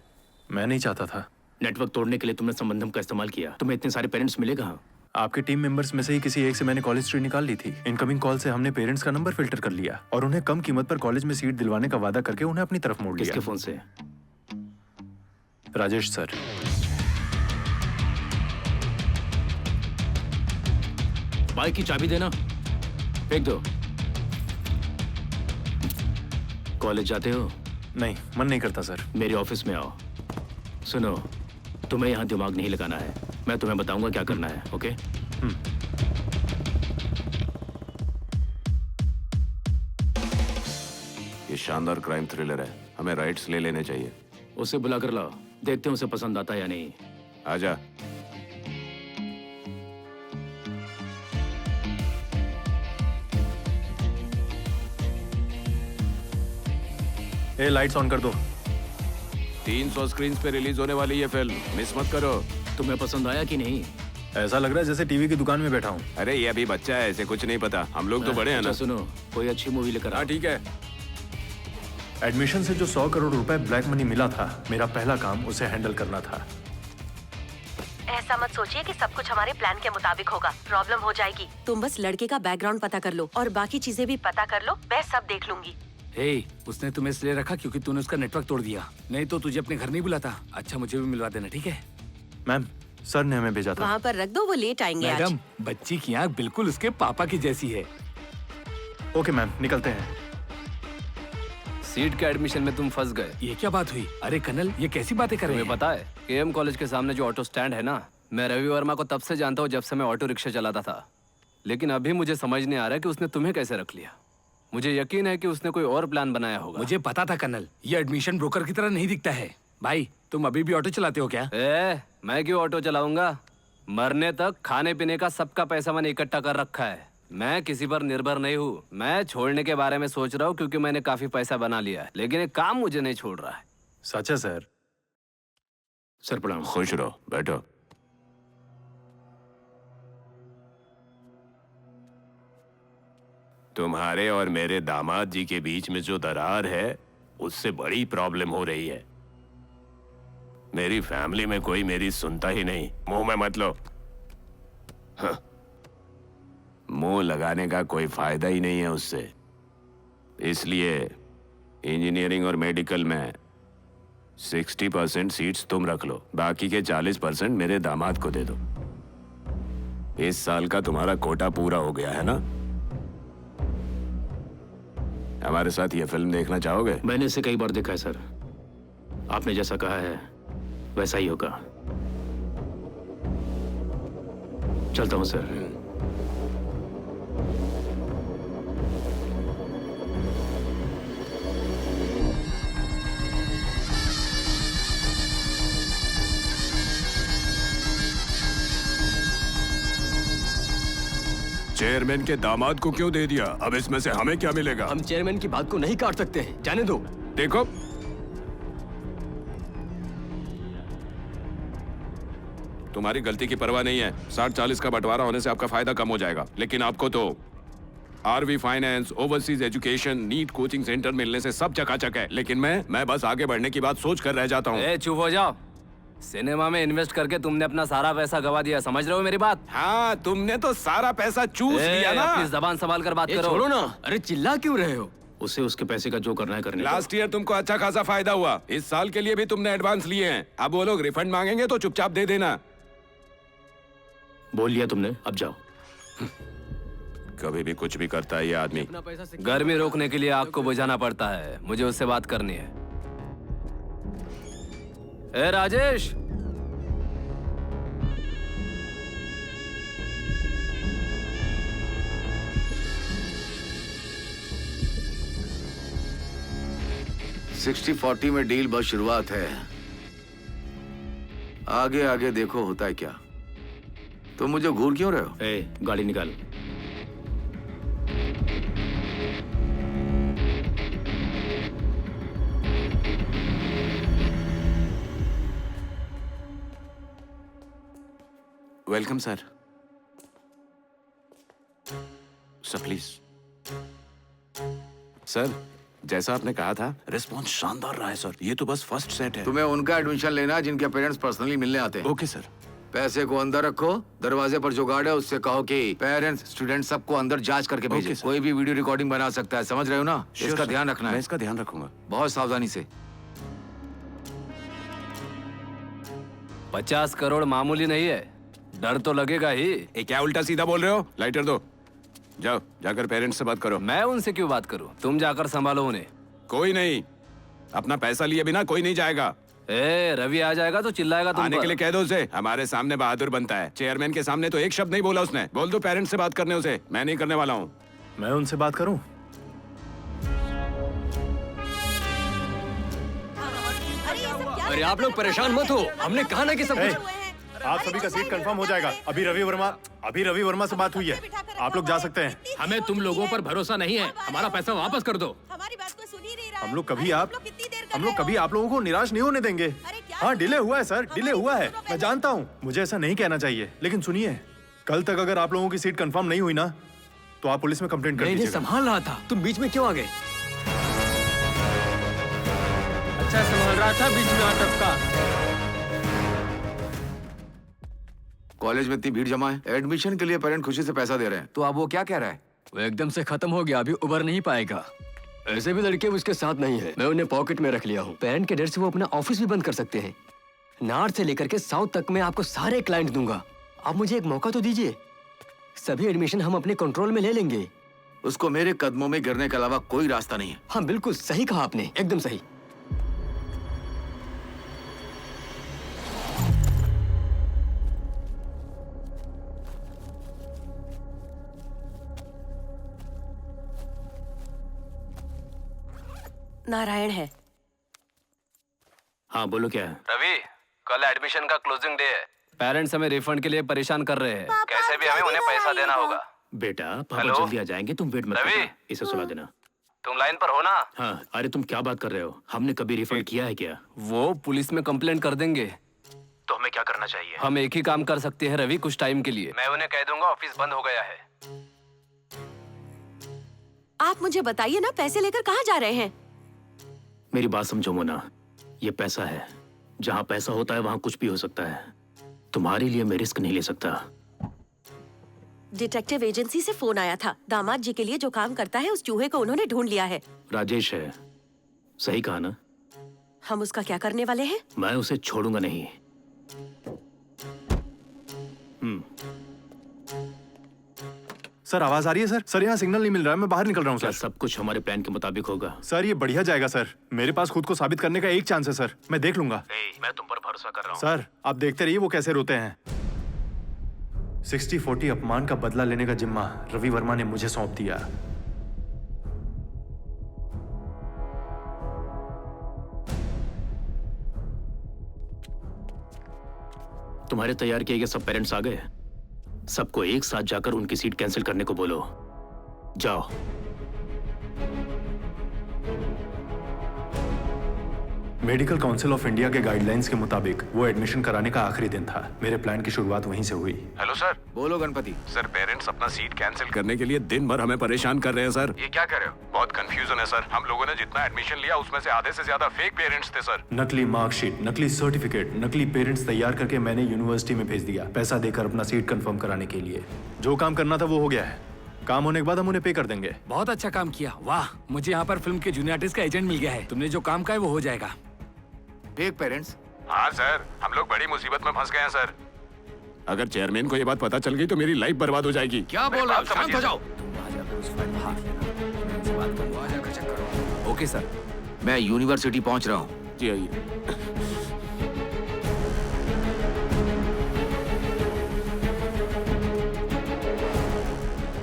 मैं नहीं चाहता था। नेटवर्क तोड़ने के लिए तुमने संबंधम का इस्तेमाल किया। तुम्हें इतने सारे पेरेंट्स मिले कहाँ? आपके टीम मेंबर्स में से ही किसी एक से मैंने कॉलेज स्ट्रीट निकाल ली थी। इनकमिंग कॉल से हमने पेरेंट्स का नंबर फिल्टर कर लिया और उन्हें कम कीमत पर कॉलेज में सीट दिलवाने का वादा करके उन्हें अपनी तरफ मोड़ लिया। किसके फोन से? राजेश सर। बाइक की चाबी देना, फेंक दो। कॉलेज जाते हो? नहीं, मन नहीं करता सर। मेरे ऑफिस में आओ। सुनो, तुम्हें यहाँ दिमाग नहीं लगाना है, मैं तुम्हें बताऊंगा क्या करना है, ओके? ये शानदार क्राइम थ्रिलर है, हमें राइट्स ले लेने चाहिए। उसे बुला कर लाओ, देखते हैं उसे पसंद आता है या नहीं। आजा। ए, लाइट्स ऑन कर दो। 300 स्क्रीन पे रिलीज होने वाली ये फिल्म, मिस मत करो। तुम्हें पसंद आया कि नहीं? ऐसा लग रहा है जैसे टीवी की दुकान में बैठा हूँ। अरे ये अभी बच्चा है, इसे कुछ नहीं पता। हम लोग तो बड़े हैं ना। सुनो, कोई अच्छी मूवी लेकर हाँ ठीक है। एडमिशन से जो 100 करोड़ रुपए ब्लैक मनी मिला था, मेरा पहला काम उसे हैंडल करना था। ऐसा मत सोचिए कि सब कुछ हमारे प्लान के मुताबिक होगा, प्रॉब्लम हो जाएगी। तुम बस लड़के का बैकग्राउंड पता कर लो और बाकी चीजें भी पता कर लो, मैं सब देख लूंगी। हे, उसने तुम्हें इसलिए रखा क्योंकि तूने उसका नेटवर्क तोड़ दिया, नहीं तो तुझे अपने घर नहीं बुलाता। अच्छा, मुझे भी मिलवा देना, ठीक है? मैम, सर ने हमें भेजा था। वहाँ पर रख दो, वो लेट आएंगे आज। मैडम, बच्ची की आंख बिल्कुल उसके पापा की जैसी है। ओके मैम, निकलते हैं। सीट के एडमिशन में तुम फंस गए। ये क्या बात हुई? अरे कर्नल, ये कैसी बातें कर रहे हैं? तुम्हें पता है, केएम कॉलेज के सामने जो ऑटो स्टैंड है ना, मैं रवि वर्मा को तब से जानता हूँ जब से मैं ऑटो रिक्शा चलाता था। लेकिन अभी मुझे समझ नहीं आ रहा कि उसने तुम्हें कैसे रख लिया। मुझे यकीन है कि उसने कोई और प्लान बनाया होगा। मुझे पता था कर्नल, ये एडमिशन ब्रोकर की तरह नहीं दिखता है। भाई, तुम अभी भी ऑटो चलाते हो क्या? मैं क्यों ऑटो चलाऊंगा? मरने तक खाने पीने का सबका पैसा मैंने इकट्ठा कर रखा है। मैं किसी पर निर्भर नहीं हूँ। मैं छोड़ने के बारे में सोच रहा हूँ क्योंकि मैंने काफी पैसा बना लिया है, लेकिन एक काम मुझे नहीं छोड़ रहा है। सच है सर। सर प्रणाम। खुश रहो, बैठो। तुम्हारे और मेरे दामाद जी के बीच में जो दरार है उससे बड़ी प्रॉब्लम हो रही है। मेरी फैमिली में कोई मेरी सुनता ही नहीं। मुंह में मत लो। हाँ। मुंह लगाने का कोई फायदा ही नहीं है उससे। इसलिए इंजीनियरिंग और मेडिकल में 60% सीट्स तुम रख लो, बाकी के 40% मेरे दामाद को दे दो। इस साल का तुम्हारा कोटा पूरा हो गया है ना? हमारे साथ ये फिल्म देखना चाहोगे? मैंने इसे कई बार देखा है सर। आपने जैसा कहा है वैसा ही होगा। चलता हूं सर। चेयरमैन के दामाद को क्यों दे दिया? अब इसमें से हमें क्या मिलेगा? हम चेयरमैन की बात को नहीं काट सकते हैं, जाने दो। देखो, तुम्हारी गलती की परवाह नहीं है। 60-40 का बंटवारा होने से आपका फायदा कम हो जाएगा, लेकिन आपको तो RV finance, overseas education, NEET coaching centre मिलने से सब चकाचक है। लेकिन मैं बस आगे बढ़ने की बात सोच कर रह जाता हूँ। चुप हो जाओ। सिनेमा में इन्वेस्ट करके तुमने अपना सारा पैसा गवा दिया, समझ रहे हो मेरी बात? हाँ, तुमने तो सारा पैसा चूस लिया ना। अपनी जबान संभाल कर बात करो। छोड़ो ना। अरे चिल्ला क्यों रहे हो? उसे उसके पैसे का जो करना है करने दो। लास्ट ईयर तुमको अच्छा खासा फायदा हुआ। इस साल के लिए भी तुमने एडवांस लिए हैं। अब वो लोग रिफंड मांगेंगे तो चुपचाप दे देना। बोल लिया तुमने, अब जाओ। कभी भी कुछ भी करता है ये आदमी। गर्मी रोकने के लिए आग को बुझाना पड़ता है। मुझे उससे बात करनी है। ए राजेश, सिक्सटी 40 में डील बस शुरुआत है। आगे आगे देखो होता है क्या। तो मुझे घूर क्यों रहे हो? गाड़ी निकाल। Welcome sir. Sir please. Sir, जैसा आपने कहा था, रिस्पॉन्स शानदार रहा है सर। ये तो बस फर्स्ट सेट है। तुम्हें उनका एडमिशन लेना है जिनके पेरेंट्स पर्सनली मिलने आते हैं। Okay sir. पैसे को अंदर रखो। दरवाजे पर जो गार्ड है उससे कहो कि पेरेंट्स स्टूडेंट सबको अंदर जांच करके भेजे। कोई भी वीडियो रिकॉर्डिंग बना सकता है, समझ रहे हो ना? इसका ध्यान रखना है। मैं इसका ध्यान रखूंगा बहुत सावधानी से। 50 करोड़ मामूली नहीं है, डर तो लगेगा ही। क्या उल्टा सीधा बोल रहे हो? लाइटर दो। जाओ, जाकर पेरेंट्स से बात करो। मैं उनसे क्यों बात करूं? तुम जाकर संभालो उन्हें। कोई नहीं, अपना पैसा लिए बिना कोई नहीं जाएगा। रवि आ जाएगा तो चिल्लाएगा तुम आने पर। के लिए कह दो उसे। हमारे सामने बहादुर बनता है, चेयरमैन के सामने तो एक शब्द नहीं बोला उसने। बोल दो पेरेंट्स से बात करने उसे। मैं नहीं करने वाला हूँ। मैं उनसे बात करूं? अरे आप लोग परेशान मत हो, हमने कहा ना कि सब कुछ। आप सभी का सीट कंफर्म हो जाएगा। अभी रवि वर्मा से बात हुई है। आप लोग जा सकते हैं। हमें तुम लोगों पर भरोसा नहीं है। हमारा पैसा वापस कर दो। हमारी बात को सुन ही नहीं रहा। हम लोग कभी आप लोगों को निराश नहीं होने देंगे। हाँ, डिले हुआ है सर, डिले हुआ है। मैं जानता हूँ, मुझे ऐसा नहीं कहना चाहिए, लेकिन सुनिए, कल तक अगर आप लोगों की सीट कंफर्म नहीं हुई ना, तो आप पुलिस में कंप्लेंट कर दीजिएगा। मैं संभाल रहा था, तुम बीच में क्यों आ गए? अच्छा संभाल रहा था, बीच में अटका। कॉलेज में इतनी भीड़ जमा है, एडमिशन के लिए पेरेंट खुशी से पैसा दे रहे हैं, तो अब वो क्या कह रहा है? वो एकदम से खत्म हो गया, अभी उबर नहीं पाएगा। ऐसे भी लड़के उसके साथ नहीं है, मैं उन्हें पॉकेट में रख लिया हूँ। पेरेंट के डर से वो अपना ऑफिस भी बंद कर सकते हैं। नॉर्थ से लेकर के साउथ तक मैं आपको सारे क्लाइंट दूंगा। आप मुझे एक मौका तो दीजिए, सभी एडमिशन हम अपने कंट्रोल में ले लेंगे। उसको मेरे कदमों में गिरने के अलावा कोई रास्ता नहीं है। हाँ बिल्कुल सही कहा आपने, एकदम सही। नारायण है। हाँ बोलो, क्या है? रवि, कल एडमिशन का क्लोजिंग डे है। पेरेंट्स हमें रिफंड के लिए परेशान कर रहे हैं। कैसे भी हमें उन्हें पैसा देना होगा। बेटा पापा हेलो? जल्दी आ जाएंगे, तुम वेट मत रवि? करना, इसे सुला देना। तुम लाइन पर हो ना? हाँ, अरे तुम क्या बात कर रहे हो? हमने कभी रिफंड किया है क्या? वो पुलिस में कंप्लेंट कर देंगे। तो हमें क्या करना चाहिए? हम एक ही काम कर सकते हैं रवि, कुछ टाइम के लिए। मैं उन्हें कह दूंगा ऑफिस बंद हो गया है। आप मुझे बताइए ना, पैसे लेकर कहाँ जा रहे हैं? मेरी बात समझो मोना, ये पैसा है, जहाँ पैसा होता है वहाँ कुछ भी हो सकता है। तुम्हारे लिए मैं रिस्क नहीं ले सकता। डिटेक्टिव एजेंसी से फोन आया था, दामाद जी के लिए जो काम करता है उस चूहे को उन्होंने ढूंढ लिया है। राजेश है, सही कहा ना? हम उसका क्या करने वाले हैं? मैं उसे छोड़ूंगा नहीं। सर आवाज आ रही है सर? सर यहाँ सिग्नल नहीं मिल रहा है, मैं बाहर निकल रहा हूँ सर। सब कुछ हमारे प्लान के मुताबिक होगा। सर ये बढ़िया जाएगा सर, मेरे पास खुद को साबित करने का एक चांस है सर, मैं देख लूंगा। मैं तुम पर भरोसा कर रहा हूँ। सर आप देखते रहिए वो कैसे रोते हैं। 60-40 अपमान का बदला लेने का जिम्मा रवि वर्मा ने मुझे सौंप दिया। तुम्हारे तैयार किए गए सब पेरेंट्स आ गए? सबको एक साथ जाकर उनकी सीट कैंसिल करने को बोलो। जाओ। मेडिकल काउंसिल ऑफ इंडिया के गाइडलाइंस के मुताबिक वो एडमिशन कराने का आखिरी दिन था। मेरे प्लान की शुरुआत वहीं से हुई। Hello sir. बोलो गणपति। सर पेरेंट्स अपना सीट कैंसिल करने के लिए दिन भर हमें परेशान कर रहे हैं सर। ये क्या कह रहे हो? बहुत कंफ्यूजन है सर। हम लोगों ने जितना एडमिशन लिया उसमें से आधे से ज्यादा फेक पेरेंट्स थे सर। नकली मार्कशीट, नकली सर्टिफिकेट, नकली पेरेंट्स तैयार करके मैंने यूनिवर्सिटी में भेज दिया, पैसा देकर अपना सीट कंफर्म कराने के लिए। जो काम करना था वो हो गया है, काम होने के बाद हम उन्हें पे कर देंगे। बहुत अच्छा काम किया, वाह। मुझे यहाँ पर फिल्म के जूनियर आर्टिस्ट का एजेंट मिल गया है। तुमने जो काम का है वो हो जाएगा। Fake parents? हाँ सर, हम लोग बड़ी मुसीबत में फंस गए हैं सर। अगर चेयरमैन को ये बात पता चल गई तो मेरी लाइफ बर्बाद हो जाएगी। क्या बोल रहे हो? शांत हो जाओ। Okay sir. मैं यूनिवर्सिटी पहुंच रहा हूँ। जी आइए।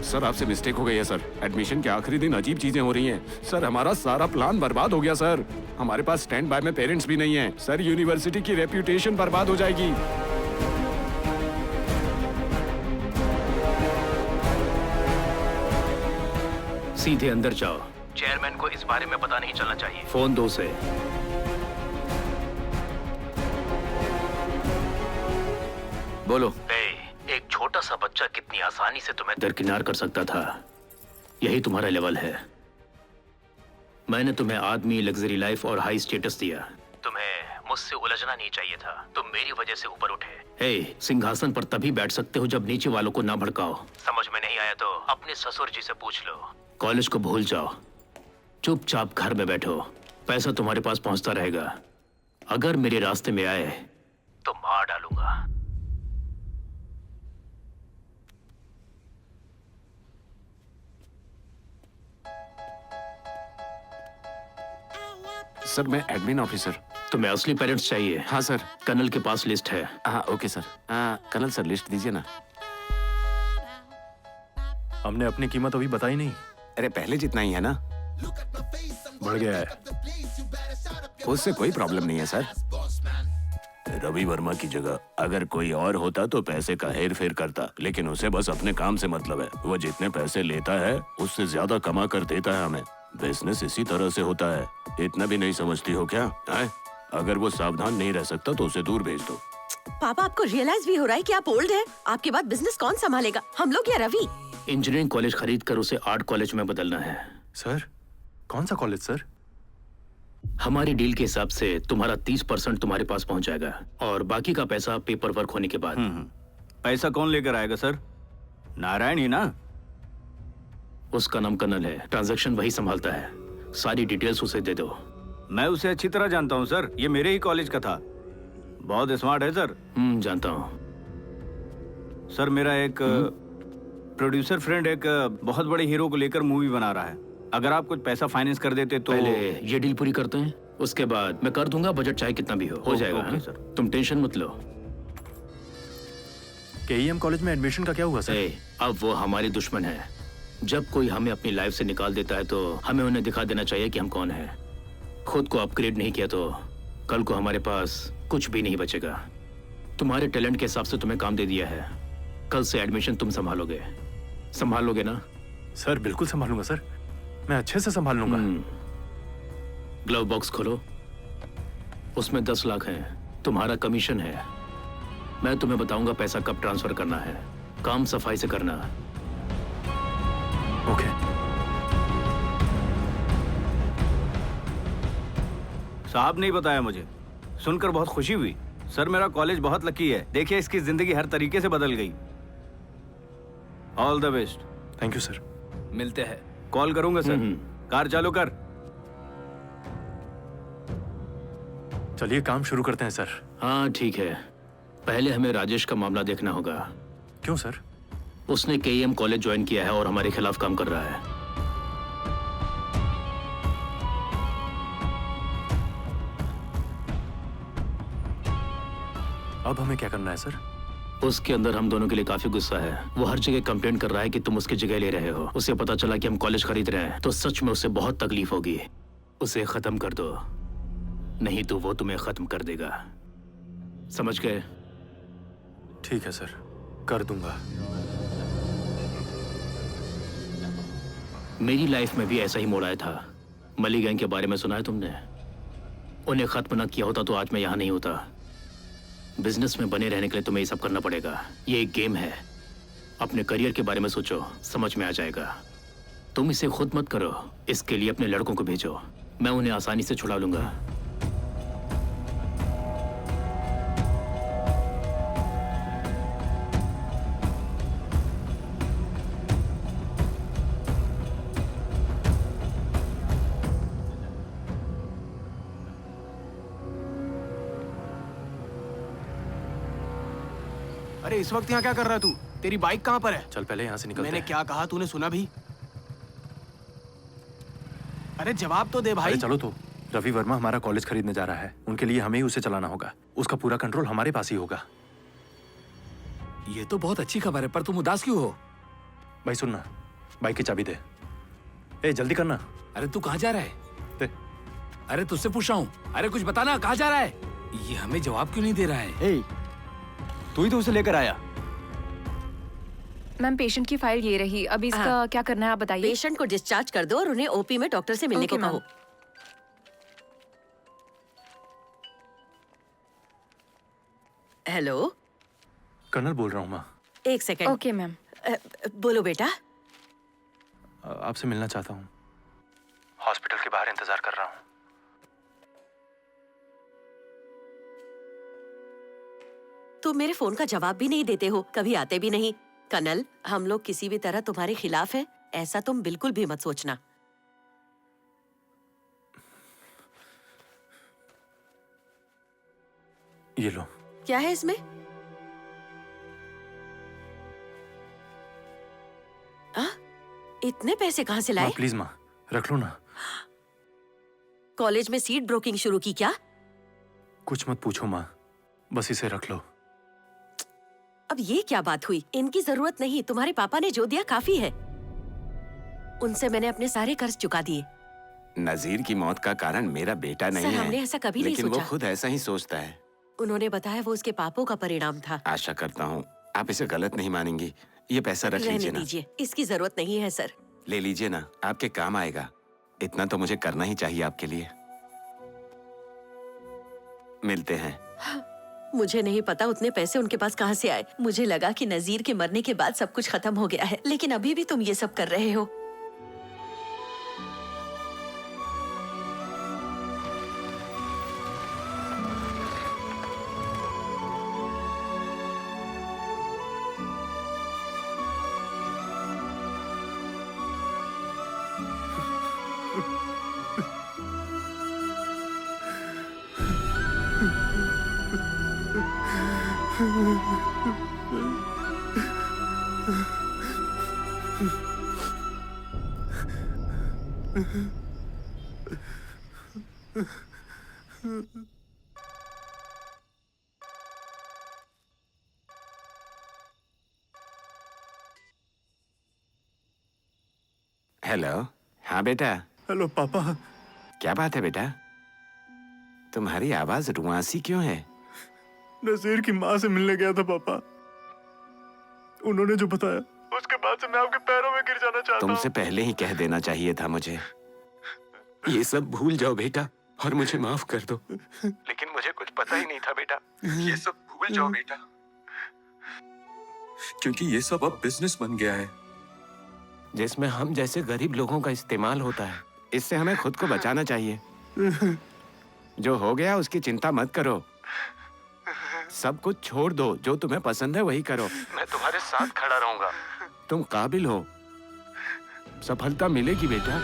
सर आपसे मिस्टेक हो गई है सर। एडमिशन के आखिरी दिन अजीब चीजें हो रही हैं। सर हमारा सारा प्लान बर्बाद हो गया सर। हमारे पास स्टैंड बाय में पेरेंट्स भी नहीं हैं। सर यूनिवर्सिटी की रेप्यूटेशन बर्बाद हो जाएगी। सीधे अंदर जाओ। चेयरमैन को इस बारे में पता नहीं चलना चाहिए। फोन दो उसे। बोलो। एक छोटा सा बच्चा कितनी आसानी से तुम्हें दरकिनार कर सकता था। यही तुम्हारा लेवल है। मैंने तुम्हें आदमी, लग्जरी लाइफ और हाई स्टेटस दिया। तुम्हें मुझसे उलझना नहीं चाहिए था। तुम मेरी वजह से ऊपर उठे। सिंहासन पर तभी बैठ सकते हो जब नीचे वालों को ना भड़काओ। समझ में नहीं आया तो अपने ससुर जी से पूछ लो। कॉलेज को भूल जाओ, चुपचाप घर में बैठो। पैसा तुम्हारे पास पहुंचता रहेगा। अगर मेरे रास्ते में आए तो मार डालूंगा। सर मैं एडमिन ऑफिसर। तुम्हें असली पेरेंट्स चाहिए? हाँ सर। कर्नल के पास लिस्ट है। हाँ okay sir. Colonel sir list दीजिए ना। हमने अपनी कीमत अभी बताई नहीं। अरे पहले जितना ही है ना। बढ़ गया है। उससे कोई प्रॉब्लम नहीं है सर। रवि वर्मा की जगह अगर कोई और होता तो पैसे का हेर फेर करता, लेकिन उसे बस अपने काम से मतलब है। वो जितने पैसे लेता है उससे ज्यादा कमा कर देता है हमें। बिजनेस इसी तरह से होता है। इतना भी नहीं समझती हो क्या? अगर वो सावधान नहीं रह सकता तो उसे दूर भेज दो। पापा आपको रियलाइज भी हो रहा है कि आप ओल्ड हैं? आपके बाद बिजनेस कौन संभालेगा, हम लोग या रवि? इंजीनियरिंग कॉलेज खरीद कर उसे आर्ट कॉलेज में बदलना है। सर कौन सा कॉलेज सर? हमारी डील के हिसाब से तुम्हारा 30% तुम्हारे पास पहुंच जाएगा और बाकी का पैसा पेपर वर्क होने के बाद। पैसा कौन लेकर आएगा सर? नारायण ही ना? उसका नाम कर्नल है, ट्रांजैक्शन वही संभालता है। सारी डिटेल्स उसे दे दो। मैं उसे अच्छी तरह जानता हूं सर, ये मेरे ही कॉलेज का था। बहुत स्मार्ट है सर। जानता हूं। सर मेरा एक प्रोड्यूसर फ्रेंड एक बहुत बड़े हीरो को लेकर मूवी बना रहा है। अगर आप कुछ पैसा फाइनेंस कर देते तो। पहले ये डील पूरी करते हैं, उसके बाद मैं कर दूंगा। बजट चाहे कितना भी हो जाएगा। Okay sir. तुम टेंशन मत लो। केईएम कॉलेज में एडमिशन का क्या हुआ सर? अब वो हमारे दुश्मन है। जब कोई हमें अपनी लाइफ से निकाल देता है तो हमें उन्हें दिखा देना चाहिए कि हम कौन हैं। खुद को अपग्रेड नहीं किया तो कल को हमारे पास कुछ भी नहीं बचेगा। तुम्हारे टैलेंट के हिसाब से तुम्हें काम दे दिया है। कल से एडमिशन तुम संभालोगे। संभाल लोगे ना? सर बिल्कुल संभालूंगा सर, मैं अच्छे से संभाल लूंगा। ग्लव बॉक्स खोलो, उसमें 10 लाख हैं, तुम्हारा कमीशन है। मैं तुम्हें बताऊंगा पैसा कब ट्रांसफर करना है, काम सफाई से करना। ओके। साहब नहीं बताया मुझे, सुनकर बहुत खुशी हुई। सर मेरा कॉलेज बहुत लकी है, देखिए इसकी जिंदगी हर तरीके से बदल गई। All the best. Thank you sir. मिलते हैं। कॉल करूंगा सर। कार चालू कर। चलिए काम शुरू करते हैं सर। हाँ ठीक है, पहले हमें राजेश का मामला देखना होगा। क्यों सर? उसने केईएम कॉलेज ज्वाइन किया है और हमारे खिलाफ काम कर रहा है। अब हमें क्या करना है सर? उसके अंदर हम दोनों के लिए काफी गुस्सा है। वो हर जगह कंप्लेंट कर रहा है कि तुम उसकी जगह ले रहे हो। उसे पता चला कि हम कॉलेज खरीद रहे हैं तो सच में उसे बहुत तकलीफ होगी। उसे खत्म कर दो, नहीं तो वो तुम्हें खत्म कर देगा। समझ गए? ठीक है सर, कर दूंगा। मेरी लाइफ में भी ऐसा ही मोड़ आया था। मली गैंग के बारे में सुना है तुमने? उन्हें खत्म न किया होता तो आज मैं यहाँ नहीं होता। बिजनेस में बने रहने के लिए तुम्हें ये सब करना पड़ेगा। ये एक गेम है। अपने करियर के बारे में सोचो, समझ में आ जाएगा। तुम इसे खुद मत करो, इसके लिए अपने लड़कों को भेजो। मैं उन्हें आसानी से छुड़ा लूंगा। अरे इस वक्त यहाँ क्या कर रहा है तू? तेरी बाइक कहाँ पर है? चल पहले यहाँ से निकलते मैंने हैं। क्या कहा तूने सुना भी? अरे जवाब तो दे भाई। अरे चलो तो, रवि वर्मा हमारा कॉलेज खरीदने जा रहा है, उनके लिए हमें ही उसे चलाना होगा। उसका पूरा कंट्रोल हमारे पास ही होगा। ये तो बहुत अच्छी खबर है, पर तुम उदास क्यों हो? भाई सुनना, बाइक की चाबी दे। ए जल्दी करना। अरे तू कहाँ जा रहा है? दे। अरे तुझसे पूछ रहा हूँ, अरे कुछ बताना, कहाँ जा रहा है? ये हमें जवाब क्यों नहीं दे रहा है? तू ही तो उसे लेकर आया। मैम पेशेंट की फाइल ये रही, अब इसका क्या करना है आप बताइए। पेशेंट को डिस्चार्ज कर दो और उन्हें ओपी में डॉक्टर से मिलने को कहो। हेलो, कर्नल बोल रहा हूँ माँ। एक सेकंड। Okay ma'am. बोलो बेटा। आपसे मिलना चाहता हूँ। हॉस्पिटल के बाहर इंतजार कर रहा हूँ। तुम मेरे फोन का जवाब भी नहीं देते हो, कभी आते भी नहीं। कर्नल, हम लोग किसी भी तरह तुम्हारे खिलाफ हैं, ऐसा तुम बिल्कुल भी मत सोचना। ये लो। क्या है इसमें? इतने पैसे कहाँ से लाए? प्लीज माँ, रख लो ना। कॉलेज में सीट ब्रोकिंग शुरू की क्या? कुछ मत पूछो माँ, बस इसे रख लो। अब ये क्या बात हुई? इनकी जरूरत नहीं, तुम्हारे पापा ने जो दिया काफी है। उनसे मैंने अपने सारे कर्ज चुका दिए। नजीर की मौत का कारण मेरा बेटा नहीं सर, है। हमने ऐसा कभी नहीं लेकिन सोचा। वो खुद ऐसा ही सोचता है। उन्होंने बताया वो उसके पापों का परिणाम था। आशा करता हूँ आप इसे गलत नहीं मानेंगी। ये पैसा रख रहने लीजिए ना। दीजिए, इसकी जरूरत नहीं है सर। ले लीजिए ना, आपके काम आएगा। इतना तो मुझे करना ही चाहिए आपके लिए। मिलते हैं। मुझे नहीं पता उतने पैसे उनके पास कहाँ से आए। मुझे लगा कि नजीर के मरने के बाद सब कुछ खत्म हो गया है, लेकिन अभी भी तुम ये सब कर रहे हो। हेलो। हाँ बेटा। हेलो पापा। क्या बात है बेटा? तुम्हारी आवाज रुआसी क्यों है? नजीर की माँ से मिलने गया था पापा। उन्होंने जो बताया उसके बाद से मैं आपके पैरों में गिर जाना चाहता हूँ। तुमसे पहले ही कह देना चाहिए था मुझे। ये सब भूल जाओ बेटा और मुझे माफ कर दो। लेकिन मुझे कुछ पता ही नहीं था बेटा। ये सब भूल जाओ बेटा, क्योंकि ये सब अब बिजनेस बन गया है जिसमें हम जैसे गरीब लोगों का इस्तेमाल होता है। इससे हमें खुद को बचाना चाहिए। जो हो गया उसकी चिंता मत करो, सब कुछ छोड़ दो, जो तुम्हें पसंद है वही करो। मैं तुम्हारे साथ खड़ा रहूंगा। तुम काबिल हो, सफलता मिलेगी बेटा।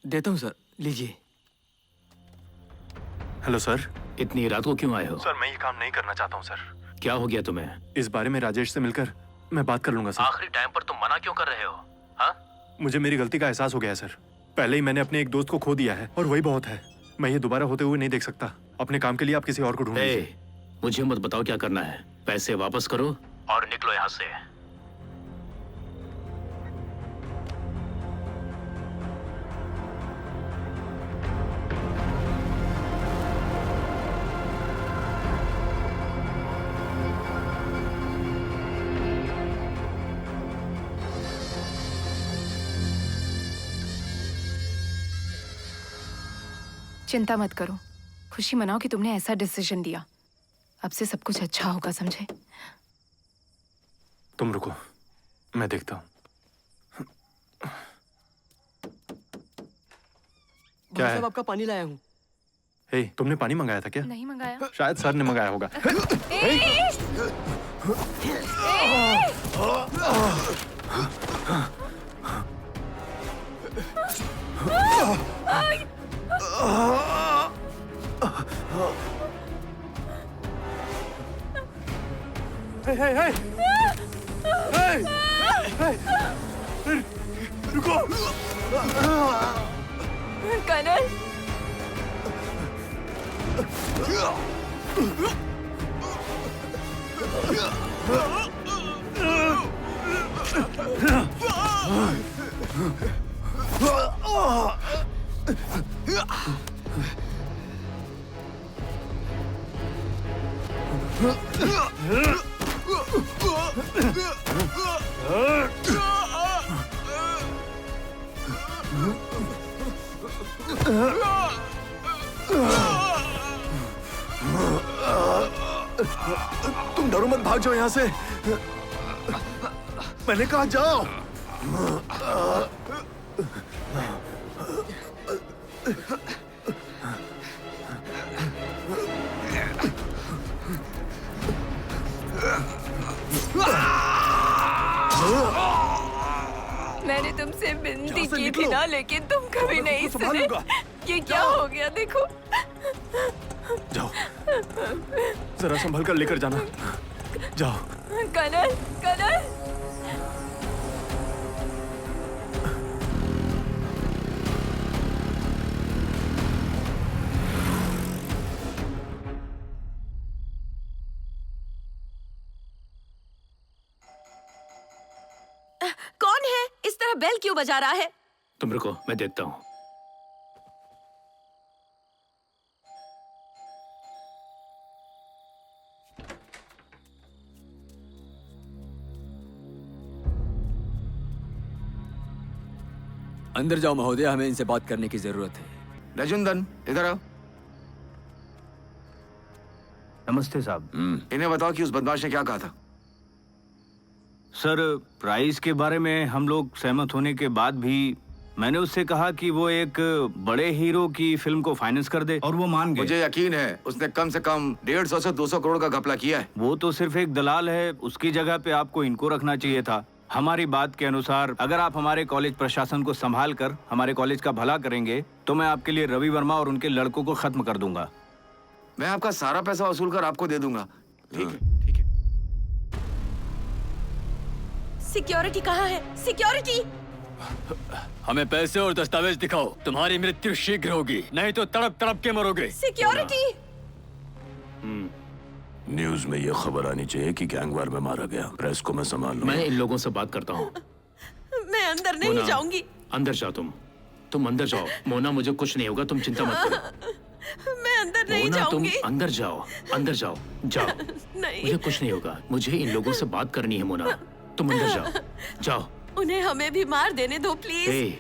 देता हूँ सर, लीजिए। Hello sir. इतनी रात को क्यों आए हो? सर मैं ये काम नहीं करना चाहता हूँ सर। क्या हो गया तुम्हें? इस बारे में राजेश से मिलकर मैं बात कर लूंगा सर। आखिरी टाइम पर तुम मना क्यों कर रहे हो? हाँ? मुझे मेरी गलती का एहसास हो गया है सर। पहले ही मैंने अपने एक दोस्त को खो दिया है और वही बहुत है। मैं ये दोबारा होते हुए नहीं देख सकता। अपने काम के लिए आप किसी और को ढूंढ लीजिए। मुझे मत बताओ क्या करना है। पैसे वापस करो और निकलो यहाँ से। चिंता मत करो, खुशी मनाओ कि तुमने ऐसा डिसीजन दिया। अब से सब कुछ अच्छा होगा, समझे? तुम रुको, मैं देखता हूँ। क्या है? आपका पानी लाया हूँ। हे, तुमने पानी मंगाया था क्या? नहीं मंगाया। शायद सर ने मंगाया होगा। रुको। कनल, तुम डरो मत, भाग जाओ यहाँ से। मैंने कहा जाओ। मैंने तुमसे विनती की थी ना, लेकिन तुम कभी नहीं सुने। ये क्या हो गया देखो। जाओ, जरा संभल कर लेकर जाना। जाओ। कनल, कनल। कौन है? इस तरह बेल क्यों बजा रहा है? तुम रुको, मैं देखता हूँ। अंदर जाओ महोदय, हमें इनसे बात करने की जरूरत है। रजुंदन, इधर आओ। नमस्ते साहब। इन्हें बताओ कि उस बदमाश ने क्या कहा था। सर, प्राइस के बारे में हम लोग सहमत होने के बाद भी मैंने उससे कहा कि वो एक बड़े हीरो की फिल्म को फाइनेंस कर दे और वो मान गए। मुझे यकीन है उसने कम से कम 150 से 200 करोड़ का घपला किया है। वो तो सिर्फ एक दलाल है, उसकी जगह पे आपको इनको रखना चाहिए था। हमारी बात के अनुसार अगर आप हमारे कॉलेज प्रशासन को संभाल कर हमारे कॉलेज का भला करेंगे तो मैं आपके लिए रवि वर्मा और उनके लड़कों को खत्म कर दूंगा। मैं आपका सारा पैसा वसूल कर आपको दे दूंगा। ठीक है। सिक्योरिटी कहाँ है? सिक्योरिटी! हमें पैसे और दस्तावेज दिखाओ, तुम्हारी मृत्यु शीघ्र होगी, नहीं तो तड़प तड़प के मरोगे। सिक्योरिटी! न्यूज में ये खबर आनी चाहिए कि गैंगवार में मारा गया। प्रेस को मैं संभाल लूंगा। मैं इन लोगों से बात करता हूँ। मैं अंदर नहीं जाऊंगी। अंदर जाओ तुम अंदर जाओ। मोना, मुझे कुछ नहीं होगा, तुम चिंता मत करो। मैं अंदर नहीं मोना, तुम जाऊंगी। अंदर जाओ जाओ। नहीं। मुझे कुछ नहीं होगा, मुझे इन लोगों से बात करनी है। मोना, तुम अंदर जाओ। उन्हें हमें भी मार देने दो प्लीज।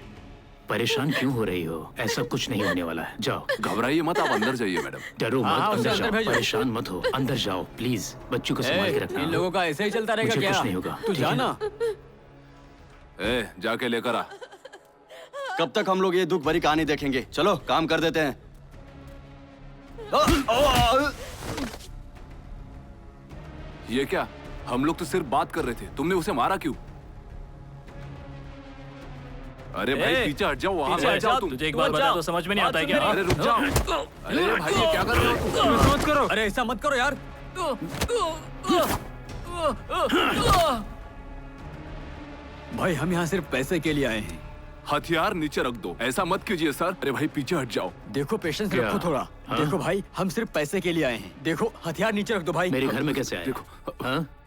परेशान क्यों हो रही हो? ऐसा कुछ नहीं होने वाला है, जाओ। घबराइए मत, आप अंदर जाइए मैडम। डरो मत, अंदर जाओ। परेशान मत हो, अंदर जाओ प्लीज। बच्चों को संभाल के रखना। इन लोगों का ऐसे ही चलता रहेगा मुझे क्या? कुछ नहीं होगा, तू जाना। जाके लेकर आ। कब तक हम लोग ये दुख भरी कहानी देखेंगे? चलो काम कर देते हैं। ये क्या? हम लोग तो सिर्फ बात कर रहे थे, तुमने उसे मारा क्यों? अरे भाई पीछे हट जाओ, वहां बैठ जाओ तुम। तुझे एक बार बता तो समझ में नहीं आता है क्या? अरे रुक जाओ। अरे भाई ये क्या कर रहे हो? मत करो। अरे ऐसा मत करो यार। भाई हम यहाँ सिर्फ पैसे के लिए आए हैं। हथियार नीचे रख दो। ऐसा मत कीजिए सर। अरे भाई पीछे हट जाओ। देखो पेशेंस रखो थोड़ा। देखो भाई, हम सिर्फ पैसे के लिए आए हैं। देखो हथियार नीचे रख दो भाई। मेरे घर में कैसे आए? देखो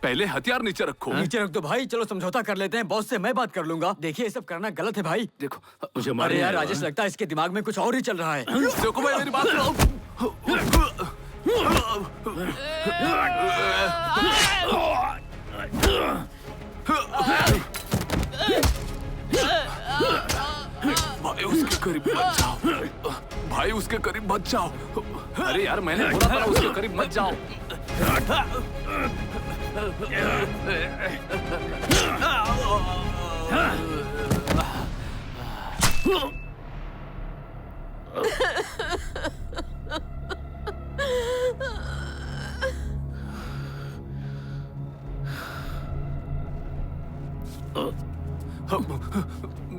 पहले हथियार नीचे रखो। नीचे रख दो भाई। चलो समझौता कर लेते हैं, बॉस से मैं बात कर लूंगा। देखिए ये सब करना गलत है भाई। देखो मुझे अरे यार राजेश, लगता है इसके दिमाग में कुछ और ही चल रहा है। देखो भाई मेरी बात सुनो। भाई उसके करीब मत जाओ। भाई उसके करीब मत जाओ। अरे यार मैंने बोला था उसके करीब मत जाओ।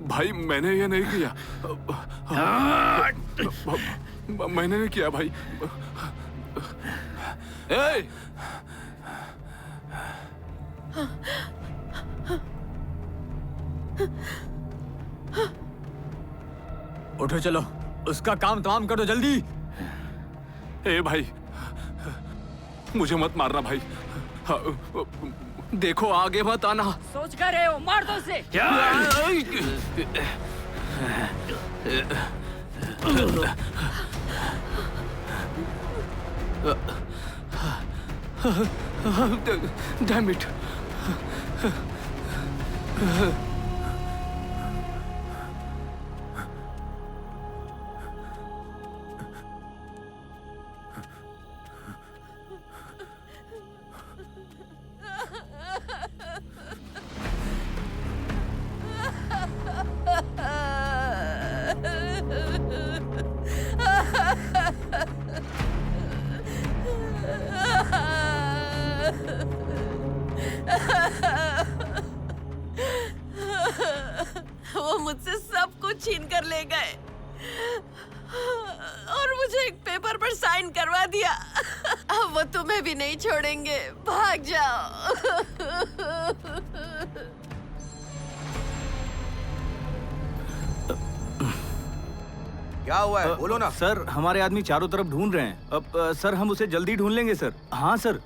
भाई मैंने ये नहीं किया। मैंने नहीं किया भाई। ए! उठो चलो, उसका काम तमाम कर दो जल्दी। ए भाई मुझे मत मारना भाई। देखो आगे मत आना। सोच कर रहे हो, मार दो उसे। क्या? Damn it. वो मुझसे सब कुछ छीन कर ले गए और मुझे एक पेपर पर साइन करवा दिया। अब वो तुम्हें भी नहीं छोड़ेंगे, भाग जाओ। क्या हुआ है? बोलो ना। सर हमारे आदमी चारों तरफ ढूंढ रहे हैं। अब सर हम उसे जल्दी ढूंढ लेंगे सर। हाँ सर।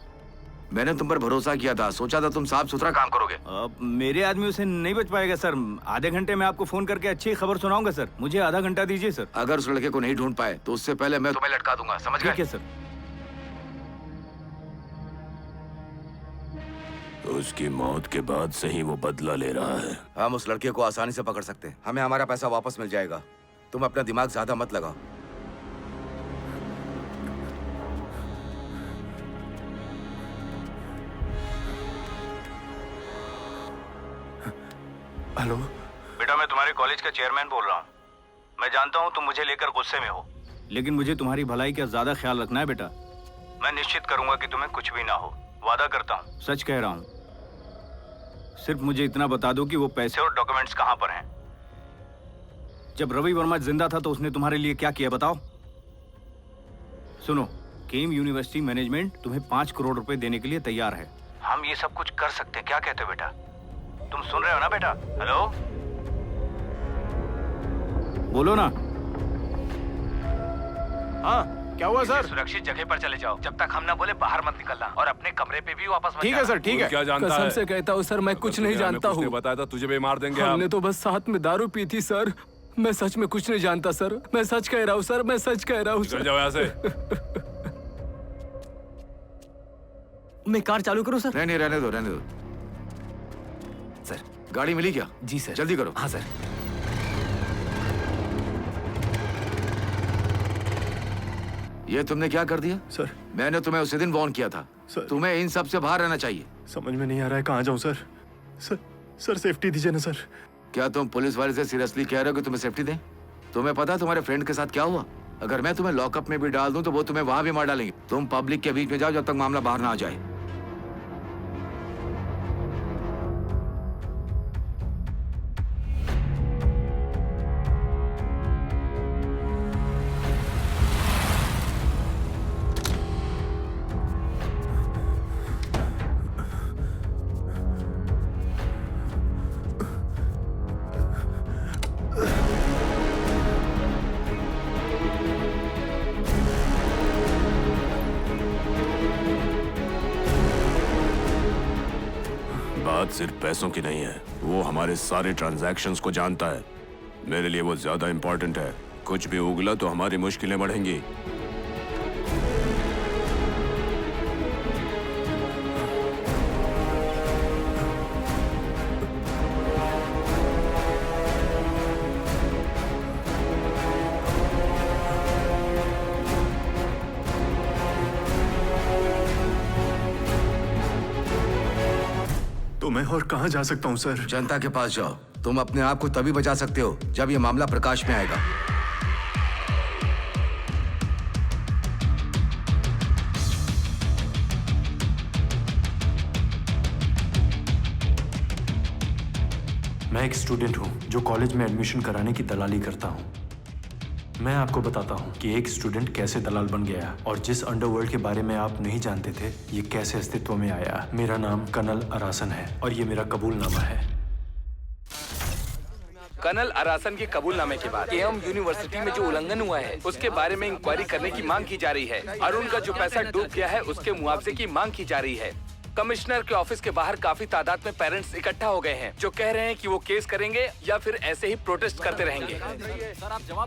मैंने तुम पर भरोसा किया था, सोचा था तुम साफ सुथरा काम करोगे। अब मेरे आदमी उसे नहीं बच पाएगा सर। आधे घंटे में आपको फोन करके अच्छी खबर सुनाऊंगा सर। मुझे आधा घंटा दीजिए सर। अगर उस लड़के को नहीं ढूंढ पाए तो उससे पहले मैं तुम्हें लटका दूंगा, समझ गए? ठीक है सर। उसकी मौत के बाद से ही वो बदला ले रहा है। हम उस लड़के को आसानी से पकड़ सकते हैं। हमें हमारा पैसा वापस मिल जाएगा। तुम अपना दिमाग ज्यादा मत लगाओ। हेलो बेटा, मैं तुम्हारे कॉलेज का चेयरमैन बोल रहा हूँ। मैं जानता हूँ तुम मुझे लेकर गुस्से में हो, लेकिन मुझे तुम्हारी भलाई का ज्यादा ख्याल रखना है बेटा। मैं निश्चित करूंगा कि तुम्हें कुछ भी ना हो, वादा करता हूँ। सच कह रहा हूँ। सिर्फ मुझे इतना बता दो कि वो पैसे और डॉक्यूमेंट्स कहाँ पर हैं। जब रवि वर्मा जिंदा था तो उसने तुम्हारे लिए क्या किया बताओ। सुनो, केम यूनिवर्सिटी मैनेजमेंट तुम्हें 5 करोड़ रुपए देने के लिए तैयार है। हम ये सब कुछ कर सकते हैं, क्या कहते हो बेटा? तुम सुन रहे हो ना बेटा? हेलो, बोलो ना। हाँ, क्या हुआ सर? सुरक्षित जगह पर चले जाओ, जब तक हम ना बोले बाहर मत निकलना, और अपने कमरे पे भी वापस मत ठीक है सर, ठीक है। क्या जानता कसम है? से कहता हूँ सर, मैं कुछ नहीं जानता हूँ। बताया था तुझे भी मार देंगे। हमने तो बस साथ में दारू पी थी सर। मैं सच में कुछ नहीं जानता सर, मैं सच कह रहा हूँ सर, मैं सच कह रहा हूँ सर। जाओ यहाँ से। मैं कार चालू करूँ सर? नहीं, रहने दो, रहने दो। सर, गाड़ी मिली क्या? जी सर। जल्दी करो। हाँ सर। ये तुमने क्या कर दिया? सर, मैंने तुम्हें उसी दिन वार्न किया था। सर, तुम्हें इन सब से बाहर रहना चाहिए। समझ में नहीं आ रहा है कहाँ जाऊँ सर। सर सेफ्टी दीजिए ना सर। क्या तुम पुलिस वाले से सीरियसली कह रहे हो कि तुम्हें सेफ्टी दें? तुम्हें पता है तुम्हारे फ्रेंड के साथ क्या हुआ? अगर मैं तुम्हें लॉकअप में भी डाल दूं तो वो तुम्हें वहां भी मार डालेंगे। तुम पब्लिक के बीच में जाओ जब तक मामला बाहर ना आ जाए। बात सिर्फ पैसों की नहीं है, वो हमारे सारे ट्रांजैक्शंस को जानता है। मेरे लिए वो ज्यादा इंपॉर्टेंट है। कुछ भी उगला तो हमारी मुश्किलें बढ़ेंगी। तो मैं और कहाँ जा सकता हूँ सर? जनता के पास जाओ। तुम अपने आप को तभी बचा सकते हो जब ये मामला प्रकाश में आएगा। मैं एक स्टूडेंट हूँ जो कॉलेज में एडमिशन कराने की दलाली करता हूँ। मैं आपको बताता हूँ कि एक स्टूडेंट कैसे दलाल बन गया और जिस अंडरवर्ल्ड के बारे में आप नहीं जानते थे, ये कैसे अस्तित्व में आया। मेरा नाम कर्नल अरासन है और ये मेरा कबूलनामा है। कर्नल अरासन के कबूलनामे के बाद केएम यूनिवर्सिटी में जो उल्लंघन हुआ है उसके बारे में इंक्वायरी करने की मांग की जा रही है। अरुण का जो पैसा डूब गया है उसके मुआवजे की मांग की जा रही है। कमिश्नर के ऑफिस के बाहर काफी तादाद में पेरेंट्स इकट्ठा हो गए हैं जो कह रहे हैं कि वो केस करेंगे या फिर ऐसे ही प्रोटेस्ट करते रहेंगे।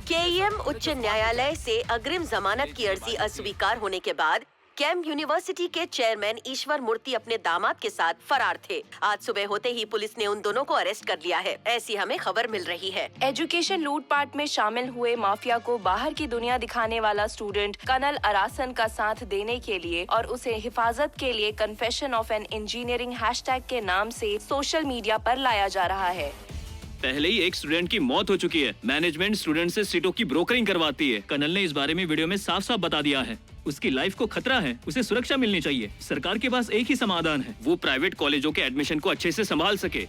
केईएम उच्च न्यायालय से अग्रिम जमानत की अर्जी अस्वीकार होने के बाद केम यूनिवर्सिटी के चेयरमैन ईश्वर मूर्ति अपने दामाद के साथ फरार थे। आज सुबह होते ही पुलिस ने उन दोनों को अरेस्ट कर लिया है, ऐसी हमें खबर मिल रही है। एजुकेशन लूटपाट में शामिल हुए माफिया को बाहर की दुनिया दिखाने वाला स्टूडेंट कर्नल अरासन का साथ देने के लिए और उसे हिफाजत के लिए confession of an engineering hashtag के नाम से सोशल मीडिया पर लाया जा रहा है। पहले ही एक स्टूडेंट की मौत हो चुकी है। मैनेजमेंट स्टूडेंट से सीटों की ब्रोकरिंग करवाती है। कर्नल ने इस बारे में वीडियो में साफ साफ बता दिया है। उसकी लाइफ को खतरा है, उसे सुरक्षा मिलनी चाहिए। सरकार के पास एक ही समाधान है, वो प्राइवेट कॉलेजों के एडमिशन को अच्छे से संभाल सके।